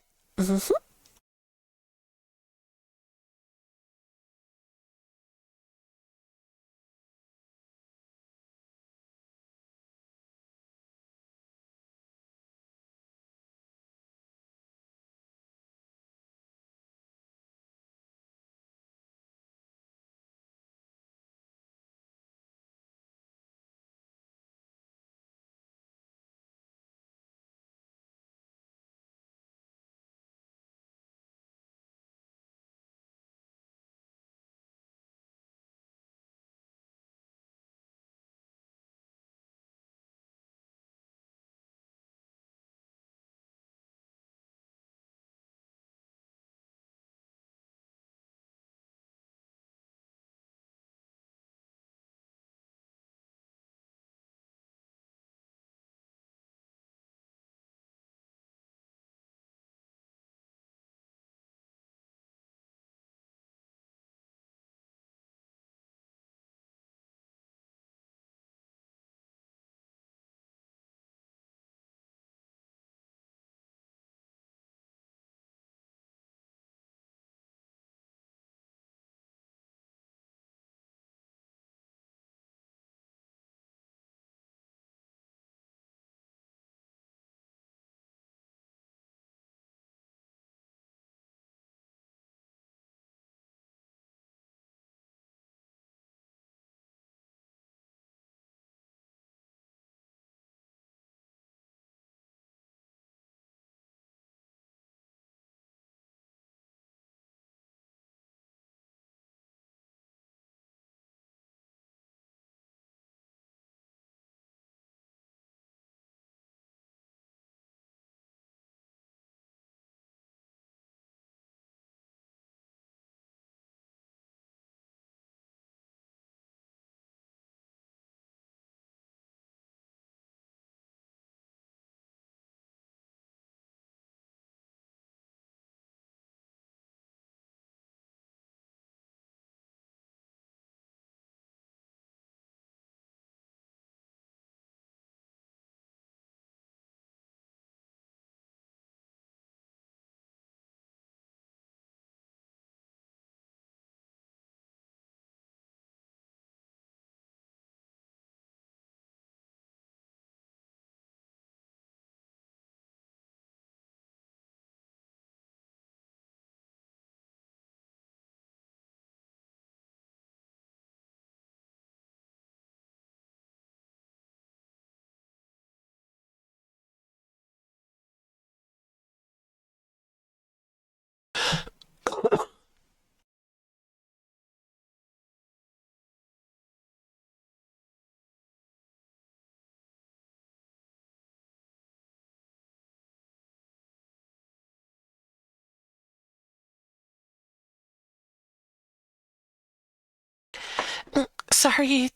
sorry.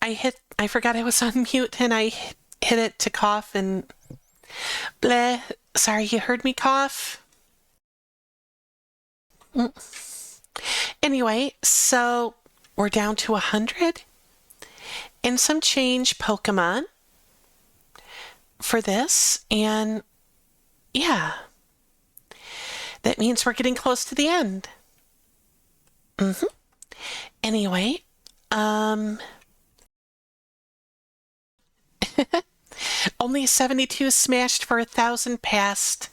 I forgot I was on mute and I hit it to cough and bleh. Sorry, you heard me cough? Anyway, so we're down to 100 and some change Pokemon for this, and yeah, that means we're getting close to the end. Anyway, only 72 smashed for 1,000 passed.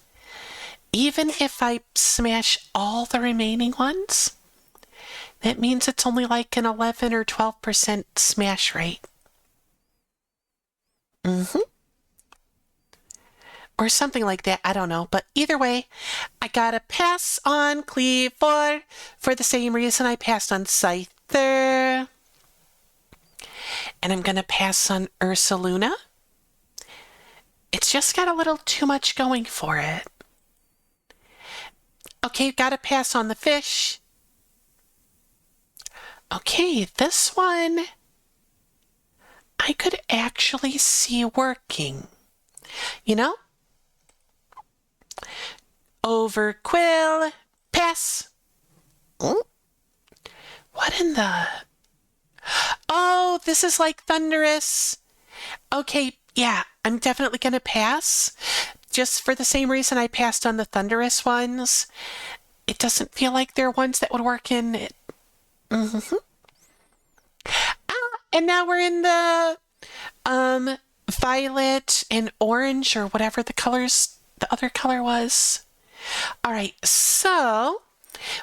Even if I smash all the remaining ones, that means it's only like an 11 or 12% smash rate. Or something like that, I don't know. But either way, I got a pass on Kleavor for the same reason I passed on Scyther. And I'm going to pass on Ursaluna. It's just got a little too much going for it. Okay, got to pass on the fish. Okay, this one I could actually see working. You know? Overquill, pass. What in the... Oh, this is like Thundurus. Okay, yeah, I'm definitely going to pass. Just for the same reason I passed on the Thundurus ones. It doesn't feel like they're ones that would work in it. And now we're in the violet and orange or whatever the other color was. All right, so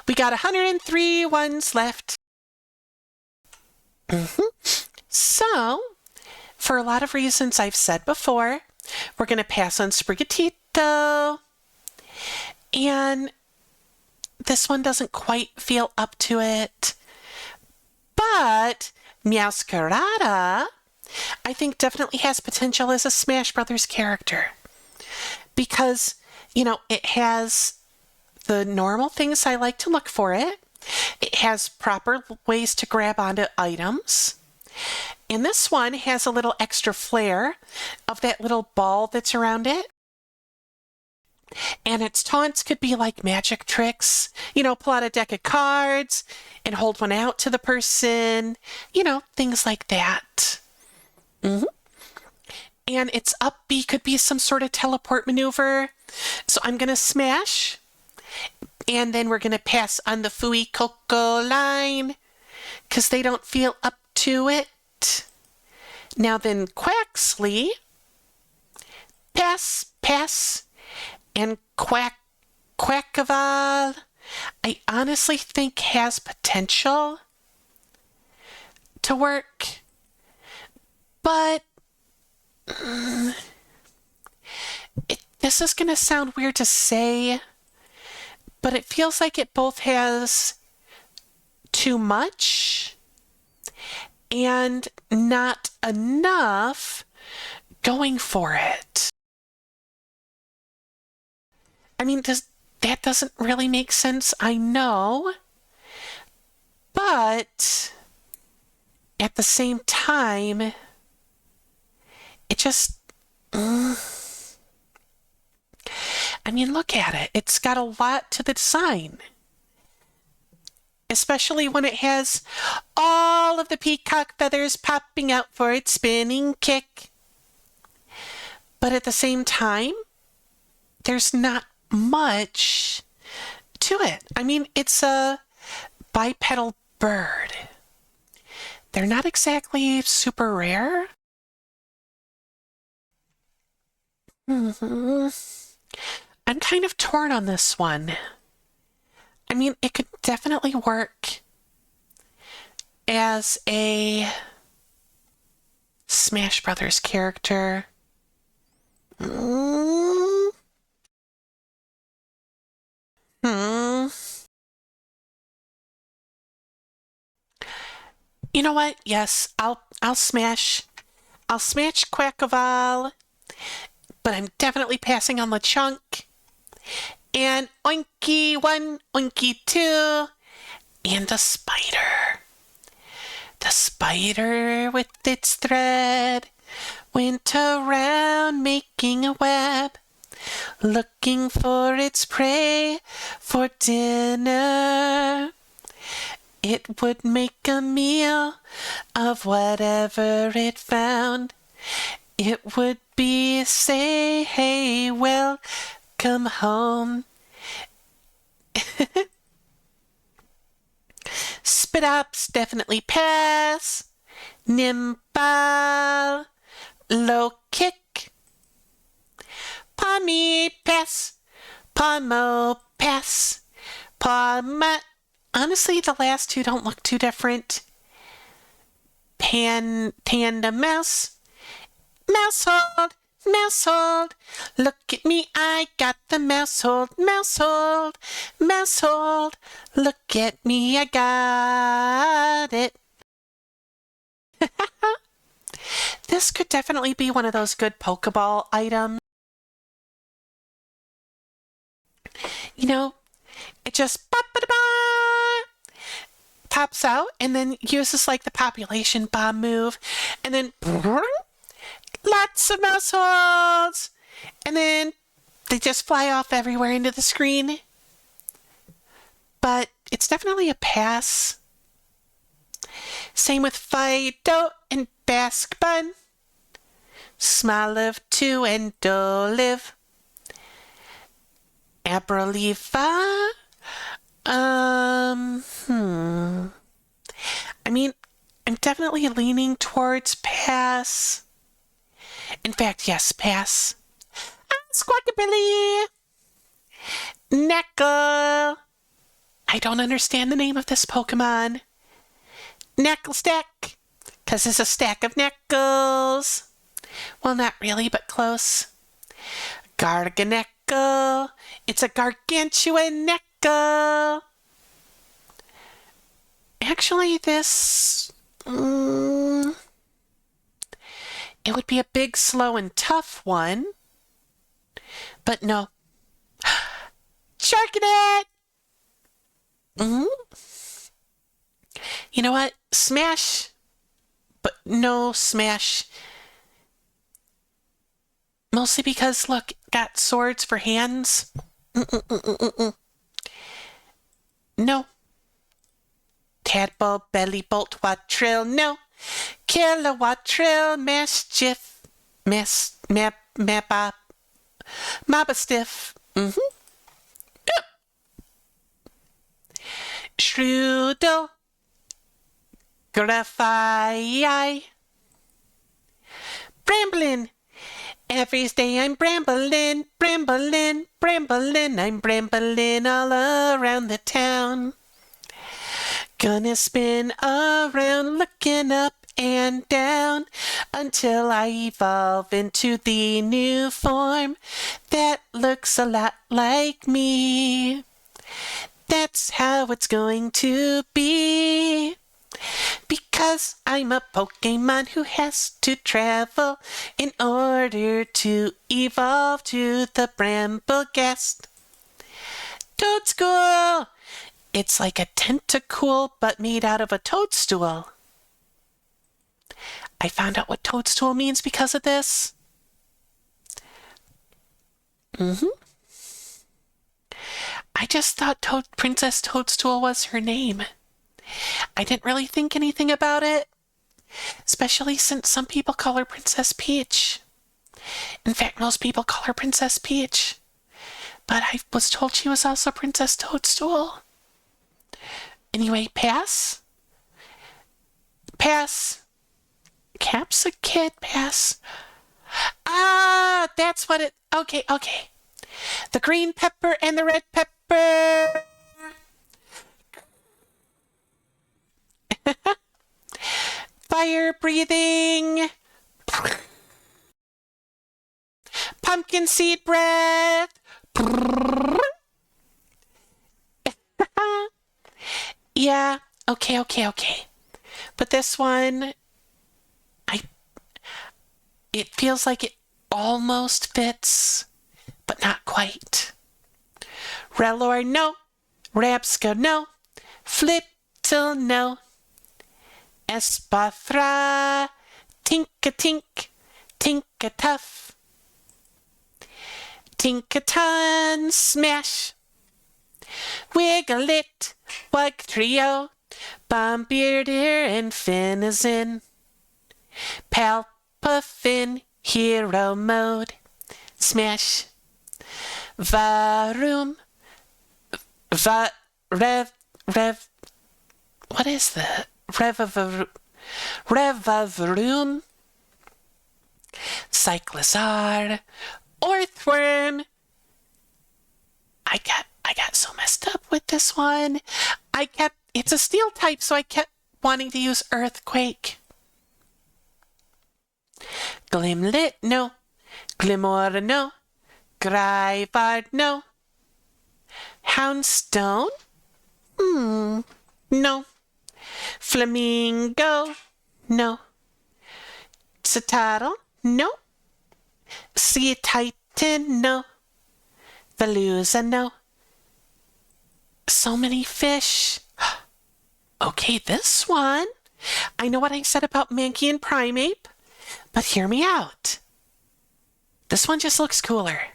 we got 103 ones left. So, for a lot of reasons I've said before, we're going to pass on Sprigatito. And this one doesn't quite feel up to it. But Meowscarada, I think definitely has potential as a Smash Brothers character. Because, you know, it has the normal things I like to look for it. It has proper ways to grab onto items. And this one has a little extra flair of that little ball that's around it. And its taunts could be like magic tricks. You know, pull out a deck of cards and hold one out to the person. You know, things like that. And its up B could be some sort of teleport maneuver. So I'm going to smash. And then we're going to pass on the Fuecoco line because they don't feel up to it. Now then, Quaxly, pass, and Quackable, I honestly think has potential to work, but this is going to sound weird to say, but it feels like it both has too much and not enough going for it. I mean, that doesn't really make sense, I know. But at the same time, it just... I mean, look at it. It's got a lot to the design. Especially when it has all of the peacock feathers popping out for its spinning kick. But at the same time, there's not much to it. I mean, it's a bipedal bird. They're not exactly super rare. I'm kind of torn on this one. I mean, it could definitely work as a Smash Brothers character. You know what? Yes, I'll smash Quackable, but I'm definitely passing on Lechonk. And Oinky 1, Oinky 2, and a spider. The spider with its thread went around making a web, looking for its prey for dinner. It would make a meal of whatever it found. It would be say, hey, welcome home. Spit ups definitely pass. Nimble, low kick. Pommy pass. Pomo pass. Poma. Honestly, the last two don't look too different. Panda mouse. Mousehold, mousehold. Look at me, I got the mousehold, mousehold, mousehold. Look at me, I got it. This could definitely be one of those good Pokeball items. You know, it just pops out and then uses like the population bomb move and then lots of mouseholds and then they just fly off everywhere into the screen. But it's definitely a pass. Same with Fido and Basque Bun. Smoliv 2 and Dolive. Abroliva. I mean, I'm definitely leaning towards pass. In fact, yes, pass. Squawkabilly. Neckle. I don't understand the name of this Pokemon. Neckle stack. Because it's a stack of neckles. Well, not really, but close. Garganacl. It's a gargantuan neckle. Actually, this... it would be a big, slow, and tough one. But no. Sharknet! You know what? Smash. But no smash. Mostly because, look, got swords for hands. No. Tadpole, Bellybolt, Wattrill, no. Kilowattrill, Mischief, Mabastiff. Strudel, Grafai, Bramblin. Every day I'm brambling, brambling, brambling. I'm brambling all around the town. Gonna spin around, looking up and down until I evolve into the new form that looks a lot like me. That's how it's going to be. Because I'm a Pokemon who has to travel in order to evolve to the Bramblegast. Toadstool! It's like a tentacle but made out of a toadstool. I found out what toadstool means because of this. I just thought Princess Toadstool was her name. I didn't really think anything about it, especially since some people call her Princess Peach. In fact, most people call her Princess Peach. But I was told she was also Princess Toadstool. Anyway, pass. Pass. Capsicid, pass. Ah, that's what it... Okay. The green pepper and the red pepper. Fire breathing. Pumpkin seed breath. Yeah, okay. But this one, it feels like it almost fits, but not quite. Rellor, no. Rabsco, no. Flittle, no. Espathra, tink-a-tink, tink-a-tough. Tink-a-ton, smash. Wiggle it, wug trio, Bombeardier and Finnizin. Palpafin, hero mode, smash. Varum, rev, what is that? Revavroom, Cyclizar, Orthworm. I got so messed up with this one. It's a steel type, so I kept wanting to use Earthquake. Glimlit, no. Glimor, no. Greivard, no. Houndstone? No. Flamingo? No. Citadel? No. Sea Titan? No. Veluza? No. So many fish. Okay, this one. I know what I said about Mankey and Primeape, but hear me out. This one just looks cooler.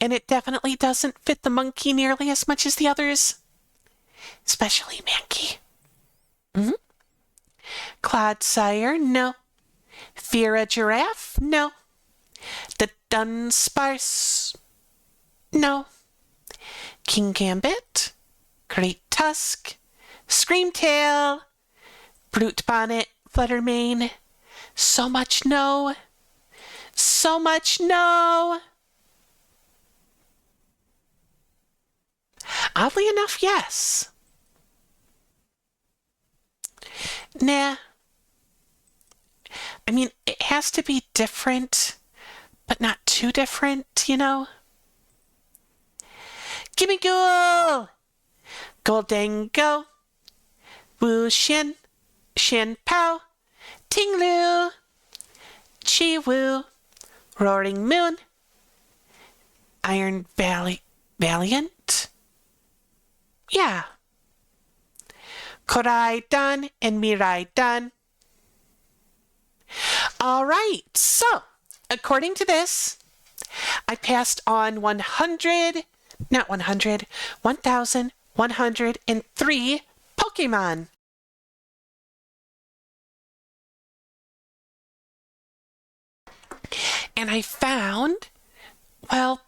And it definitely doesn't fit the monkey nearly as much as the others. Especially Mankey. Clodsire, no. Fira Giraffe, no. The Dunsparce, no. King Gambit, Great Tusk, Screamtail, Brute Bonnet, Fluttermane. So much no. So much no. Oddly enough, yes. Nah. I mean, it has to be different, but not too different, you know? Gimme Ghoul! Goldango, Wu Shen, Shen Pao, Ting-Lu, Chi-Wu, Roaring Moon, Iron Valiant. Yeah. Koraidon and Miraidon. All right, so according to this, I passed on 1,103 Pokemon. And I found, well,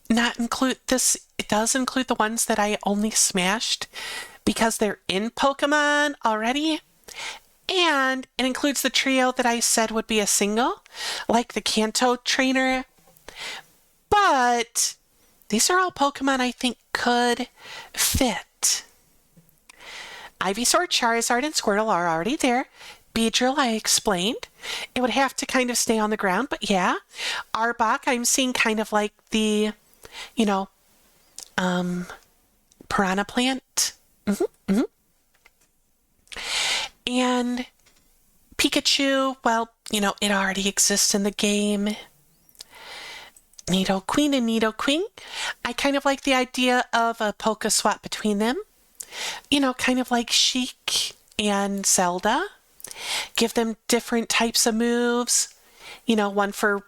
not include this, it does include the ones that I only smashed because they're in Pokemon already. And it includes the trio that I said would be a single, like the Kanto trainer. But these are all Pokemon I think could fit. Ivysaur, Charizard, and Squirtle are already there. Beedrill, I explained. It would have to kind of stay on the ground, but yeah. Arbok, I'm seeing kind of like the, Piranha Plant. And Pikachu, well, it already exists in the game. Nidoqueen and Nidoqueen. I kind of like the idea of a Poke swap between them. Kind of like Sheik and Zelda. Give them different types of moves. One for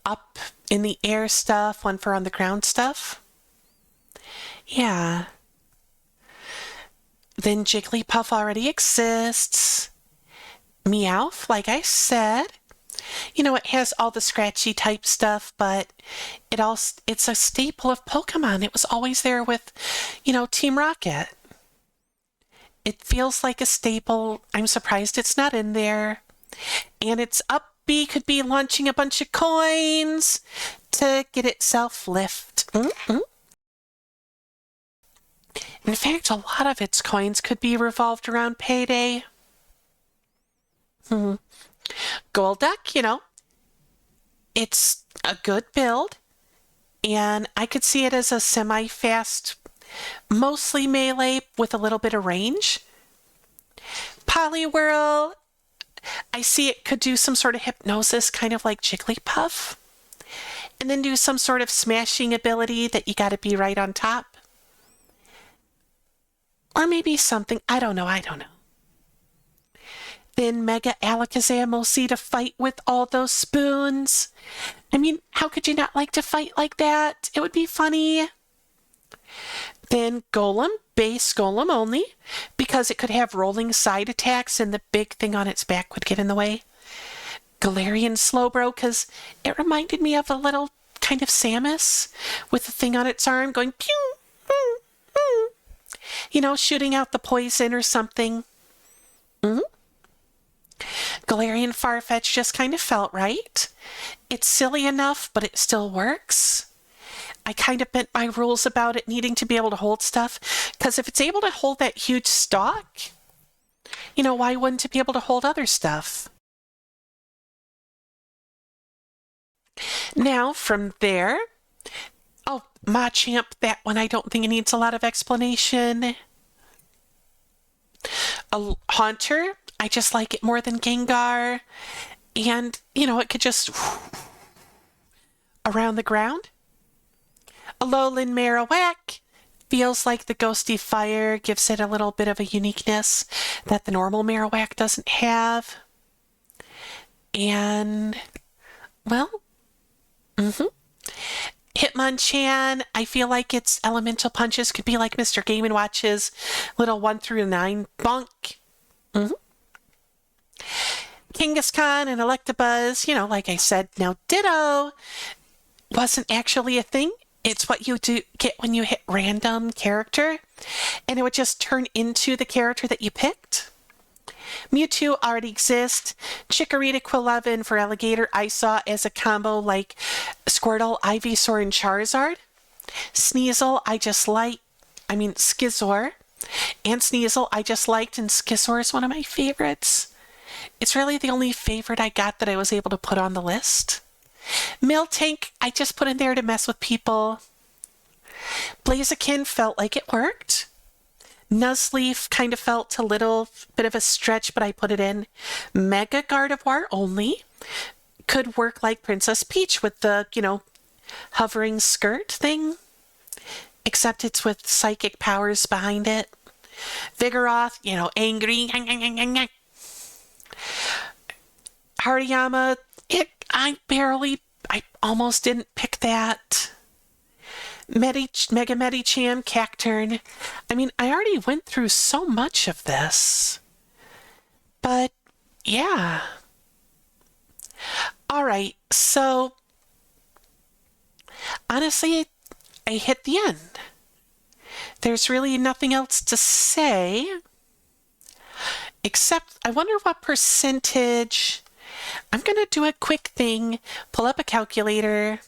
up in the air stuff, one for on the ground stuff. Yeah. Then Jigglypuff already exists. Meowth, like I said. It has all the scratchy type stuff, but it's a staple of Pokemon. It was always there with, Team Rocket. It feels like a staple. I'm surprised it's not in there. And its up B could be launching a bunch of coins to get itself lift. In fact, a lot of its coins could be revolved around payday. Golduck, it's a good build, and I could see it as a semi-fast, mostly melee with a little bit of range. Poliwhirl, I see it could do some sort of hypnosis, kind of like Jigglypuff, and then do some sort of smashing ability that you gotta be right on top. Or maybe something, I don't know. Then Mega Alakazam will see to fight with all those spoons. I mean, how could you not like to fight like that? It would be funny. Then Golem, base Golem only, because it could have rolling side attacks and the big thing on its back would get in the way. Galarian Slowbro, because it reminded me of a little kind of Samus with a thing on its arm going pew, pew, pew. You know, shooting out the poison or something. Mm-hmm. Galarian Farfetch just kind of felt right. It's silly enough, but it still works. I kind of bent my rules about it needing to be able to hold stuff, because if it's able to hold that huge stalk, you know, why wouldn't it be able to hold other stuff? Now, from there, oh, Machamp, that one I don't think it needs a lot of explanation. A Haunter, I just like it more than Gengar. And, you know, it could just around the ground. Alolan Marowak feels like the ghosty fire gives it a little bit of a uniqueness that the normal Marowak doesn't have. And, well, Hitmonchan, I feel like its elemental punches could be like Mr. Game & Watch's little 1 through 9 bonk. Kangaskhan and Electabuzz, you know, like I said, now Ditto wasn't actually a thing. It's what you do get when you hit random character, and it would just turn into the character that you picked. Mewtwo already exists. Chikorita, Quillavin for Alligator I saw as a combo like Squirtle, Ivysaur, and Charizard. Sneasel, Scizor and Sneasel I just liked, and Scizor is one of my favorites. It's really the only favorite I got that I was able to put on the list. Miltank, I just put in there to mess with people. Blaziken felt like it worked. Nuzleaf kind of felt a little bit of a stretch, but I put it in. Mega Gardevoir only. Could work like Princess Peach with the, you know, hovering skirt thing. Except it's with psychic powers behind it. Vigoroth, you know, angry. Hariyama, I almost didn't pick that. Mega Medicham, Cacturn. I mean, I already went through so much of this. But, yeah. Alright, so, honestly, I hit the end. There's really nothing else to say. Except, I wonder what percentage... I'm going to do a quick thing, pull up a calculator.